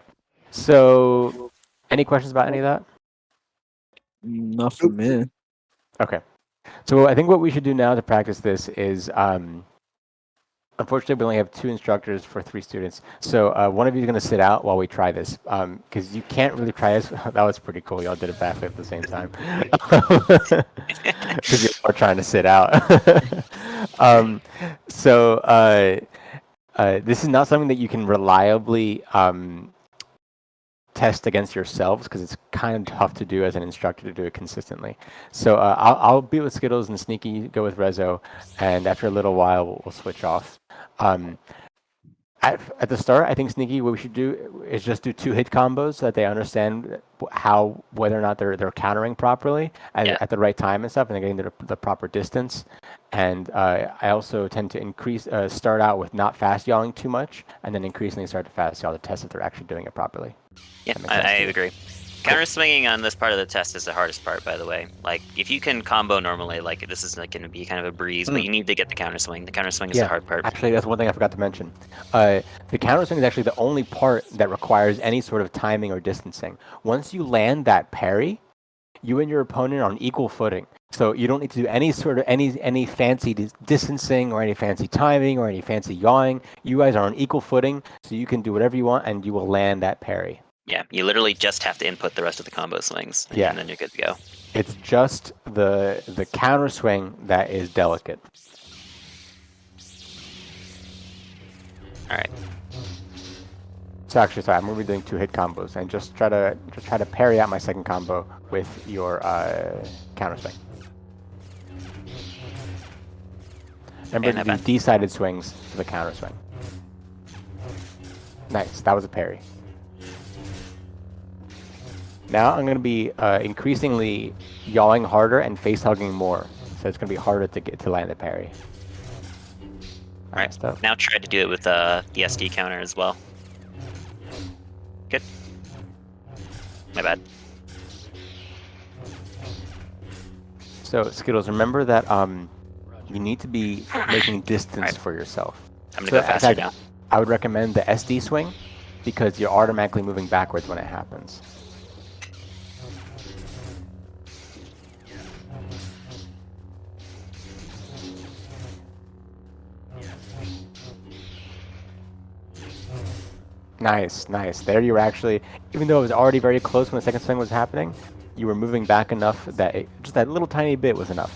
So, any questions about any of that? Not for me. Okay. So I think what we should do now to practice this is, unfortunately, we only have 2 instructors for 3 students. So one of you is going to sit out while we try this, because you can't really try this. That was pretty cool. Y'all did a backflip at the same time. Because you are trying to sit out. This is not something that you can reliably test against yourselves because it's kind of tough to do as an instructor to do it consistently. So I'll be with Skittles and Sneaky go with Rezo, and after a little while we'll switch off. At the start, I think Sneaky, what we should do is just do 2 hit combos so that they understand whether or not they're countering properly at the right time and stuff, and they're getting the proper distance. And I also tend to start out with not fast yawing too much, and then increasingly start to fast yaw to test if they're actually doing it properly. Yeah, I agree. Counter swinging on this part of the test is the hardest part, by the way. Like, if you can combo normally, like, this is like going to be kind of a breeze, but you need to get the counter swing. The counter swing is the hard part. Actually, that's one thing I forgot to mention. The counter swing is actually the only part that requires any sort of timing or distancing. Once you land that parry, you and your opponent are on equal footing. So you don't need to do any sort of any fancy distancing or any fancy timing or any fancy yawing. You guys are on equal footing, so you can do whatever you want, and you will land that parry. Yeah, you literally just have to input the rest of the combo swings, and then you're good to go. It's just the counter swing that is delicate. All right. So actually, sorry, I'm going to be doing 2 hit combos, and just try to parry out my second combo with your counter swing. Remember to do D-sided swings for the counter swing. Nice, that was a parry. Now I'm going to be increasingly yawing harder and face hugging more, so it's going to be harder to land the parry. All right, now try to do it with the SD counter as well. Good. My bad. So Skittles, remember that you need to be making distance for yourself. I'm gonna go faster now. I would recommend the SD swing because you're automatically moving backwards when it happens. Nice, nice. There you were actually, even though it was already very close when the second swing was happening, you were moving back enough that just that little tiny bit was enough.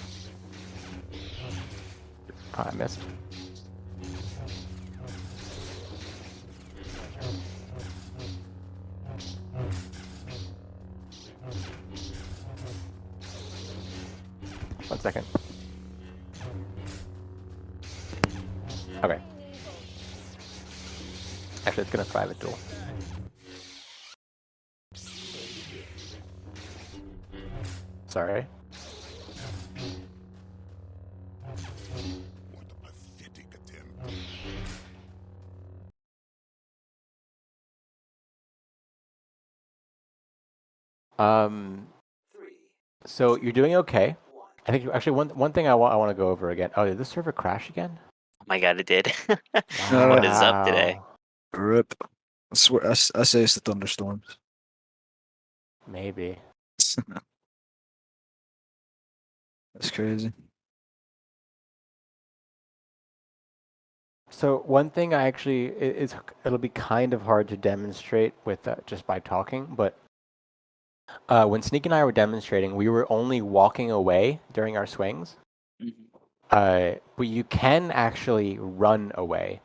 Oh, I missed. second. Okay. Actually, it's gonna private duel. Sorry. So you're doing okay. I think actually one thing I want to go over again. Oh, did this server crash again? Oh my god, it did. What is up today? Wow. Rip. I swear, I say it's the thunderstorms. Maybe. That's crazy. So one thing I actually it'll be kind of hard to demonstrate with just by talking, but when Sneak and I were demonstrating, we were only walking away during our swings. But you can actually run away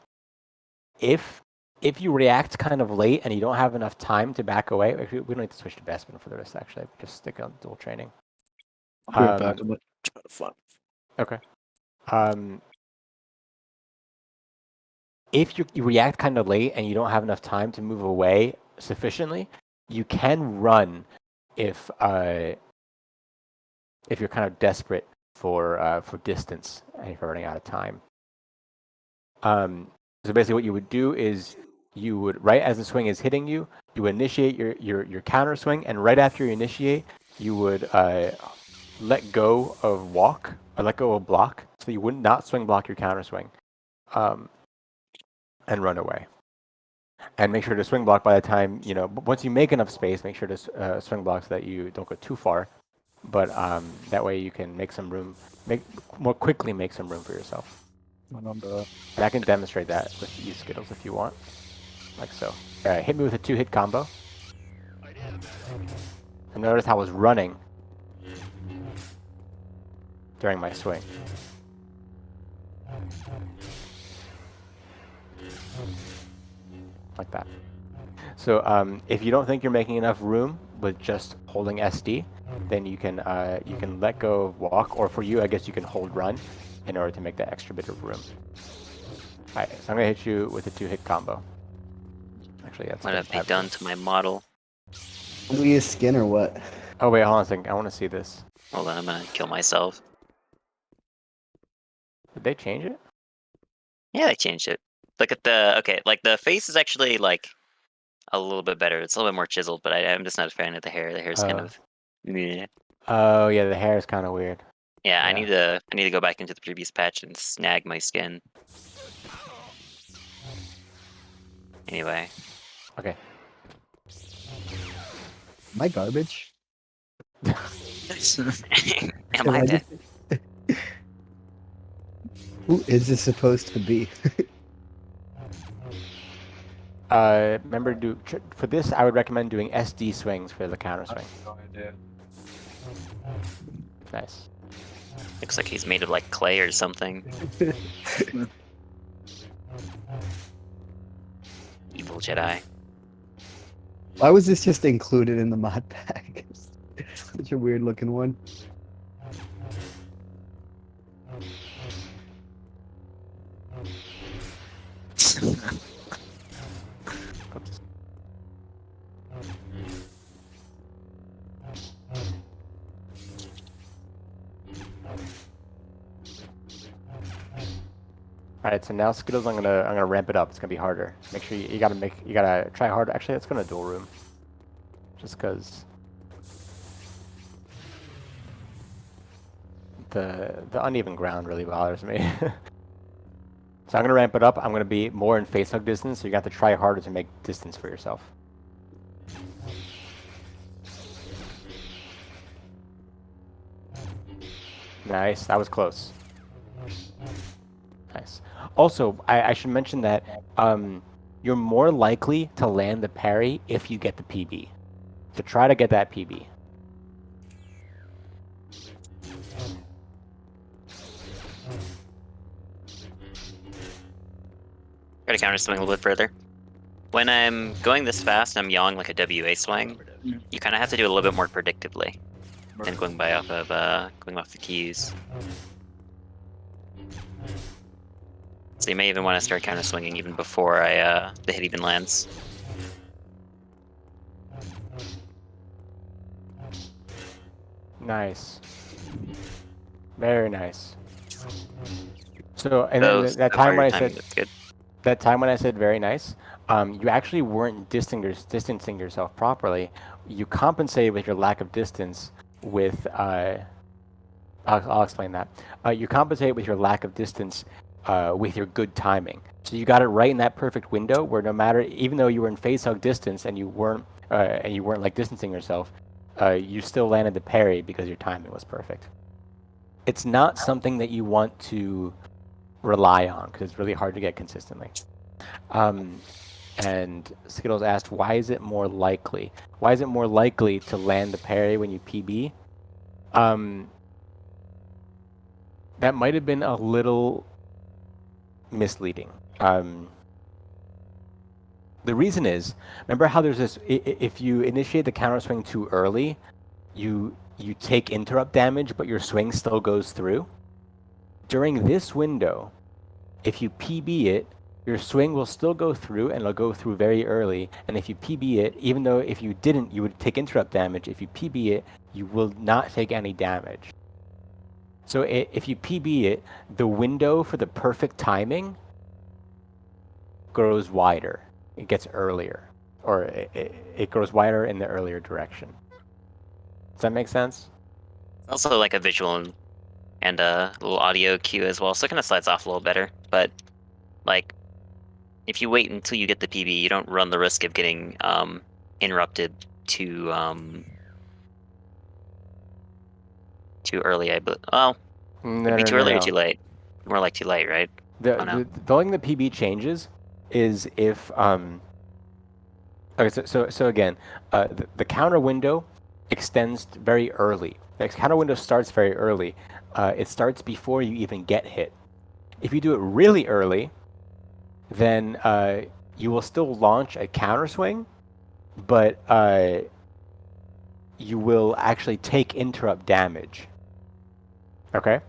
if you react kind of late and you don't have enough time to back away. We don't need to switch to Bespin for the rest. Actually, just stick on dual training. Be right back. I'm gonna try to find. Okay. If you react kind of late and you don't have enough time to move away sufficiently, you can run if you're kind of desperate for distance and if you're running out of time. So basically, what you would do is you would, right as the swing is hitting you, you would initiate your counter swing, and right after you initiate, you would let go of walk or let go of block, so you would not swing block your counter swing, and run away. And make sure to swing block by the time, once you make enough space, make sure to swing block so that you don't go too far. But that way you can make some room, more quickly make some room for yourself. And I can demonstrate that with you Skittles if you want, like so. Hit me with a 2-hit combo. And notice how I was running during my swing. Like that. So if you don't think you're making enough room with just holding SD, then you can let go of walk, or for you, I guess you can hold run in order to make that extra bit of room. Alright, so I'm gonna hit you with a 2-hit combo. Actually, that's What have they done to my model? Do we use skin or what? Oh wait, hold on a second. I want to see this. Hold on, I'm gonna kill myself. Did they change it? Yeah, they changed it. Look at like the face is actually like a little bit better. It's a little bit more chiseled, but I'm just not a fan of the hair. The hair's kind of meh. Oh yeah, the hair is kind of weird. Yeah, Yeah. I need to go back into the previous patch and snag my skin. Anyway. Okay. Am I garbage? Am I that? Who is this supposed to be? Remember, for this, I would recommend doing SD swings for the counter swing. No idea. Nice. Looks like he's made of like clay or something. Evil Jedi. Why was this just included in the mod pack? Such a weird looking one. Oops. All right, so now Skittles, I'm gonna ramp it up. It's gonna be harder. Make sure you gotta try harder. Actually, let's go to dual room, just because the uneven ground really bothers me. So I'm gonna ramp it up. I'm gonna be more in face hug distance, so you got to try harder to make distance for yourself. Nice, that was close. Nice. Also, I should mention that you're more likely to land the parry if you get the PB. So try to get that PB. Try to counter swing a little bit further. When I'm going this fast and I'm yawing like a WA swing, you kind of have to do it a little bit more predictably. and going off the keys. So you may even want to start counter swinging even before the hit even lands. Nice. Very nice. So, and So, then that so far time your when I timing said looks good. that time when I said very nice, you actually weren't distancing yourself properly. You compensated with your lack of distance with. I'll explain that. You compensate with your lack of distance with your good timing. So you got it right in that perfect window where no matter, even though you were in face hug distance and you weren't like distancing yourself, you still landed the parry because your timing was perfect. It's not something that you want to rely on because it's really hard to get consistently. And Skittles asked, why is it more likely? Why is it more likely to land the parry when you PB? That might have been a little misleading. The reason is, remember how there's this, if you initiate the counter swing too early, you take interrupt damage, but your swing still goes through. During this window, if you PB it, your swing will still go through, and it'll go through very early. And if you PB it, even though if you didn't, you would take interrupt damage. If you PB it, you will not take any damage. So if you PB it, the window for the perfect timing grows wider. It gets earlier, or it grows wider in the earlier direction. Does that make sense? Also like a visual and a little audio cue as well, so it kind of slides off a little better. But like, if you wait until you get the PB, you don't run the risk of getting interrupted too early. Well, No, would be no, too no, early or no. too late? More like too late, right? The Oh, no. the only thing the PB changes is if okay, so again, the counter window extends very early. The counter window starts very early. It starts before you even get hit. If you do it really early, then you will still launch a counter swing, but you will actually take interrupt damage. Okay?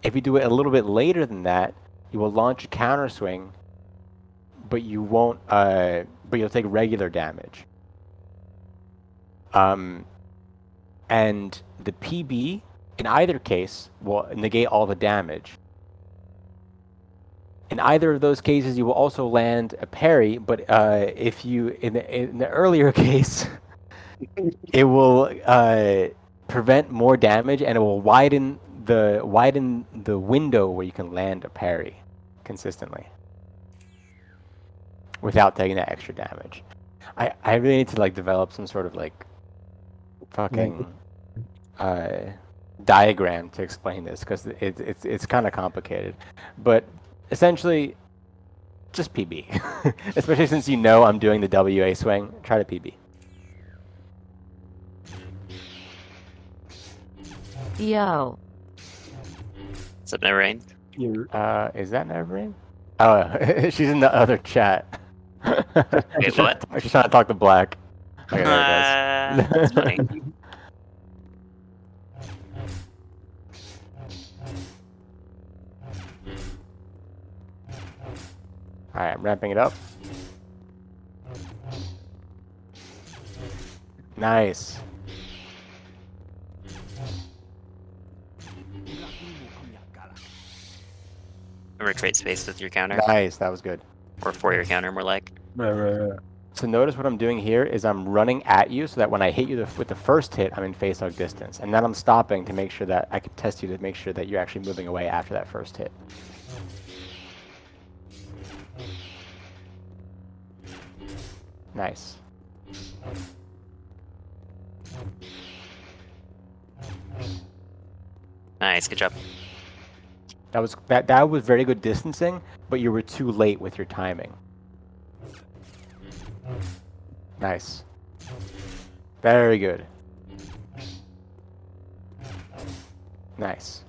If you do it a little bit later than that, you will launch a counter swing, but you won't. But you'll take regular damage. And the PB in either case will negate all the damage. In either of those cases, you will also land a parry, but if you in the earlier case, it will prevent more damage and it will widen the window where you can land a parry consistently without taking that extra damage. I really need to like develop some sort of like fucking diagram to explain this because it's kind of complicated, but essentially just PB, especially since you know I'm doing the WA swing. Try to PB. Yo. What's up, Neverrain? Is that Neverrain? Oh, she's in the other chat. Wait, what? She's trying to talk to Black. Okay, there it goes. That's funny. Alright, I'm ramping it up. Nice. Remember, trade space with your counter, Nice, that was good. or for your counter, more like. Right. So notice what I'm doing here is I'm running at you so that when I hit you with the first hit, I'm in face hug distance. And then I'm stopping to make sure that I can test you to make sure that you're actually moving away after that first hit. Nice. Nice, good job. That was very good distancing, but you were too late with your timing. Nice. Very good. Nice.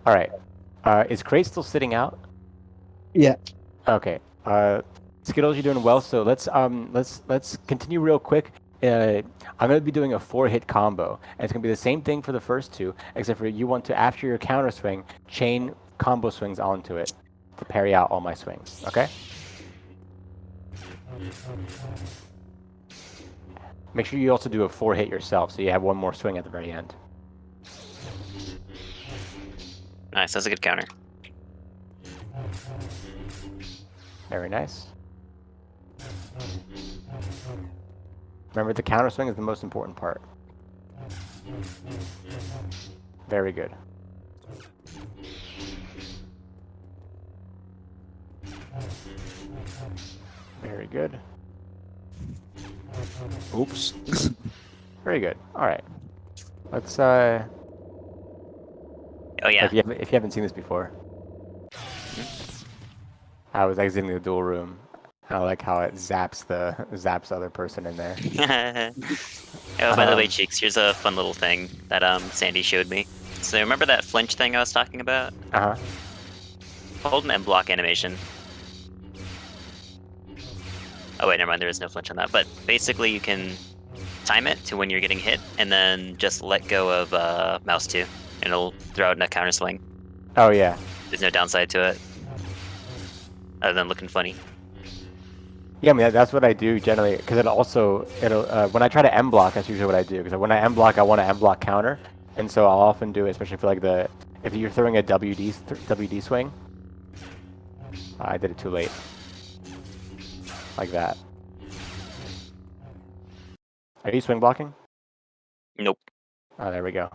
All right. Is Crate still sitting out? Yeah. Okay. Skittles, you're doing well. So let's continue real quick. I'm gonna be doing a 4-hit combo, and it's gonna be the same thing for the first two, except for you want to, after your counter swing, chain combo swings onto it to parry out all my swings. Okay. Make sure you also do a 4-hit yourself, so you have one more swing at the very end. Nice, that's a good counter. Very nice. Remember, the counter swing is the most important part. Very good. Very good. Oops. Very good. All right. Let's Oh yeah. if you haven't seen this before. I was exiting the duel room. I like how it zaps the other person in there. Oh, by the way, Cheeks, here's a fun little thing that Sandy showed me. So remember that flinch thing I was talking about? Uh-huh. Hold an M block animation. Oh wait, never mind, there is no flinch on that. But basically you can time it to when you're getting hit, and then just let go of mouse 2, and it'll throw out a counter swing. Oh yeah. There's no downside to it, other than looking funny. Yeah, I mean that's what I do generally, because it'll when I try to M block, that's usually what I do. Because when I M block, I want to M block counter, and so I'll often do it, especially for like if you're throwing a WD swing. I did it too late. Like that. Are you swing blocking? Nope. Oh, there we go.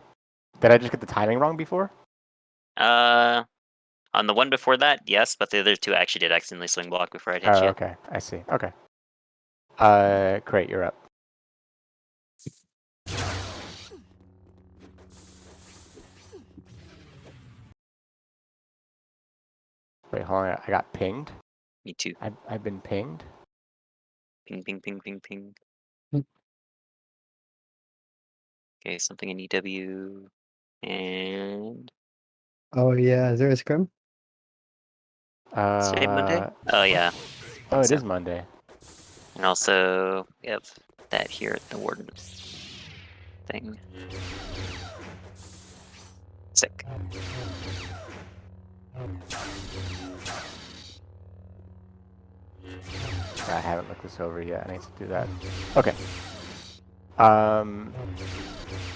Did I just get the timing wrong before? On the one before that, yes, but the other two I actually did accidentally swing block before I hit you. Okay. I see. Okay. Great, you're up. Wait, hold on. I got pinged. Me too. I've been pinged. Ping, ping, ping, ping, ping. Hmm. Okay, something in EW, and Oh yeah, is there a scrim? is today Monday? Oh yeah. Oh, it So- is Monday. And also, we have that here at the warden thing. Sick. I haven't looked this over yet. I need to do that. Okay.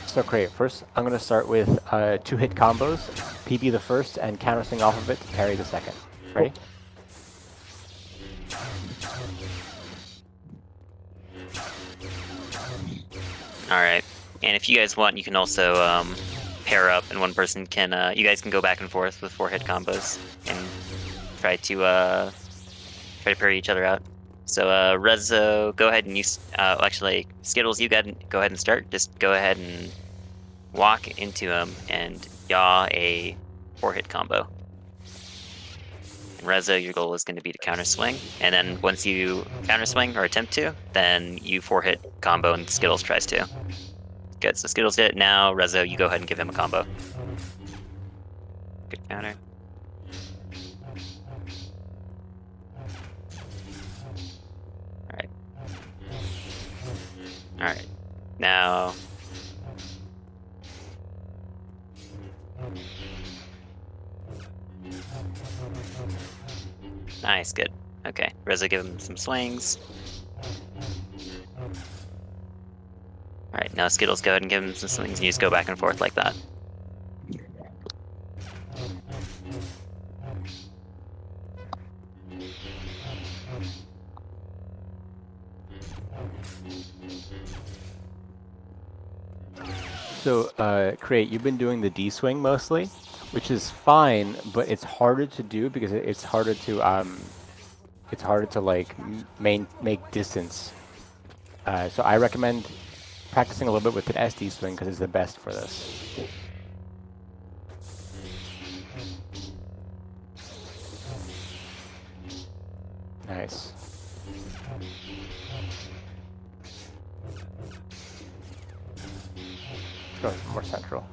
So great. First, I'm gonna start with 2-hit combos. PB the first and counter swing off of it to parry the second. Ready? Alright. And if you guys want, you can also pair up, and one person can, you guys can go back and forth with 4-hit combos and try to parry each other out. So Rezo, go ahead and use, actually, Skittles, you go ahead and start. Just go ahead and walk into him and yaw a 4-hit combo. And Rezo, your goal is going to be to counter swing, and then once you counter swing or attempt to, then you 4-hit combo and Skittles tries to. Good, so Skittles did it. Now Rezo, you go ahead and give him a combo. Good counter. Alright. Alright. Now nice, good. Okay, Rezo, give him some swings. Alright, now Skittles, go ahead and give him some swings, and you just go back and forth like that. So, Create, you've been doing the D swing mostly, which is fine, but it's harder to do because it's harder to like make distance. So I recommend practicing a little bit with an SD swing because it's the best for this. Nice. Let's go more central.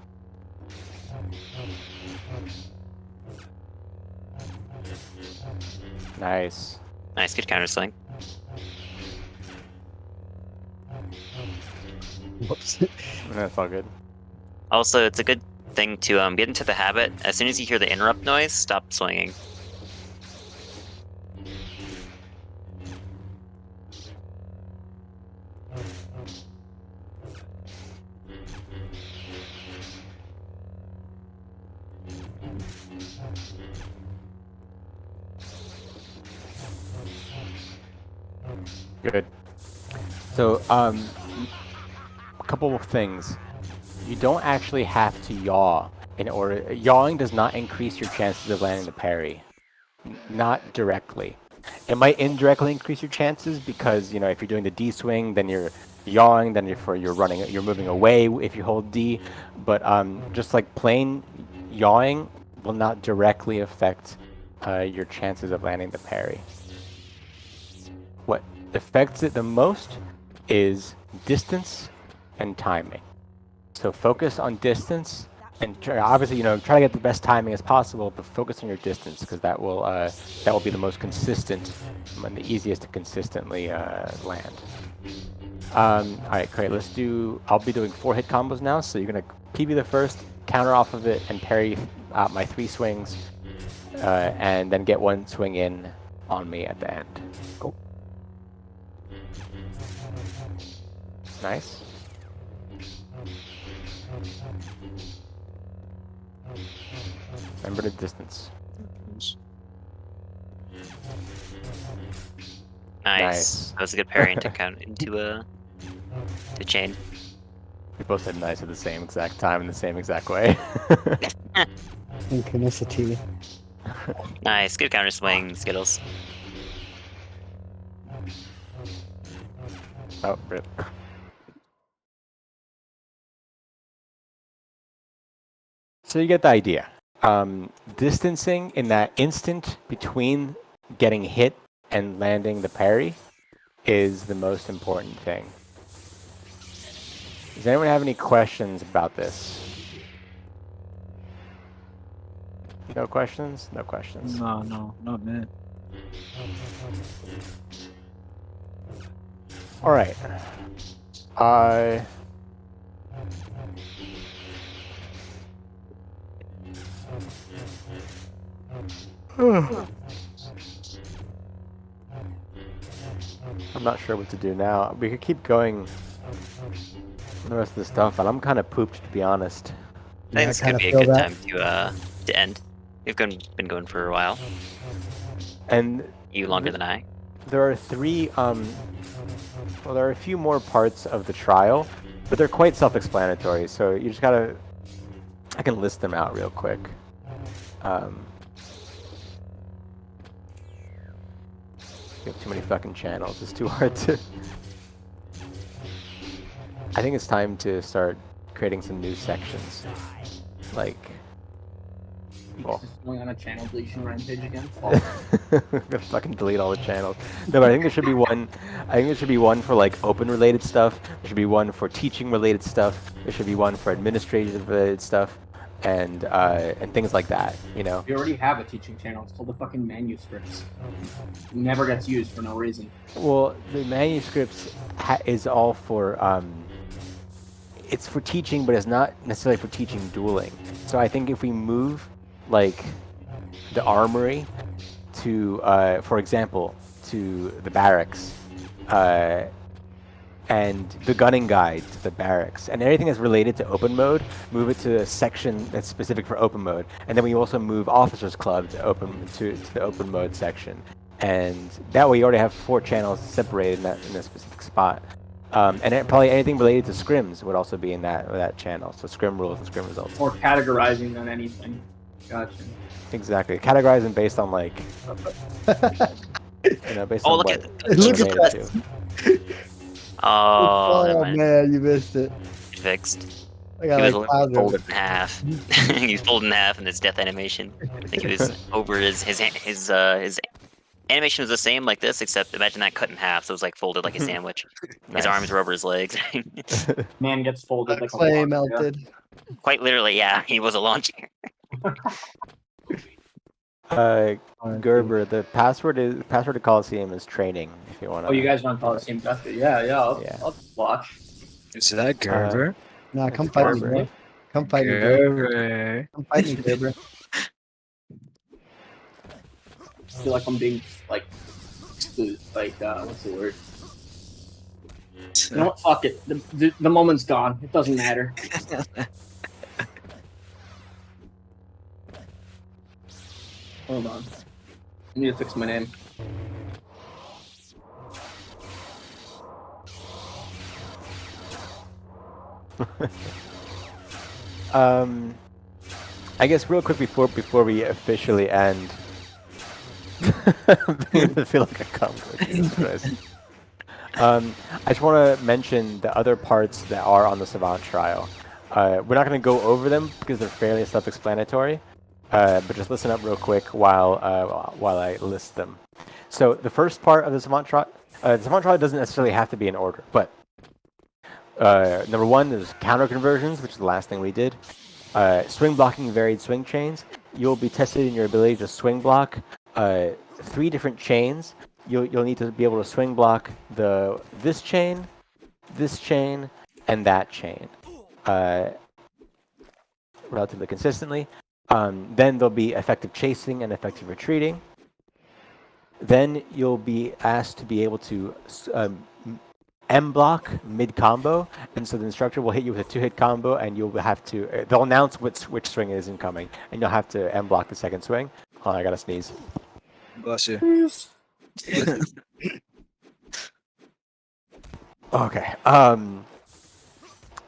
Nice. Nice, good counter swing. Whoops. That's all good. Also, it's a good thing to get into the habit. As soon as you hear the interrupt noise, stop swinging. Good. So, a couple of things. You don't actually have to yaw in order. Yawing does not increase your chances of landing the parry. Not directly. It might indirectly increase your chances because, you know, if you're doing the D swing, then you're yawing, then you're moving away if you hold D. But just like plain yawing will not directly affect your chances of landing the parry. What affects it the most is distance and timing. So focus on distance, and obviously, you know, try to get the best timing as possible, but focus on your distance because that will be the most consistent and the easiest to consistently land. All right, great. I'll be doing 4-hit combos now. So you're gonna PB the first, counter off of it, and parry my 3 swings, and then get 1 swing in on me at the end. Cool. Nice. Remember the distance. Nice. That was a good parry into to chain. We both said nice at the same exact time in the same exact way. Synchronicity. Nice, good counter swing, Skittles. Oh, rip. So you get the idea. Distancing in that instant between getting hit and landing the parry is the most important thing. Does anyone have any questions about this? No questions? No questions. No, not me. All right. I'm not sure what to do now. We could keep going the rest of the stuff, but I'm kind of pooped, to be honest. I think this could be a good time to end. We've been going for a while. And You longer than I. there are 3, well, there are a few more parts of the trial, but they're quite self-explanatory, so you just gotta, I can list them out real quick. You have too many fucking channels, it's too hard to... I think it's time to start creating some new sections. Like... Well, going on a channel deletion rampage again. I'm gonna fucking delete all the channels. No, but I think there should be one. I think there should be one for like open related stuff. There should be one for teaching related stuff. There should be one for administrative related stuff, and things like that. You know. We already have a teaching channel. It's called the fucking manuscripts. It never gets used for no reason. Well, the manuscripts is all for. It's for teaching, but it's not necessarily for teaching dueling. So I think if we move like the armory to, for example, to the barracks, and the gunning guide to the barracks, and everything that's related to open mode, move it to a section that's specific for open mode, and then we also move Officers Club to the open mode section, and that way you already have 4 channels separated in that specific spot. And probably anything related to scrims would also be in that channel. So scrim rules and scrim results. Or categorizing than anything. Gotcha. Exactly. Categorizing based on like, based on look what at it's Look at related that. to. Oh, never mind. Man, you missed it. Fixed. I He got was like cloud folded in half. He was folded in half in his death animation. I think he was over his animation was the same like this, except imagine that cut in half, so it was like folded like a sandwich. Nice. His arms were over his legs. Man gets folded like a clay lawn chair. melted. Quite literally, yeah, he was a lawn chair. Gerber, the password to Coliseum is training. If you want to. Oh, you guys want to call the same doctor? Yeah, Yeah. I'll watch. Is that Gerber? Nah, come It's fight me, Gerber. bro. Come fight me, bro. Gerber. Come fight me, Gerber. I feel like I'm being like excluded. Like what's the word? You know what? Fuck it. The moment's gone. It doesn't matter. Hold on. I need to fix my name. I guess real quick before we officially end. I'm beginning to feel like a cum. Jesus Christ. I just want to mention the other parts that are on the Savant trial. We're not going to go over them because they're fairly self-explanatory, but just listen up real quick while I list them. So the first part of the Savant trial doesn't necessarily have to be in order, but number one is counter conversions, which is the last thing we did. Swing blocking varied swing chains. You'll be tested in your ability to swing block 3 different chains. You'll need to be able to swing block this chain, and that chain relatively consistently. Then there'll be effective chasing and effective retreating. Then you'll be asked to be able to M block mid combo, and so the instructor will hit you with a 2-hit combo, and you'll have to. They'll announce which swing is incoming, and you'll have to M block the second swing. Hold on, I gotta sneeze. Bless you. Okay.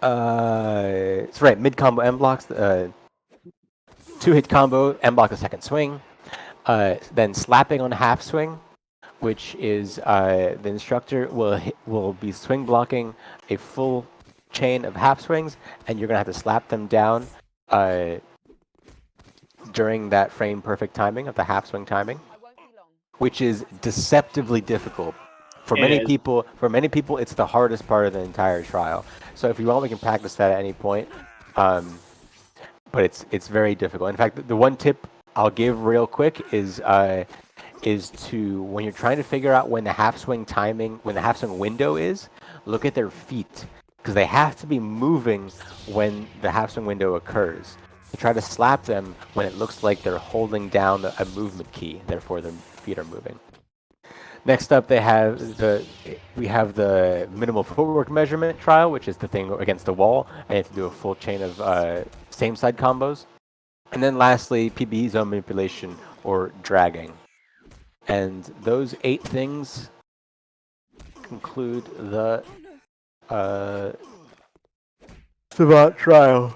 It's right. Mid combo M blocks. 2-hit combo M block the second swing. Then slapping on half swing, which is the instructor will be swing blocking a full chain of half swings, and you're gonna have to slap them down during that frame perfect timing of the half swing timing, which is deceptively difficult. For many people, it's the hardest part of the entire trial. So if you want, we can practice that at any point. But it's very difficult. In fact, the one tip I'll give real quick is to, when you're trying to figure out when the half swing window is, look at their feet, because they have to be moving when the half swing window occurs. You try to slap them when it looks like they're holding down a movement key, therefore their feet are moving. Next up, we have the minimal footwork measurement trial, which is the thing against the wall, and you have to do a full chain of same side combos. And then lastly, PBE zone manipulation or dragging. And those 8 things conclude the Savant trial.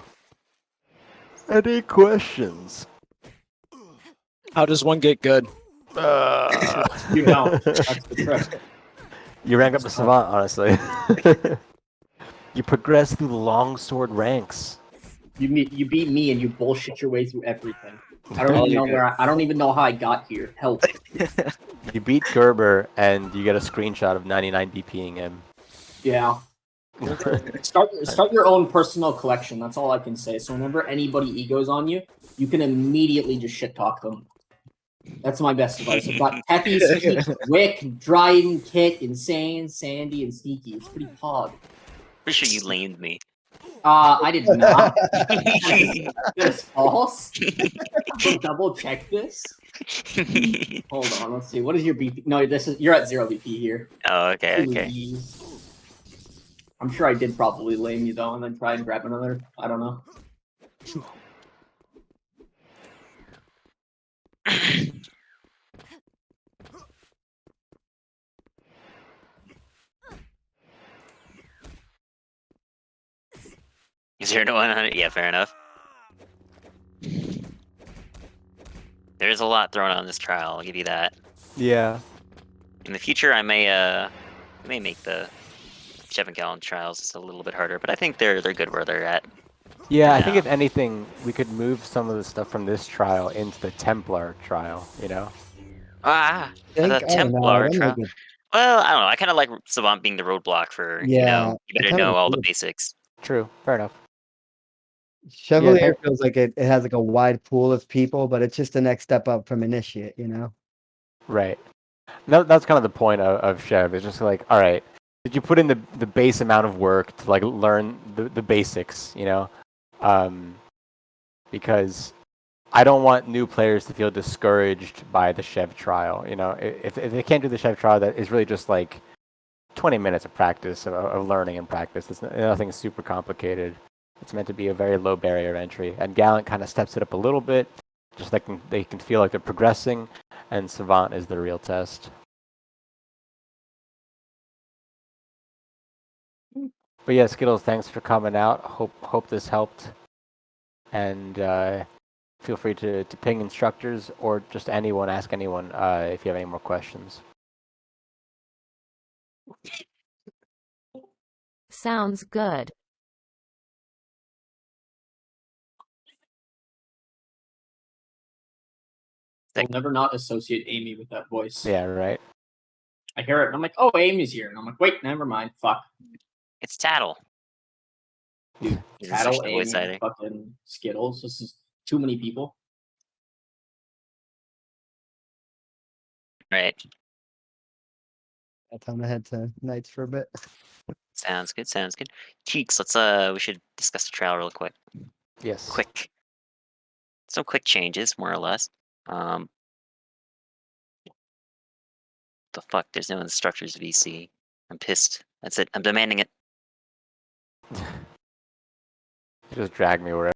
Any questions? How does one get good? You don't. That's the trick. You rank up the Savant, honestly. You progress through the longsword ranks. You beat me and you bullshit your way through everything. I don't even know how I got here. Help. You beat Gerber and you get a screenshot of 99 BPing him. Yeah. Start your own personal collection. That's all I can say. So whenever anybody egos on you, you can immediately just shit talk them. That's my best advice. I've got Peppy, Sneak, Wick, Dryden, Kit, Insane, Sandy, and Sneaky. It's pretty pog. Pretty sure you lamed me. I did not. That's false. I'll double check this. Hold on, let's see. What is your BP? No, you're at 0 BP here. Oh, okay, okay. Please. I'm sure I did probably lame you though, and then try and grab another. I don't know. Is there no 100? Yeah, fair enough. There's a lot thrown on this trial. I'll give you that. Yeah. In the future, I may make the Shep and Callan trials just a little bit harder, but I think they're good where they're at. Yeah, I think if anything, we could move some of the stuff from this trial into the Templar trial, you know? The Templar trial. Well, I don't know. I kind of like Savant being the roadblock for, you better know all the basics. True. Fair enough. Chevalier feels like it has like a wide pool of people, but it's just the next step up from initiate, you know? Right. No, that's kind of the point of Chev. It's just like, all right, did you put in the base amount of work to like learn the basics, you know? Because I don't want new players to feel discouraged by the Chev trial. You know, if they can't do the Chev trial, that is really just like 20 minutes of practice, of learning and practice. It's nothing super complicated. It's meant to be a very low barrier of entry. And Gallant kind of steps it up a little bit, just like they can feel like they're progressing, and Savant is the real test. But yeah, Skittles, thanks for coming out. Hope this helped. And feel free to ping instructors or just anyone, ask anyone if you have any more questions. Sounds good. I'll never not associate Amy with that voice. Yeah, right. I hear it, and I'm like, oh, Amy's here. And I'm like, wait, never mind. Fuck. It's Tattle. Dude, He's Tattle, such the voice Amy, actor. fucking Skittles. This is too many people. Right. I'll time to head to Knights for a bit. Sounds good. Sounds good. Cheeks. Let's we should discuss the trial real quick. Yes. Quick. Some quick changes, more or less. The fuck? There's no instructors VC. I'm pissed. That's it. I'm demanding it. Just drag me wherever.